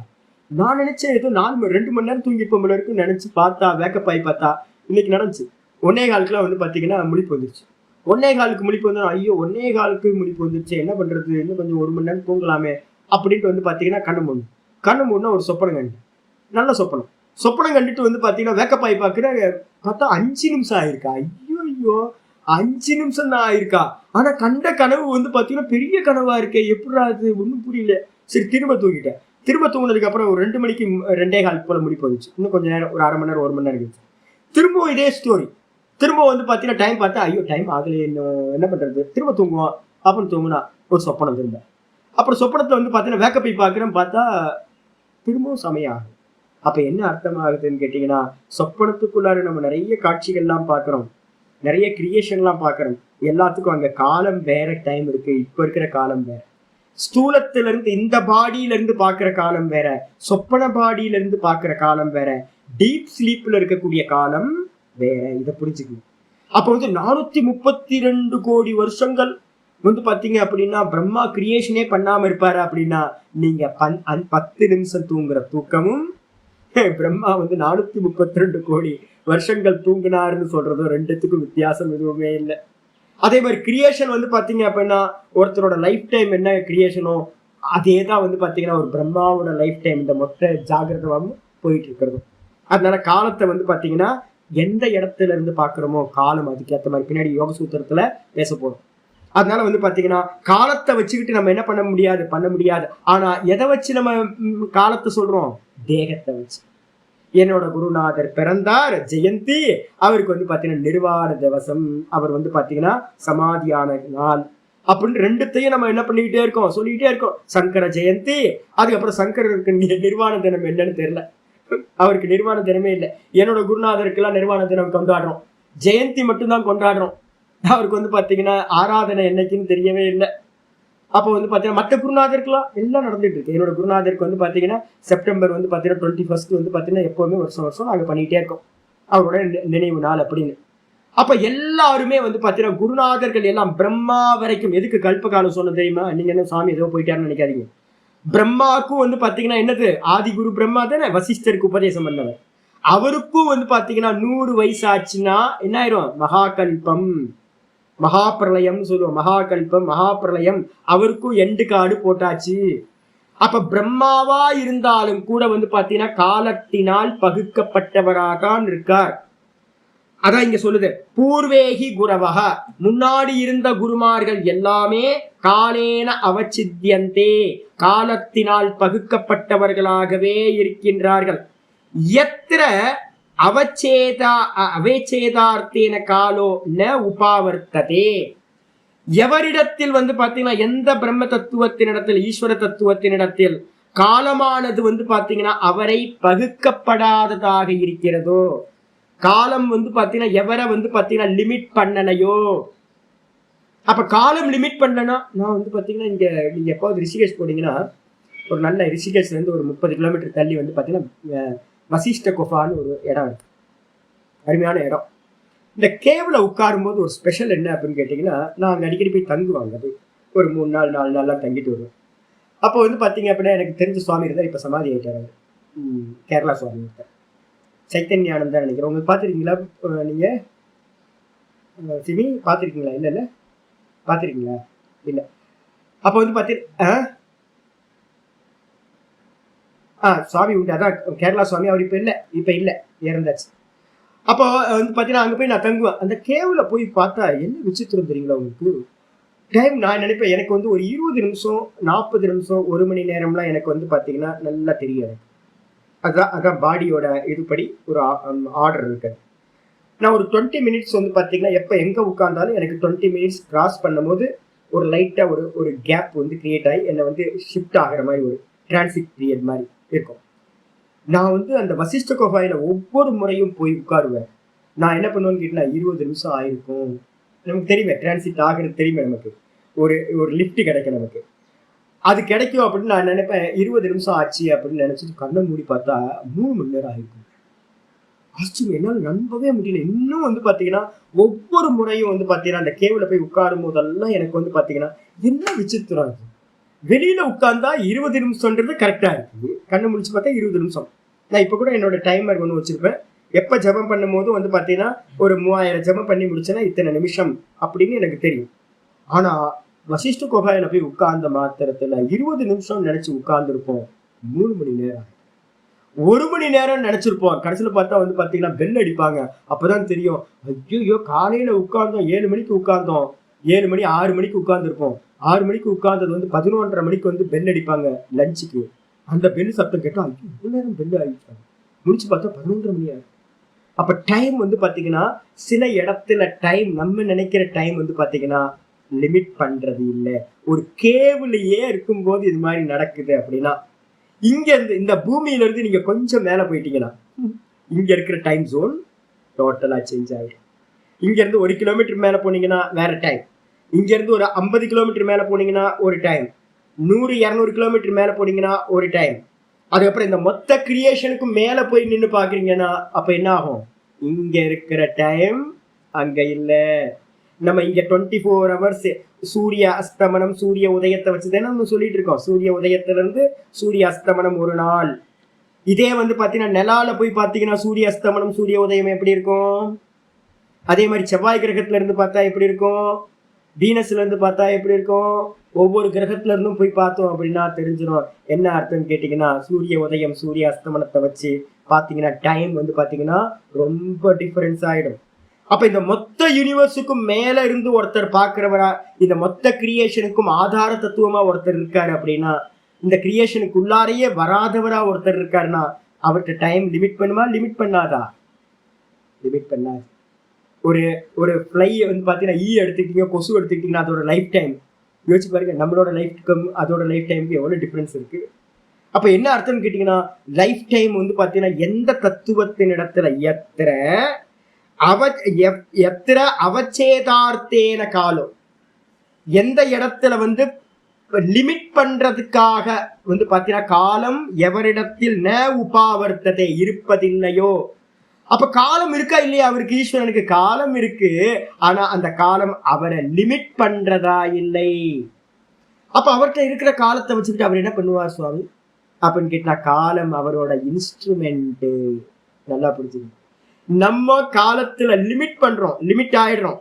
நான் நினைச்சேன் ஏதோ 2 மணி நேரம் தூங்கிருப்போம் போல இருக்குன்னு நினைச்சு பார்த்தா, வேக்கப் ஆகி பார்த்தா இன்னைக்கு நடந்துச்சு. 1:15 வந்து பார்த்தீங்கன்னா முழிப்பு வந்துருச்சு. 1:15 முழிப்பு வந்து, ஐயோ 1:15 முழிப்பு வந்துருச்சு, என்ன பண்றது, இன்னும் கொஞ்சம் 1 மணி நேரம் தூங்கலாமே அப்படின்ட்டு வந்து பார்த்தீங்கன்னா கண்ணு மூணுனா ஒரு சொப்பனம் கண்டு, நல்ல சொப்பனம் கண்டுட்டு வந்து பார்த்தீங்கன்னா வேக்கப் ஆகி பார்த்தா 5 நிமிஷம் ஆயிருக்கா. ஐயோ 5 நிமிஷம் தான் ஆயிருக்கா. ஆனா கண்ட கனவு வந்து பார்த்தீங்கன்னா பெரிய கனவா இருக்கே, எப்படா அது ஒன்றும் புரியல. சரி திரும்ப தூங்கிட்டேன். திரும்ப தூங்கினதுக்கு அப்புறம் ஒரு 2 மணிக்கு 2:15 போல முடிப்பு வந்துச்சு. இன்னும் கொஞ்சம் நேரம், ஒரு 1/2 மணி நேரம் 1 மணி நேரம் இருந்துச்சு. திரும்பவும் இதே ஸ்டோரி. திரும்ப வந்து பார்த்தீங்கன்னா டைம் பார்த்தா, ஐயோ டைம் ஆகலையே, என்ன பண்றது, திரும்ப தூங்குவோம். அப்புறம் தூங்குனா ஒரு சொப்பனம் திரும்ப. அப்புறம் சொப்பனத்தில் வந்து பார்த்தீங்கன்னா வேக்கப் போய் பார்க்குறேன்னு பார்த்தா திரும்பவும் சமயம் ஆகும். அப்போ என்ன அர்த்தம் ஆகுதுன்னு கேட்டிங்கன்னா, சொப்பனத்துக்குள்ளார நம்ம நிறைய காட்சிகள்லாம் பார்க்குறோம், நிறைய கிரியேஷன்லாம் பார்க்குறோம். எல்லாத்துக்கும் அங்கே காலம் வேற, டைம் இருக்கு. இப்போ இருக்கிற காலம் வேற, ஸ்தூலத்திலிருந்து இந்த பாடியிலிருந்து பார்க்குற காலம் வேற, சொப்பன பாடியிலிருந்து பார்க்குற காலம் வேற, டீப் ஸ்லீப்ல இருக்கக்கூடிய காலம் வேற. இதை புரிஞ்சுக்கணும். அப்போ வந்து 432 கோடி வருஷங்கள் வந்து பார்த்தீங்க அப்படின்னா பிரம்மா கிரியேஷனே பண்ணாம இருப்பாரு அப்படின்னா, நீங்க 10 நிமிஷம் தூங்குற தூக்கமும் பிரம்மா வந்து 432 கோடி வருஷங்கள் தூங்கினாருன்னு சொல்றதும் ரெண்டுத்துக்கும் வித்தியாசம் எதுவுமே இல்லை. அதே மாதிரி கிரியேஷன் வந்து பார்த்தீங்க அப்படின்னா ஒருத்தரோட லைஃப் டைம் என்ன கிரியேஷனோ அதே தான் வந்து பார்த்தீங்கன்னா ஒரு பிரம்மாவோட லைஃப் டைம் இந்த மொத்த ஜாகிரதமும் போயிட்டு இருக்கிறது. அதனால காலத்தை வந்து பார்த்தீங்கன்னா எந்த இடத்துல இருந்து பார்க்குறோமோ காலம் அதுக்கேற்ற மாதிரி பின்னாடி யோக சூத்திரத்துல பேச போறோம். அதனால வந்து பார்த்தீங்கன்னா காலத்தை வச்சுக்கிட்டு நம்ம என்ன பண்ண முடியாது. ஆனா எதை வச்சு நம்ம காலத்தை சொல்றோம், தேகத்தை வச்சு. என்னோட குருநாதர் பிறந்தார் ஜெயந்தி, அவருக்கு வந்து பார்த்தீங்கன்னா நிர்வாண திவசம், அவர் வந்து பார்த்தீங்கன்னா சமாதியான நாள் அப்படின்னு ரெண்டுத்தையும் நம்ம என்ன பண்ணிக்கிட்டே இருக்கோம், சொல்லிக்கிட்டே இருக்கோம். சங்கர ஜெயந்தி, அதுக்கப்புறம் சங்கரருக்கு நிர்வாண தினம் என்னன்னு தெரியல, அவருக்கு நிர்வாண தினமே இல்லை. என்னோட குருநாதருக்கெல்லாம் நிர்வாண தினம் கொண்டாடுறோம், ஜெயந்தி மட்டும்தான் கொண்டாடுறோம். அவருக்கு வந்து பார்த்தீங்கன்னா ஆராதனை என்னைக்குன்னு தெரியவே இல்லை. அப்போ வந்து பார்த்தீங்கன்னா மற்ற குருநாதருக்குலாம் எல்லாம் நடந்துட்டு இருக்கு. என்னோட குருநாதருக்கு வந்து பார்த்தீங்கன்னா செப்டம்பர் வந்து பார்த்தீங்கன்னா 21 வந்து பார்த்தீங்கன்னா எப்போவுமே வருஷம் நாங்கள் பண்ணிகிட்டே இருக்கோம் அவரோட நினைவு நாள் அப்படின்னு. அப்போ எல்லாருமே வந்து பார்த்தீங்கன்னா குருநாதர்கள் எல்லாம் பிரம்மா வரைக்கும். எதுக்கு கல்பகாலம் சொன்ன தெரியுமா? நீங்கள் என்ன சாமி ஏதோ போயிட்டாருன்னு நினைக்காதீங்க. பிரம்மாவுக்கும் வந்து பார்த்தீங்கன்னா என்னது, ஆதி குரு பிரம்மா தானே வசிஷ்டருக்கு உபதேசம் பண்ணவர். அவருக்கும் வந்து பார்த்தீங்கன்னா 100 வயசு ஆச்சுன்னா என்ன ஆயிரும், மகாகல்பம். மகாபிரளயம் சொல்லுவோம், மகாகல்பம், மகாபிரளயம், அவருக்கும் எண்டு காடு போட்டாச்சு. அப்ப பிரம்மாவா இருந்தாலும் கூட வந்து பாத்தீங்கன்னா காலத்தினால் பகுக்கப்பட்டவராக இருக்கார். அதான் இங்க சொல்லுது, பூர்வேகி குரவக, முன்னாடி இருந்த குருமார்கள் எல்லாமே காலேன அவச்சித்யந்தே, காலத்தினால் பகுக்கப்பட்டவர்களாகவே இருக்கின்றார்கள். எத்திர அவச்சேதா அவேச்சேதார்த்தேன காலோ ந உபாவர்த்ததே, எவரிடத்தில் வந்து பாத்தீங்கன்னா எந்த பிரம்ம தத்துவத்தினிடத்தில், ஈஸ்வர தத்துவத்தினிடத்தில் காலமானது வந்து பாத்தீங்கன்னா அவரை பகுக்கப்படாததாக இருக்கிறதோ, காலம் வந்து பாத்தீங்கன்னா எவரை வந்து பாத்தீங்கன்னா லிமிட் பண்ணலையோ. அப்ப காலம் லிமிட் பண்ணலன்னா, நான் வந்து பாத்தீங்கன்னா இங்க நீங்க எப்போது ரிஷிகேஷ் போனீங்கன்னா, ஒரு நல்ல ரிஷிகேஷ்ல இருந்து ஒரு 30 கிலோமீட்டர் தள்ளி வந்து பாத்தீங்கன்னா வசிஷ்ட குஃபான்னு ஒரு இடம் இருக்கு, அருமையான இடம். இந்த கேவ்ல உட்காரும் போது ஒரு ஸ்பெஷல் என்ன அப்படின்னு கேட்டீங்கன்னா, நான் அங்க அடிக்கடி போய் தங்குவாங்க, அது ஒரு 3 நாள் 4 நாள்லாம் தங்கிட்டு வருவேன். அப்போ வந்து பாத்தீங்க அப்படின்னா எனக்கு தெரிஞ்ச சுவாமி இருந்தார், இப்ப சமாதி ஆயிட்டாரு, கேரளா சுவாமி இருந்தார், சைத்தன்யானந்தா நினைக்கிறேன். உங்களுக்கு பார்த்துருக்கீங்களா நீங்க சிமி? பார்த்துருக்கீங்களா? இல்லை இல்லை, பார்த்துருக்கீங்களா? இல்லை. அப்போ வந்து சுவாமி உண்டு, அதான் கேரளா சுவாமி. அவர் இப்போ இல்லை இறந்தாச்சு. அப்போ வந்து பார்த்தீங்கன்னா அங்கே போய் நான் தங்குவேன். அந்த கேவில் போய் பார்த்தா என்ன விசித்திரம் தெரியுங்களா உங்களுக்கு? டைம் நான் நினைப்பேன், எனக்கு வந்து ஒரு 20 நிமிஷம் 40 நிமிஷம் 1 மணி நேரம்லாம் எனக்கு வந்து பார்த்தீங்கன்னா நல்லா தெரியும். அதான் பாடியோட இதுபடி ஒரு ஆர்டர் இருக்குது. நான் ஒரு 20 மினிட்ஸ் வந்து பார்த்தீங்கன்னா எப்போ எங்கே உட்கார்ந்தாலும் எனக்கு 20 மினிட்ஸ் கிராஸ் பண்ணும்போது ஒரு லைட்டாக ஒரு கேப் வந்து கிரியேட் ஆகி என்னை வந்து ஷிஃப்ட் ஆகிற மாதிரி ஒரு டிரான்சிட் பீரியட் மாதிரி இருக்கும். நான் வந்து அந்த வசிஷ்ட குஃபாயில ஒவ்வொரு முறையும் போய் உட்காருவேன். நான் என்ன பண்ணுவேன்னு கேட்டீங்கன்னா 20 நிமிஷம் ஆயிருக்கும். நமக்கு தெரியுமே டிரான்சிட் ஆகிறது, தெரியுமே நமக்கு ஒரு லிஃப்ட் கிடைக்கும் நமக்கு. அது கிடைக்கும் அப்படின்னு நான் நினைப்பேன். 20 நிமிஷம் ஆச்சு அப்படின்னு நினைச்சிட்டு கண்ணை மூடி பார்த்தா 3 மணி நேரம் ஆயிருக்கும். ஆச்சரியம், என்னால் நம்பவே முடியல. இன்னும் வந்து பாத்தீங்கன்னா ஒவ்வொரு முறையும் வந்து பாத்தீங்கன்னா அந்த கேவ்ல போய் உட்காரும் போதெல்லாம் எனக்கு வந்து பாத்தீங்கன்னா என்ன விசித்திரம் இருக்கு. வெளியில உட்கார்ந்தா 20 நிமிஷம்ன்றது கரெக்டா இருக்கு, கண்ணு முடிச்சு பார்த்தா 20 நிமிஷம். நான் இப்ப கூட என்னோட டைமர் ஒன்று வச்சிருப்பேன். எப்ப ஜபம் பண்ணும் போது வந்து பாத்தீங்கன்னா ஒரு 3000 ஜபம் பண்ணி முடிச்சேன்னா இத்தனை நிமிஷம் அப்படின்னு எனக்கு தெரியும். ஆனா வசிஷ்ட குஃபாயில போய் உட்கார்ந்த மாத்திரத்துல 20 நிமிஷம் நினைச்சு உட்கார்ந்துருப்போம், 3 மணி நேரம் 1 மணி நேரம் நினைச்சிருப்போம். கடைசியில பார்த்தா வந்து பாத்தீங்கன்னா பெல் அடிப்பாங்க. அப்பதான் தெரியும், ஐயோ காலையில உட்கார்ந்தோம் 7 மணிக்கு உட்கார்ந்தோம், 7 மணி 6 மணிக்கு உட்கார்ந்துருப்போம். 6 மணிக்கு உட்கார்ந்தது வந்து 11:30 மணிக்கு வந்து பெல் அடிப்பாங்க லஞ்சுக்கு. அந்த பெல் சத்தம் கேட்டா ஐயோ இவ்வளவு நேரம் பெல் ஆகிட்டாங்க, முடிச்சு பார்த்தா 11:30 மணி ஆகும். அப்ப டைம் வந்து பாத்தீங்கன்னா சில இடத்துல டைம் நம்ம நினைக்கிற டைம் வந்து பாத்தீங்கன்னா லிமிட் பண்றது இல்லை. ஒரு கேவ்லயே இருக்கும்போது இது மாதிரி நடக்குது அப்படின்னா, இங்க இருந்து இந்த பூமியில இருந்து நீங்க கொஞ்சம் மேல போயிட்டீங்கன்னா இங்க இருக்கிற டைம் ஜோன் டோட்டலா சேஞ்ச் ஆயிடும். இங்க இருந்து 1 கிலோமீட்டர் மேல போனீங்கன்னா வேற டைம், இங்க இருந்து ஒரு 50 கிலோமீட்டர் மேல போனீங்கன்னா ஒரு டைம், 100-200 கிலோமீட்டர் மேல போனீங்கன்னா ஒரு டைம். அதுக்கப்புறம் இந்த மொத்த கிரியேஷனுக்கு மேல போய் நின்று பாக்குறீங்கன்னா அப்ப என்ன ஆகும்? இங்க இருக்கிற டைம் அங்க இல்ல. நம்ம இங்க 24 ஹவர்ஸ் சூரிய அஸ்தமனம் சூரிய உதயத்தை வச்சுதானே நம்ம சொல்லிட்டு இருக்கோம். சூரிய உதயத்துல இருந்து சூரிய அஸ்தமனம் ஒரு நாள். இதே வந்து பாத்தீங்கன்னா நிலால போய் பாத்தீங்கன்னா சூரிய அஸ்தமனம் சூரிய உதயம் எப்படி இருக்கும்? அதே மாதிரி செவ்வாய் கிரகத்துல இருந்து பார்த்தா எப்படி இருக்கும்? வீனஸ்ல இருந்து பார்த்தா எப்படி இருக்கும்? ஒவ்வொரு கிரகத்துல இருந்தும் போய் பார்த்தோம் அப்படின்னா தெரிஞ்சிடும். என்ன அர்த்தம் கேட்டீங்கன்னா, சூரிய உதயம் சூரிய அஸ்தமனத்தை வச்சு பாத்தீங்கன்னா டைம் வந்து பாத்தீங்கன்னா ரொம்ப டிஃபரன்ஸ் ஆயிடும். அப்ப இந்த மொத்த யூனிவர்ஸுக்கும் மேல இருந்து ஒருத்தர் பாக்குறவரா, இந்த மொத்த கிரியேஷனுக்கும் ஆதார தத்துவமா ஒருத்தர் இருக்காரு அப்படின்னா, இந்த கிரியேஷனுக்கு உள்ளாரையே வராதவரா ஒருத்தர் இருக்காருன்னா அவர்கிட்ட டைம் லிமிட் பண்ணுமா? லிமிட் பண்ணாதா? லிமிட் பண்ணாது. ஒரு ஃப்ளை வந்து பாத்தீங்கன்னா எடுத்துக்கிட்டீங்க, கொசு எடுத்துக்கிட்டீங்கன்னா அதோட லைஃப் டைம் யோசிச்சு பாருங்க. நம்மளோட லைஃப்க்கும் அதோட லைஃப் டைமுக்கு எவ்வளவு டிஃபரன்ஸ் இருக்கு. அப்ப என்ன அர்த்தம்னு கேட்டீங்கன்னா, லைஃப் டைம் வந்து பாத்தீங்கன்னா எந்த தத்துவத்தின் இடத்துல எத்திர அவச்சேதார்த்தேன காலம், எந்த இடத்துல வந்து லிமிட் பண்றதுக்காக வந்து பாத்தீங்கன்னா காலம் எவரிடத்தில் ந உபாவர்த்தத்தை இருப்பதில்லையோ. அப்ப காலம் இருக்கா இல்லையா? அவருக்கு ஈஸ்வரனுக்கு காலம் இருக்கு, ஆனா அந்த காலம் அவரை லிமிட் பண்றதா இல்லை. அப்ப அவர்கிட்ட இருக்கிற காலத்தை வச்சுக்கிட்டு அவர் என்ன பண்ணுவார் சுவாமி அப்படின்னு கேட்டா, காலம் அவரோட இன்ஸ்ட்ருமெண்ட். நல்லா புரிஞ்சுக்கணும். நம்ம காலத்துல லிமிட் பண்றோம், லிமிட் ஆயிடுறோம்.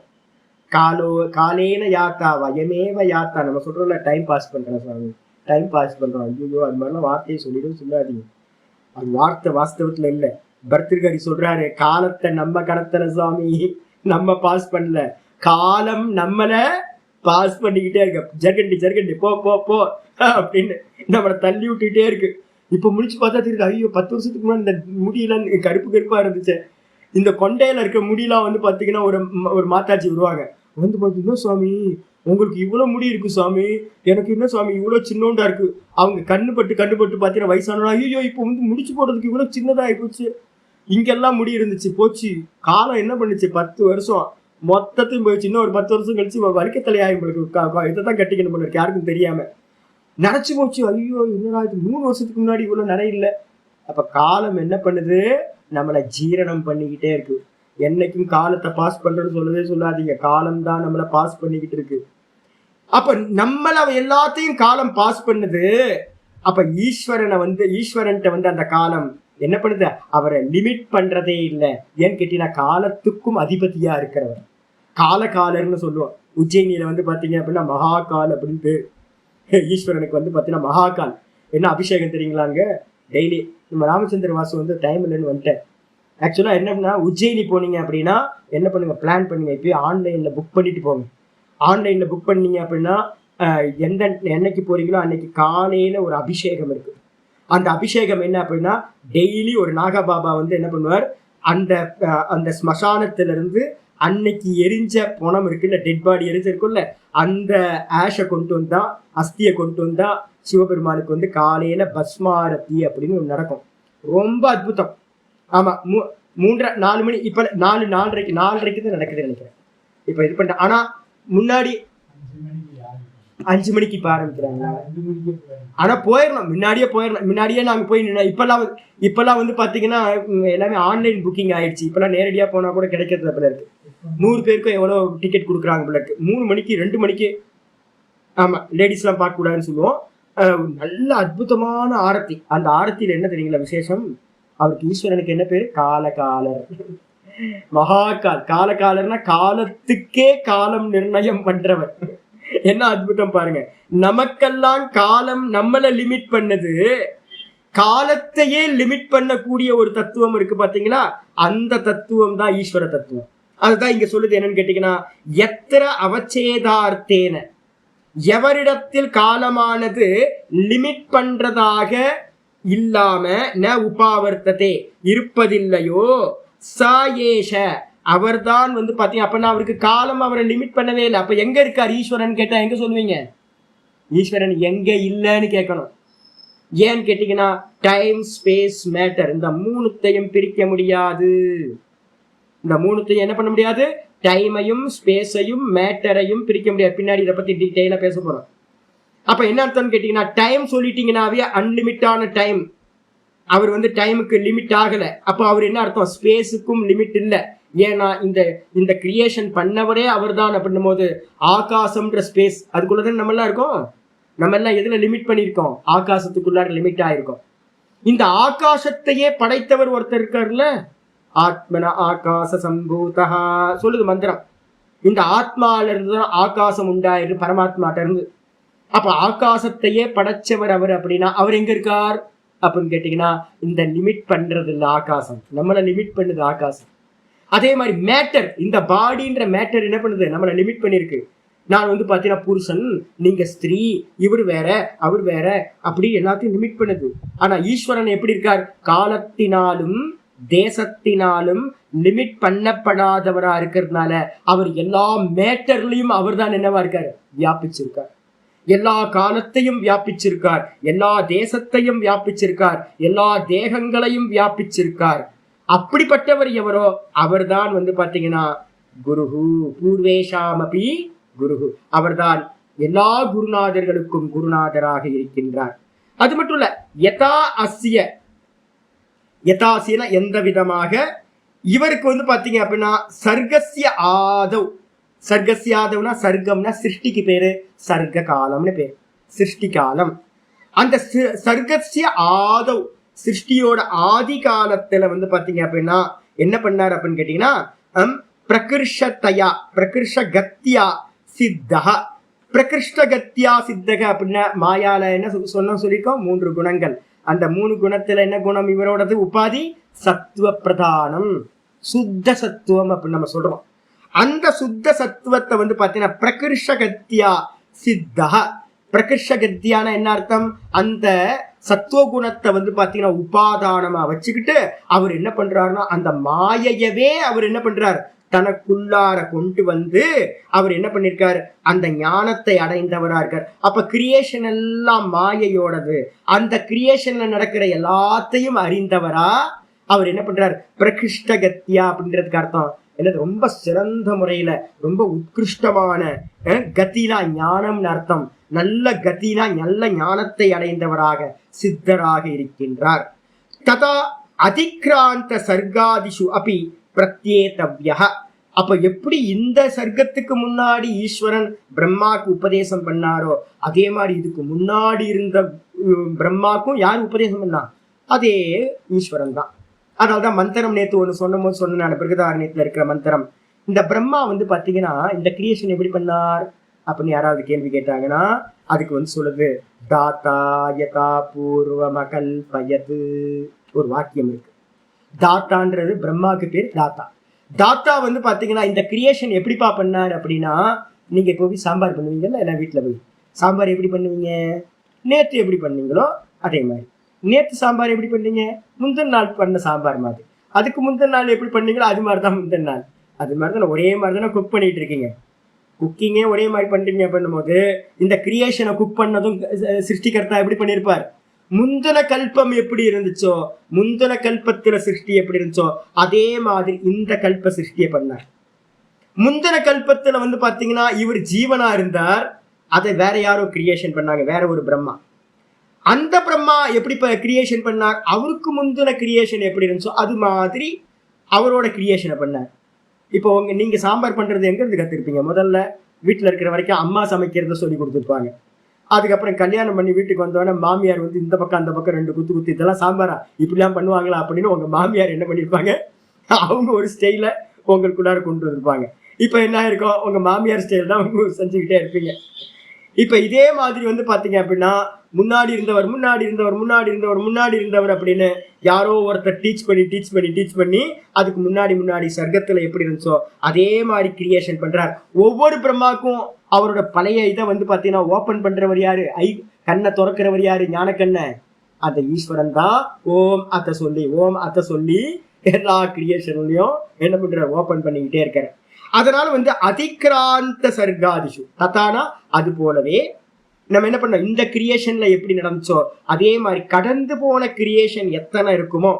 காலேன யாத்தா வயமேவ யாத்தா. நம்ம சொல்றோம்ல டைம் பாஸ் பண்றோம் சுவாமி, டைம் பாஸ் பண்றோம். ஐயோ அது மாதிரிலாம் வார்த்தையை சொல்லிடும் சொல்லாதீங்க. அது வார்த்தை வாஸ்தவத்துல இல்ல. பர்தகிரி சொல்றாரு, காலத்தை நம்ம கடத்தல சுவாமி, நம்ம பாஸ் பண்ணல, காலம் நம்மள பாஸ் பண்ணிக்கிட்டே இருக்கு. ஜர்கண்டி போ போ போ அப்படின்னு நம்மளை தள்ளி விட்டுக்கிட்டே இருக்கு. இப்ப முடிச்சு பார்த்தா தெரியுது, ஐயோ 10 வருஷத்துக்கு முன்னாடி இந்த முடியெல்லாம் கருப்பா இருந்துச்சு. இந்த கொண்டையில இருக்க முடியெல்லாம் வந்து பாத்தீங்கன்னா ஒரு மாத்தாச்சி வருவாங்க, வந்து பாத்தீங்கன்னா சுவாமி உங்களுக்கு இவ்வளவு முடி இருக்கு சுவாமி, எனக்கு என்ன சுவாமி இவ்வளவு சின்னோண்டா இருக்கு. அவங்க கண்ணுப்பட்டு பாத்தீங்கன்னா வயசானவங்க, ஐயோ இப்போ வந்து முடிச்சு போடுறதுக்கு இவ்வளவு சின்னதா ஆயிப்போச்சு, இங்கெல்லாம் முடி இருந்துச்சு போச்சு. காலம் என்ன பண்ணுச்சு, 10 வருஷம் மொத்தத்தையும் போயிடுச்சு. இன்னும் ஒரு 10 வருஷம் கழிச்சு வலிக்கத்தலையாயும் இதைத்தான் கட்டிக்கணும் போல இருக்கு, யாருக்கும் தெரியாம நினைச்சு போச்சு. ஐயோ என்னடா இது 3 வருஷத்துக்கு முன்னாடி இவ்வளவு நிறைய இல்லை. அப்ப காலம் என்ன பண்ணுது, நம்மளை ஜீரணம் பண்ணிக்கிட்டே இருக்கு. என்னைக்கும் காலத்தை பாஸ் பண்றேன்னு சொல்லவே சொல்லாதீங்க, காலம் தான் நம்மளை பாஸ் பண்ணிக்கிட்டு இருக்கு. அப்ப நம்மள எல்லாத்தையும் காலம் பாஸ் பண்ணுது. அப்ப ஈஸ்வரன்ட்ட வந்து அந்த காலம் என்ன பண்ணுது, அவரை லிமிட் பண்றதே இல்லை. ஏன்னு கேட்டீங்கன்னா காலத்துக்கும் அதிபதியா இருக்கிறவர் காலர்னு சொல்லுவோம். உஜ்ஜயினியில வந்து பாத்தீங்க அப்படின்னா மகாகால் அப்படின்னு பேர். ஈஸ்வரனுக்கு வந்து பாத்தீங்கன்னா மகாகால். என்ன அபிஷேகம் தெரியுங்களாங்க, டெய்லி நம்ம ராமச்சந்திர வாசு வந்து டைம் இல்லைன்னு வந்துட்டேன். ஆக்சுவலா என்னன்னா உஜ்ஜயினி போனீங்க அப்படின்னா என்ன பண்ணுங்க, பிளான் பண்ணுங்க, இப்பயே ஆன்லைன்ல புக் பண்ணிட்டு போங்க. ஆன்லைன்ல புக் பண்ணீங்க அப்படின்னா எந்த என்னைக்கு போறீங்களோ அன்னைக்கு காலையில ஒரு அபிஷேகம் இருக்கு. அந்த அபிஷேகம் என்ன அப்படின்னா டெய்லி ஒரு நாகபாபா வந்து என்ன பண்ணுவார், அந்த ஸ்மசானத்திலிருந்து அன்னைக்கு எரிஞ்ச பணம் இருக்குல்ல, டெட் பாடி எரிஞ்சிருக்கும்ல, அந்த ஆஷை கொண்டு வந்தா, அஸ்தியை கொண்டு வந்தா சிவபெருமானுக்கு வந்து காலையில பஸ்மாரத்தி அப்படின்னு ஒன்று நடக்கும். ரொம்ப அற்புதம். ஆமா 3-4 மணி, இப்ப 4:30 தான் நடக்குது நினைக்கிறேன். இப்ப இது பண்ண, ஆனா முன்னாடி 5 மணிக்கு இப்ப ஆரம்பிக்கிறாங்க. ஆனா போயிடணும், முன்னாடியே நாங்க போய் இப்பெல்லாம் வந்து பாத்தீங்கன்னா எல்லாமே ஆன்லைன் புக்கிங் ஆயிடுச்சு. இப்பெல்லாம் நேரடியா போனா கூட கிடைக்கிறது போல இருக்கு. 100 பேருக்கும் எவ்வளவு டிக்கெட் கொடுக்குறாங்க போல இருக்கு. 3 மணிக்கு 2 மணிக்கு. ஆமா, லேடிஸ் எல்லாம் பார்க்க கூடாதுன்னு சொல்லுவோம். நல்ல அற்புதமான ஆரத்தி. அந்த ஆரத்தியில என்ன தெரியுங்களா விசேஷம், அவருக்கு ஈஸ்வரனுக்கு என்ன பேரு, காலகாலர், மகாகால். காலகாலர்னா காலத்துக்கே காலம் நிர்ணயம் பண்றவர். என்ன அற்புதம் பாருங்க, நமக்கெல்லாம் காலம் நம்மளை லிமிட் பண்ணது, காலத்தையே லிமிட் பண்ணக்கூடிய ஒரு தத்துவம் இருக்கு பாத்தீங்களா, அந்த தத்துவம் தான் ஈஸ்வர தத்துவம். அதுதான் இங்க சொல்லுது. என்னன்னு கேட்டீங்கன்னா, எத்திர அவச்சேதார்த்தேன, எவரிடத்தில் காலமானது லிமிட் பண்றதாக இல்லாம ந உபாவர்த்ததே இருப்பதில்லையோ சாயேஷ, அவர்தான் வந்து பாத்தீங்க அப்படின்னா அவருக்கு காலம் அவரை லிமிட் பண்ணவே இல்லை. அப்ப எங்க இருக்கார் ஈஸ்வரன் கேட்டா எங்க சொல்லுவீங்க, ஈஸ்வரன் எங்க இல்லைன்னு கேட்கணும். ஏன்னு கேட்டீங்கன்னா டைம் ஸ்பேஸ் மேட்டர் இந்த 3த்தையும் பிரிக்க முடியாது. இந்த 3த்தையும் என்ன பண்ண முடியாது, டைமையும் ஸ்பேஸையும் மேட்டரையும் பிரிக்க முடியாது. பின்னாடி இதை பத்தி டீட்டெயிலா பேச போறோம். அப்ப என்ன அர்த்தம்னு கேட்டீங்கன்னா, டைம் சொல்லிட்டீங்கன்னாவே அன்லிமிட்டான டைம், அவர் வந்து டைமுக்கு லிமிட் ஆகல. அப்ப அவர் என்ன அர்த்தம், ஸ்பேஸுக்கும் லிமிட் இல்லை. ஏன்னா இந்த கிரியேஷன் பண்ணவரே அவர் தான். அப்படின்னும் போது ஆகாசம்ன்ற ஸ்பேஸ் அதுக்குள்ளதான் நம்ம எல்லாம் இருக்கோம். நம்ம எல்லாம் எதுல லிமிட் பண்ணியிருக்கோம், ஆகாசத்துக்குள்ளார லிமிட் ஆயிருக்கோம். இந்த ஆகாசத்தையே படைத்தவர் ஒருத்தர் இருக்காருல்ல, ஆத்மன ஆகாச சம்பூதா சொல்லுது மந்திரம். இந்த ஆத்மால இருந்து தான் ஆகாசம் உண்டாயிரு, பரமாத்மாட்ட இருந்து. அப்ப ஆகாசத்தையே படைச்சவர் அவர். அப்படின்னா அவர் எங்க இருக்கார் அப்படின்னு கேட்டீங்கன்னா, இந்த லிமிட் பண்றது இல்ல ஆகாசம், நம்மளை லிமிட் பண்ணுது ஆகாசம். அதே மாதிரி மேட்டர், இந்த பாடின்ற மேட்டர் என்ன பண்ணுது, நம்மளை லிமிட் பண்ணிருக்கு. நான் வந்து பாத்தீங்கன்னா புருஷன், நீங்க ஸ்திரீ, இவர் வேற அவர் வேற, அப்படி எல்லாத்தையும் லிமிட் பண்ணுது. ஆனா ஈஸ்வரன் எப்படி இருக்கார், காலத்தினாலும் தேசத்தினாலும் லிமிட் பண்ணப்படாதவரா இருக்கிறதுனால அவர் எல்லா மேட்டர்லயும் அவர் தான் என்னவா இருக்காரு, வியாபிச்சிருக்கார். எல்லா காலத்தையும் வியாபிச்சிருக்கார், எல்லா தேசத்தையும் வியாபிச்சிருக்கார், எல்லா தேகங்களையும் வியாபிச்சிருக்கார். அப்படிப்பட்டவர் எவரோ அவர்தான் வந்து பாத்தீங்கன்னா குருஹு, பூர்வேஷாமபி குருஹு, அவர்தான் எல்லா குருநாதர்களுக்கும் குருநாதராக இருக்கின்றார். அது மட்டும் இல்ல, யதா அஸ்ய, யதாசின எந்த விதமாக, இவருக்கு வந்து பாத்தீங்க அப்படின்னா சர்க்கஸ்ய ஆதவ், சர்க்கஸ்ய ஆதவ்னா சர்க்கம்னா சிருஷ்டிக்கு பேரு, சர்க்க காலம்னு பேரு, சிருஷ்டி காலம். அந்த சர்க்கஸ்ய ஆதவ், சிருஷ்டியோட ஆதி காலத்துல வந்து பாத்தீங்க அப்படின்னா என்ன பண்ணார் அப்படின்னு கேட்டீங்கன்னா, பிரகிருஷத்தயா பிரகிருஷகத்தியா சித்தக. பிரகிருஷ்டகத்தியா சித்தக அப்படின்னா மாயால என்ன சொல்லியிருக்கோம், 3 குணங்கள். அந்த 3 குணத்துல என்ன குணம் இவரோடது? உபாதி சத்துவ பிரதானம், சுத்த சத்துவம் அப்படின்னு நம்ம சொல்றோம். அந்த சுத்த சத்துவத்தை வந்து பாத்தீங்கன்னா பிரகிருஷகத்தியா சித்தக. பிரகிருஷகத்தியான என்ன அர்த்தம்? அந்த சத்துவ குணத்தை வந்து பாத்தீங்கன்னா உபாதானமா வச்சுக்கிட்டு அவர் என்ன பண்றாருன்னா அந்த மாயையவே அவர் என்ன பண்றார், தனக்குள்ளார கொண்டு வந்து அவர் என்ன பண்ணிருக்காரு, அந்த ஞானத்தை அடைந்தவரா இருக்கார். அப்ப கிரியேஷன் எல்லாம் மாயையோடது. அந்த கிரியேஷன்ல நடக்கிற எல்லாத்தையும் அறிந்தவரா அவர் என்ன பண்றார், பிரகிருஷ்டகத்தியா அப்படின்றதுக்கு அர்த்தம் என்னது, ரொம்ப சிறந்த முறையில ரொம்ப உத்கிருஷ்டமான கத்தினா ஞானம்னு அர்த்தம். நல்ல கத்தினா நல்ல ஞானத்தை அடைந்தவராக சித்தராக இருக்கின்றார். ததா அதிக்ராந்த சர்காதிஷு அபி பிரத்யேதவ்ய. அப்ப எப்படி இந்த சர்க்கத்துக்கு முன்னாடி ஈஸ்வரன் பிரம்மாக்கு உபதேசம் பண்ணாரோ அதே மாதிரி இதுக்கு முன்னாடி இருந்த பிரம்மாக்கும் யார் உபதேசம் பண்ணா, அதே ஈஸ்வரன் தான். அதனால்தான் மந்திரம் நேத்து ஒண்ணு சொன்ன பிருகதாரண்யத்துல இருக்கிற மந்திரம். இந்த பிரம்மா வந்து பாத்தீங்கன்னா இந்த கிரியேஷன் எப்படி பண்ணார் அப்படின்னு யாராவது கேள்வி கேட்டாங்கன்னா அதுக்கு வந்து சொல்லுது, தாத்தா யதா பூர்வமகல்பயது ஒரு வாக்கியம் இருக்கு. தாத்தான்றது பிரம்மாவுக்கு பேர் தாத்தா. தாத்தா வந்து பாத்தீங்கன்னா இந்த கிரியேஷன் எப்படிப்பா பண்ணார் அப்படின்னா, நீங்க இப்போ போய் சாம்பார் பண்ணுவீங்கல்ல, எல்லாம் வீட்டுல போய் சாம்பார் எப்படி பண்ணுவீங்க, நேற்று எப்படி பண்ணீங்களோ அதே மாதிரி. நேற்று சாம்பார் எப்படி பண்ணீங்க, முந்தின நாள் பண்ண சாம்பார் மாதிரி. அதுக்கு முந்தின நாள் எப்படி பண்ணீங்களோ அது மாதிரிதான் முந்தின நாள். அது மாதிரிதான் ஒரே மாதிரி தானே குக் பண்ணிட்டு இருக்கீங்க. குக்கிங்கே ஒரே மாதிரி பண்றீங்க பண்ணும்போது இந்த கிரியேஷனை குக் பண்ணதும் சிருஷ்டிகர்த்தா எப்படி பண்ணியிருப்பார், முந்தின கல்பம் எப்படி இருந்துச்சோ, முந்தின கல்பத்துல சிருஷ்டி எப்படி இருந்துச்சோ அதே மாதிரி இந்த கல்ப சிருஷ்டியை பண்ணார். முந்தின கல்பத்துல வந்து பாத்தீங்கன்னா இவர் ஜீவனா இருந்தார், அதை வேற யாரோ கிரியேஷன் பண்ணாங்க, வேற ஒரு பிரம்மா. அந்த பிரம்மா எப்படி கிரியேஷன் பண்ணார், அவருக்கு முந்தின கிரியேஷன் எப்படி இருந்துச்சோ அது மாதிரி அவரோட கிரியேஷனை பண்ணார். இப்போ நீங்க சாம்பார் பண்றது எங்க இருந்து கத்துருப்பீங்க, முதல்ல வீட்டுல இருக்கிற வரைக்கும் அம்மா சமைக்கிறத சொல்லி கொடுத்துருப்பாங்க. அதுக்கப்புறம் கல்யாணம் பண்ணி வீட்டுக்கு வந்தோடனே மாமியார் வந்து இந்த பக்கம் அந்த பக்கம் 2 குத்து இதெல்லாம் சாம்பாரா இப்படிலாம் பண்ணுவாங்களா அப்படின்னு உங்க மாமியார் என்ன பண்ணிருப்பாங்க, அவங்க ஒரு ஸ்டைல உங்களுக்குள்ளார கொண்டு வந்திருப்பாங்க. இப்ப என்ன இருக்கும், உங்க மாமியார் ஸ்டைல் தான் அவங்க செஞ்சுக்கிட்டே இருப்பீங்க. இப்ப இதே மாதிரி வந்து பாத்தீங்க அப்படின்னா முன்னாடி இருந்தவர் அப்படின்னு யாரோ ஒருத்தர் டீச் பண்ணி அதுக்கு முன்னாடி சர்க்கத்துல எப்படி இருந்துச்சோ அதே மாதிரி கிரியேஷன் பண்றார். ஒவ்வொரு பிரம்மாக்கும் அவரோட பழைய இதை வந்து பாத்தீங்கன்னா ஓபன் பண்றவர் யாரு, கண்ணை திறக்கிறவர் யாரு, ஞான கண்ணை, அந்த ஈஸ்வரன் தான். ஓம் அத்த சொல்லி எல்லா கிரியேஷன்லயும் என்ன பண்ற, ஓபன் பண்ணிக்கிட்டே இருக்காரு. அதனால வந்து அதிக்ராந்த சர்காதிஷு தத்தானா அது போலவே நம்ம என்ன பண்ணோம், இந்த கிரியேஷன்ல எப்படி நடந்துச்சோ அதே மாதிரி கடந்து போன கிரியேஷன் எத்தனை இருக்குமோ,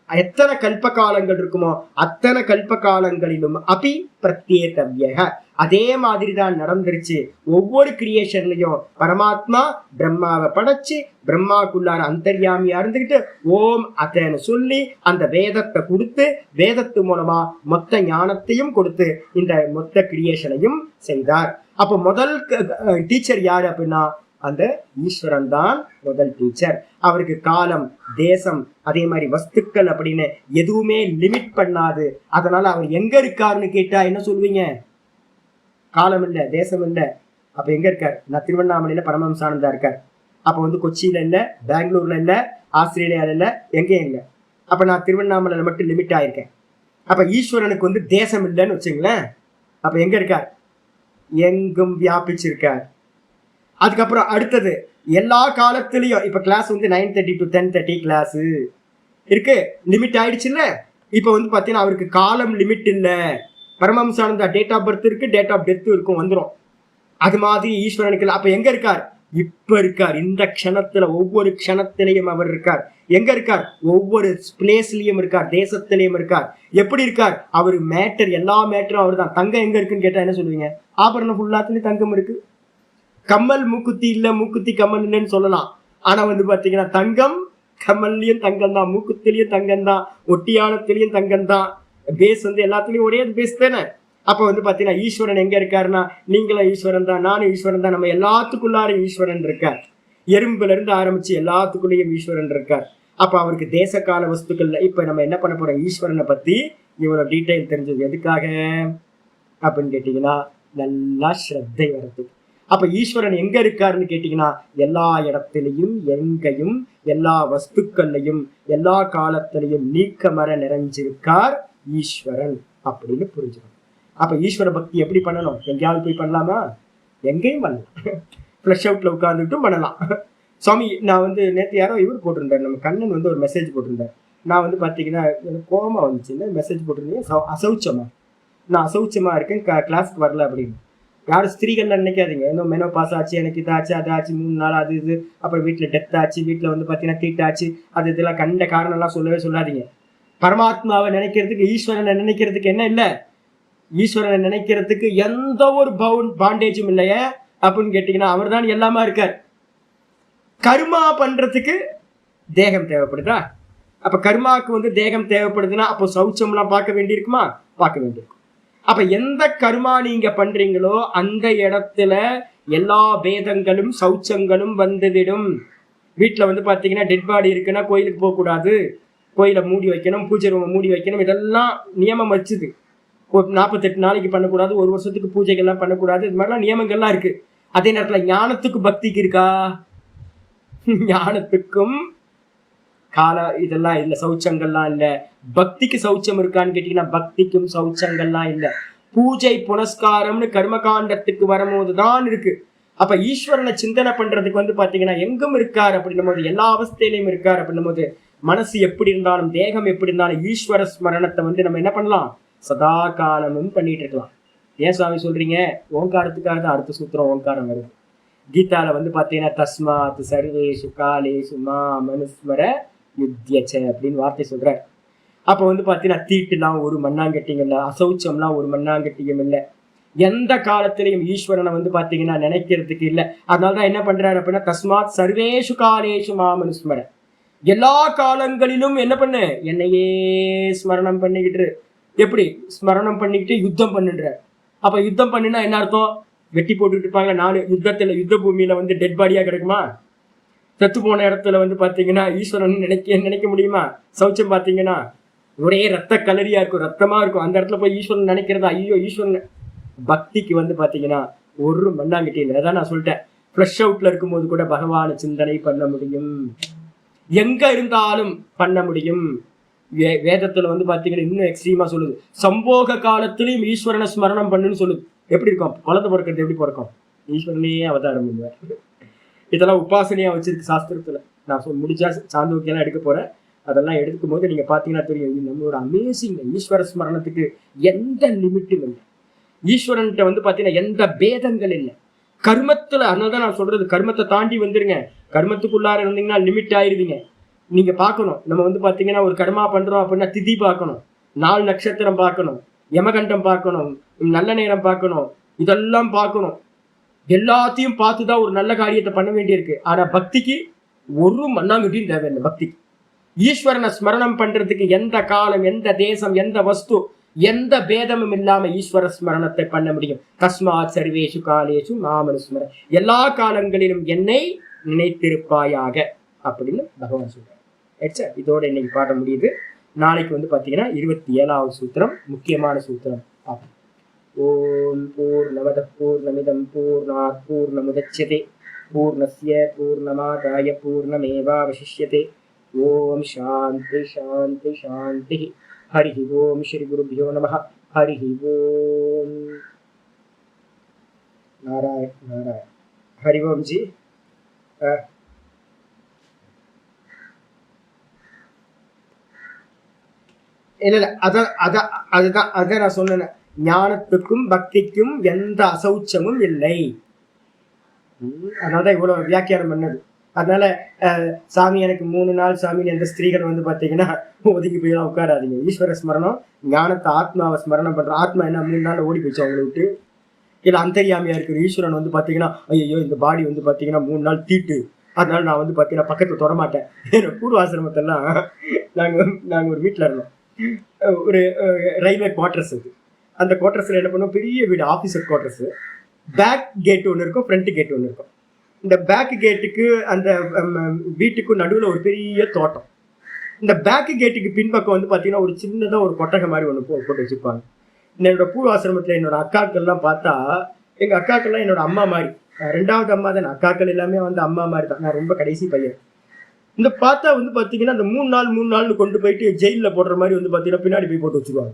எத்தனை கல்ப காலங்கள் இருக்குமோ அத்தனை கல்ப காலங்களிலும் அபி பிரத்யேதவ்ய அதே மாதிரி தான் நடந்துருச்சு. ஒவ்வொரு கிரியேஷன்லயும் பரமாத்மா பிரம்மாவை படைச்சு பிரம்மாக்குள்ளார அந்தர்யாமியா இருந்துகிட்டு ஓம் அத்தன்னு சொல்லி அந்த வேதத்தை கொடுத்து வேதத்து மூலமா மொத்த ஞானத்தையும் கொடுத்து இந்த மொத்த கிரியேஷனையும் செய்தார். அப்ப முதல் டீச்சர் யாரு அப்படின்னா அந்த ஈஸ்வரன் தான் முதல் டீச்சர். அவருக்கு காலம் தேசம் அதே மாதிரி வஸ்துக்கள் அப்படின்னு எதுவுமே லிமிட் பண்ணாது. அதனால அவர் எங்க இருக்காருன்னு கேட்டா என்ன சொல்லுவீங்க, காலம் இல்ல தேசம் இல்ல, அப்ப எங்க இருக்கார், நான் திருவண்ணாமலையில பரமஹம்சானந்தா இருக்கார். அப்ப வந்து கொச்சியில இல்ல, பெங்களூர்ல இல்ல, ஆஸ்திரேலியால இல்ல, எங்கேயும் இல்லை. அப்ப நான் திருவண்ணாமலையில மட்டும் லிமிட் ஆயிருக்கேன். அப்ப ஈஸ்வரனுக்கு வந்து தேசம் இல்லைன்னு வச்சுங்களேன், அப்ப எங்க இருக்கார், எங்கும் வியாபிச்சிருக்கார். அதுக்கப்புறம் அடுத்தது எல்லா காலத்திலையும் இப்ப கிளாஸ் வந்து 9:30 to 10:30 கிளாஸ் இருக்கு, லிமிட் ஆயிடுச்சு இல்ல. இப்ப வந்து பாத்தீங்கன்னா அவருக்கு காலம் லிமிட் இல்ல. பரமஹம்சானந்தா டேட் ஆஃப் பர்த் இருக்கு, டேட் ஆஃப் டெத் இருக்கும், வந்துடும். அது மாதிரி ஈஸ்வரனுக்கு இல்ல. அப்ப எங்க இருக்கார், இப்ப இருக்கார். இந்த க்ஷணத்துல ஒவ்வொரு க்ஷணத்திலையும் அவர் இருக்கார். எங்க இருக்கார், ஒவ்வொரு பிளேஸ்லயும் இருக்கார், தேசத்திலையும் இருக்கார். எப்படி இருக்கார், அவரு மேட்டர், எல்லா மேட்டரும் அவர் தான். தங்கம் எங்க இருக்குன்னு கேட்டா என்ன சொல்லுவீங்க, ஆபரணம் ஃபுல்லாத்துலயும் தங்கம் இருக்கு. கம்மல் மூக்குத்தி இல்ல, மூக்குத்தி கம்மல் இல்லைன்னு சொல்லலாம். ஆனா வந்து பாத்தீங்கன்னா தங்கம் கம்மல்லையும் தங்கம் தான், மூக்குத்திலையும் தங்கம் தான், ஒட்டியானத்திலையும் தங்கம் தான். பேஸ் வந்து எல்லாத்துலயும் ஒரே பேஸ் தானே. அப்ப வந்து பாத்தீங்கன்னா ஈஸ்வரன் எங்க இருக்காருன்னா நீங்களும் ஈஸ்வரன் தான், நானும் ஈஸ்வரன் தான், நம்ம எல்லாத்துக்குள்ளாரும் ஈஸ்வரன் இருக்கார். எறும்புல இருந்து ஆரம்பிச்சு எல்லாத்துக்குள்ளேயும் ஈஸ்வரன் இருக்கார். அப்ப அவருக்கு தேச கால வஸ்துக்கள்ல இப்ப நம்ம என்ன பண்ண போறோம், ஈஸ்வரனை பத்தி இவ்வளவு டீட்டெயில் தெரிஞ்சது எதுக்காக அப்படின்னு கேட்டீங்கன்னா நல்லா ஸ்ரத்தை வரது. அப்ப ஈஸ்வரன் எங்க இருக்காருன்னு கேட்டீங்கன்னா எல்லா இடத்திலையும் எங்கேயும் எல்லா வஸ்துக்கள்லையும் எல்லா காலத்திலையும் நீக்கமர நிறைஞ்சிருக்கார் ஈஸ்வரன் அப்படின்னு புரிஞ்சுக்கணும். அப்ப ஈஸ்வர பக்தி எப்படி பண்ணணும், எங்கேயாவது போய் பண்ணலாமா, எங்கேயும் பண்ணலாம், ஃப்ளஷ் அவுட்ல உட்கார்ந்துட்டும் பண்ணலாம். சுவாமி நான் வந்து நேற்று யாரோ இவர் போட்டிருந்தார், நம்ம கண்ணன் வந்து ஒரு மெசேஜ் போட்டிருந்தார். நான் வந்து பார்த்தீங்கன்னா எனக்கு கோபமா வந்துச்சுன்னு மெசேஜ் போட்டிருந்தீங்க, அசௌச்சமா நான் அசௌச்சமா இருக்கேன் கிளாஸ்க்கு வரல அப்படின்னு. யாரும் ஸ்திரீகள்லாம் நினைக்காதீங்க, இன்னும் மெனோ பாஸ் ஆச்சு, எனக்கு இதாச்சு அது ஆச்சு 3 நாள் அது இது, அப்புறம் வீட்டில் டெத் ஆச்சு, வீட்டில் வந்து பார்த்தீங்கன்னா தீட்டாச்சு, அது இதெல்லாம் கண்ட காரணம்லாம் சொல்லவே சொல்லாதீங்க. பரமாத்மாவை நினைக்கிறதுக்கு ஈஸ்வரனை நினைக்கிறதுக்கு என்ன இல்லை, ஈஸ்வரனை நினைக்கிறதுக்கு எந்த ஒரு பாண்டேஜும் இல்லையே அப்படின்னு கேட்டீங்கன்னா அவர் தான் எல்லாமே இருக்கார். கர்மா பண்றதுக்கு தேகம் தேவைப்படுதா, அப்ப கர்மாவுக்கு வந்து தேகம் தேவைப்படுதுன்னா அப்போ சௌச்சம்லாம் பார்க்க வேண்டியிருக்குமா, பார்க்க வேண்டியிருக்கும். அப்ப எந்த கர்மா நீங்க பண்றீங்களோ அந்த இடத்துல எல்லா பேதங்களும் சௌச்சங்களும் வந்துவிடும். வீட்டுல வந்து பாத்தீங்கன்னா டெட் பாடி இருக்குன்னா கோயிலுக்கு போக கூடாது, கோயிலை மூடி வைக்கணும், பூஜை ரூமை மூடி வைக்கணும், இதெல்லாம் நியமம் வச்சுது. 48 நாளைக்கு பண்ணக்கூடாது, 1 வருஷத்துக்கு பூஜைகள்லாம் பண்ணக்கூடாது, இது மாதிரிலாம் நியமங்கள்லாம் இருக்கு. அதே நேரத்துல ஞானத்துக்கு பக்திக்கு இருக்கா, ஞானத்துக்கும் கால இதெல்லாம் இல்லை, சௌச்சங்கள்லாம் இல்லை. பக்திக்கு சௌச்சம் இருக்கான்னு கேட்டீங்கன்னா பக்திக்கும் சௌச்சங்கள்லாம் இல்லை. பூஜை புனஸ்காரம்னு கர்மகாண்டத்துக்கு வரும்போதுதான் இருக்கு. அப்ப ஈஸ்வரனை சிந்தனை பண்றதுக்கு வந்து பாத்தீங்கன்னா எங்கும் இருக்காரு அப்படின்னும் போது, எல்லா அவஸ்தையிலையும் இருக்காரு அப்படின்னும் போது, மனசு எப்படி இருந்தாலும் தேகம் எப்படி இருந்தாலும் ஈஸ்வர ஸ்மரணத்தை வந்து நம்ம என்ன பண்ணலாம், சதா காலமும் பண்ணிட்டு இருக்கலாம். ஏன் சுவாமி சொல்றீங்க, ஓங்காரத்துக்காக தான் அடுத்த சூத்திரம் ஓங்காரம் வருது. கீதால வந்து பாத்தீங்கன்னா தஸ்மாத் சர்வேஷு காலேஷு மாம் அனுஸ்மர யுத்யச்ச அப்படின்னு வார்த்தை சொல்றாரு. அப்ப வந்து பாத்தீங்கன்னா தீட்டுலாம் ஒரு மண்ணாங்கட்டியும் இல்லை, அசௌச்சம்லாம் ஒரு மண்ணாங்கட்டியும் இல்லை. எந்த காலத்திலையும் ஈஸ்வரனை வந்து பாத்தீங்கன்னா நினைக்கிறதுக்கு இல்லை. அதனாலதான் என்ன பண்றாரு அப்படின்னா தஸ்மாத் சர்வேஷு காலேஷு மாம் அனுஸ்மர, எல்லா காலங்களிலும் என்ன பண்ணு, என்னையே ஸ்மரணம் பண்ணிக்கிட்டு. எப்படி ஸ்மரணம் பண்ணிக்கிட்டு யுத்தம் பண்ணுன்ற. அப்ப யுத்தம் பண்ணுனா என்ன அர்த்தம், வெட்டி போட்டுட்டு இருப்பாங்க 4 யுத்தத்துல, யுத்த பூமியில வந்து டெட் பாடியா கிடக்குமா, செத்து போன இடத்துல வந்து பாத்தீங்கன்னா ஈஸ்வரன் நினைக்க முடியுமா, சௌச்சம் பாத்தீங்கன்னா ஒரே ரத்த கலரியா இருக்கும், ரத்தமா இருக்கும். அந்த இடத்துல போய் ஈஸ்வரன் நினைக்கிறதா, ஐயோ ஈஸ்வரன். பக்திக்கு வந்து பாத்தீங்கன்னா ஒரு மண்ணாங்கிட்டே இல்லை. அதான் நான் சொல்லிட்டேன், ஃப்ளஷ் அவுட்ல இருக்கும்போது கூட பகவான சிந்தனை பண்ண முடியும், எங்க இருந்தாலும் பண்ண முடியும். வேதத்துல வந்து பாத்தீங்கன்னா இன்னும் எக்ஸ்ட்ரீமா சொல்லுது, சம்போக காலத்திலையும் ஈஸ்வரனை ஸ்மரணம் பண்ணுன்னு சொல்லுது. எப்படி இருக்கும், குழந்தை பிறக்கிறது எப்படி பிறக்கும், ஈஸ்வரனே அவதாரம் பண்ணுவார். இதெல்லாம் உபாசனையா வச்சிருக்கு சாஸ்திரத்துல. நான் முடிச்சா சாந்தோக்கியெல்லாம் எடுக்க போறேன், அதெல்லாம் எடுக்கும் போது நீங்க பாத்தீங்கன்னா தெரியும், நம்மளோட அமேசிங். ஈஸ்வர ஸ்மரணத்துக்கு எந்த லிமிட்டும் இல்லை, ஈஸ்வரன்கிட்ட வந்து பாத்தீங்கன்னா எந்த பேதங்கள் இல்லை. கர்மத்துல, அதனாலதான் நான் சொல்றது, கர்மத்தை தாண்டி வந்துருங்க. கர்மத்துக்குள்ளார இருந்தீங்கன்னா லிமிட் ஆயிருவீங்க. நீங்க பார்க்கணும், நம்ம வந்து பாத்தீங்கன்னா ஒரு கர்மா பண்றோம் அப்படின்னா திதி பார்க்கணும், 4 நட்சத்திரம் பார்க்கணும், யமகண்டம் பார்க்கணும், நல்ல நேரம் பார்க்கணும், இதெல்லாம் பார்க்கணும். எல்லாத்தையும் பார்த்துதான் ஒரு நல்ல காரியத்தை பண்ண வேண்டியிருக்கு. ஆனா பக்திக்கு ஒரு மண்ணாங்கட்டியும் தேவையில்லை. பக்திக்கு ஈஸ்வரனை ஸ்மரணம் பண்றதுக்கு எந்த காலம், எந்த தேசம், எந்த வஸ்து, எந்த பேதமும் இல்லாம ஈஸ்வர ஸ்மரணத்தை பண்ண முடியும். தஸ்மாத் சர்வேஷு காலேஷு மாமனுஸ்மர, எல்லா காலங்களிலும் என்னை நினைத்திருப்பாயாக அப்படின்னு பகவான் சொல்றார். இதோட இன்னைக்கு பாட முடியுது. நாளைக்கு வந்து பாத்தீங்கன்னா 27வது சூத்திரம், முக்கியமான சூத்திரம் பார்ப்போம். ஓம் பூர்ணமத பூர்ணமிதம் பூர்ணாத் பூர்ணமுதச்யதே பூர்ணஸ்ய பூர்ணமாதாய பூர்ணமேவாவசிஷ்யதே. ஓம் சாந்தி சாந்தி சாந்தி. ஹரி ஓம் ஸ்ரீ குருபியோ நமஹ. ஹரி ஓம். நாராயண நாராயண. ஹரி ஓம் ஜி. இல்ல அதுதான் நான் சொன்னேன், ஞானத்துக்கும் பக்திக்கும் எந்த அசௌச்சமும் இல்லை. அதனாலதான் இவ்வளவு வியாக்கியானம் பண்ணது. அதனால சாமி எனக்கு 3 நாள் சாமின்னு எந்த ஸ்திரீகள் வந்து பாத்தீங்கன்னா ஒதுக்கி போயெல்லாம் உட்காராதீங்க. ஈஸ்வர ஸ்மரணம், ஞானத்தை ஆத்மாவை ஸ்மரணம் பண்ற. ஆத்மா என்ன 3 நாள் ஓடி போயிடுச்சு அவங்களை விட்டு. இல்ல அந்தரியாமையா இருக்கிற ஈஸ்வரன் வந்து பாத்தீங்கன்னா ஐயோ இந்த பாடி வந்து பாத்தீங்கன்னா 3 நாள் தீட்டு, அதனால நான் வந்து பாத்தீங்கன்னா பக்கத்துல தொடமாட்டேன். பூர்வாசிரமத்தெல்லாம் நாங்க ஒரு வீட்டுல இருந்தோம், ஒரு ரயில்வே குவார்டர்ஸ் இருக்கு. அந்த குவார்டர்ஸ்ல என்ன பண்ணுவோம், பெரிய வீடு, ஆபீசர் குவார்டர்ஸ். பேக் கேட் ஒன்று இருக்கும், ஃப்ரண்ட் கேட் ஒன்று இருக்கும். இந்த பேக் கேட்டுக்கு அந்த வீட்டுக்கும் நடுவில் ஒரு பெரிய தோட்டம். இந்த பேக்கு கேட்டுக்கு பின்பக்கம் வந்து பார்த்தீங்கன்னா ஒரு சின்னதாக ஒரு கொட்டகை மாதிரி ஒன்று போட்டு வச்சுருப்பாங்க. என்னோட பூர்வாசிரமத்தில் என்னோட அக்காக்கள்லாம் பார்த்தா, எங்கள் அக்காக்கள்லாம் என்னோட அம்மா மாதிரி, 2வது அம்மா தான். அக்காக்கள் எல்லாமே வந்து அம்மா மாதிரி தான். நான் ரொம்ப கடைசி பையன். இந்த பார்த்தா வந்து பார்த்தீங்கன்னா அந்த 3 நாள்னு கொண்டு போயிட்டு ஜெயிலில் போடுற மாதிரி வந்து பார்த்தீங்கன்னா பின்னாடி போய் போட்டு வச்சுருவாங்க.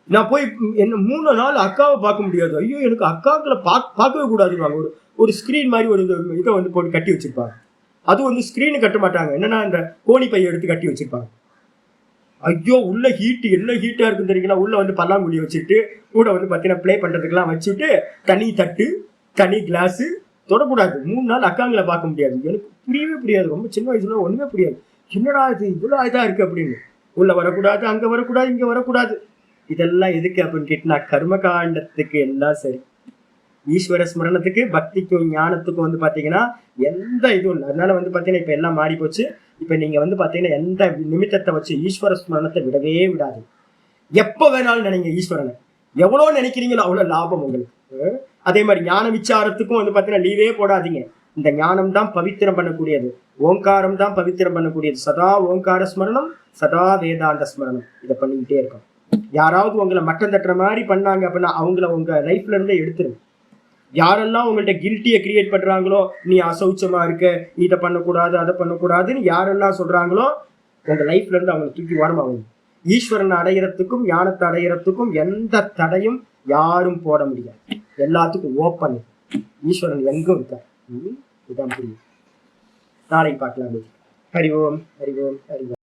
நான் போய் என்ன 3 நாள் அக்காவை பார்க்க முடியாது. ஐயோ எனக்கு அக்காக்களை பார்க்கவே கூடாதுவாங்க. ஒரு ஸ்க்ரீன் மாதிரி ஒரு இதை வந்து போட்டு கட்டி வச்சிருப்பாங்க. அதுவும் வந்து ஸ்க்ரீனு கட்ட மாட்டாங்க, என்னன்னா இந்த கோணி பையை எடுத்து கட்டி வச்சிருப்பாங்க. ஐயோ உள்ள ஹீட்டு என்ன ஹீட்டா இருக்குன்னு தெரியுங்களா. உள்ள வந்து பல்லாங்குழி வச்சுட்டு கூட வந்து பார்த்தீங்கன்னா ப்ளே பண்றதுக்கெல்லாம் வச்சுட்டு தனி தட்டு தனி கிளாஸு தொடக்கூடாது. 3 நாள் அக்காங்களை பார்க்க முடியாது. எனக்கு புரியவே புரியாது. ரொம்ப சின்ன வயசுல ஒண்ணுமே புரியாது. என்னடா இது இவ்வளோ இதா இருக்கு அப்படின்னு. உள்ள வரக்கூடாது, அங்க வரக்கூடாது, இங்க வரக்கூடாது. இதெல்லாம் எதுக்கு அப்படின்னு கேட்டா கர்ம காண்டத்துக்கு எல்லாம் சரி. ஈஸ்வர ஸ்மரணத்துக்கு பக்திக்கும் ஞானத்துக்கும் வந்து பாத்தீங்கன்னா எந்த இதுவும் இல்லை. அதனால வந்து பாத்தீங்கன்னா இப்ப எல்லாம் மாறி போச்சு. இப்ப நீங்க வந்து பாத்தீங்கன்னா எந்த நிமித்தத்தை வச்சு ஈஸ்வர ஸ்மரணத்தை விடவே விடாது. எப்ப வேணாலும் நினைங்க ஈஸ்வரனை. எவ்வளவு நினைக்கிறீங்களோ அவ்வளவு லாபம் உங்களுக்கு. அதே மாதிரி ஞான விசாரத்துக்கும் வந்து பாத்தீங்கன்னா லீவே போடாதீங்க. இந்த ஞானம் தான் பவித்திரம் பண்ணக்கூடியது. ஓங்காரம் தான் பவித்திரம் பண்ணக்கூடியது. சதா ஓங்கார ஸ்மரணம், சதா வேதாந்த ஸ்மரணம். இதை பண்ணிக்கிட்டே இருக்கும். யாராவது உங்களை மட்டம் தட்டுற மாதிரி பண்ணாங்க அப்படின்னா அவங்கள உங்க லைஃப்ல இருந்தே எடுத்துருங்க. யாரெல்லாம் உங்கள்ட்ட கில்ட்டியை கிரியேட் பண்றாங்களோ, நீ அசௌச்சமா இருக்க, இதை பண்ணக்கூடாது அதை பண்ணக்கூடாதுன்னு யாரெல்லாம் சொல்றாங்களோ உங்க லைஃப்ல இருந்து அவங்களை தூக்கி ஓரமாகும். ஈஸ்வரன் அடைகிறதுக்கும் ஞானத்தை அடைகிறதுக்கும் எந்த தடையும் யாரும் போட முடியாது. எல்லாத்துக்கும் ஓப்பன். ஈஸ்வரன் எங்கும் இருக்கார். இதான் புரியும். நாளைக்கு பார்க்கலாம். ஹரி ஓம், ஹரி ஓம், ஹரி ஓம்.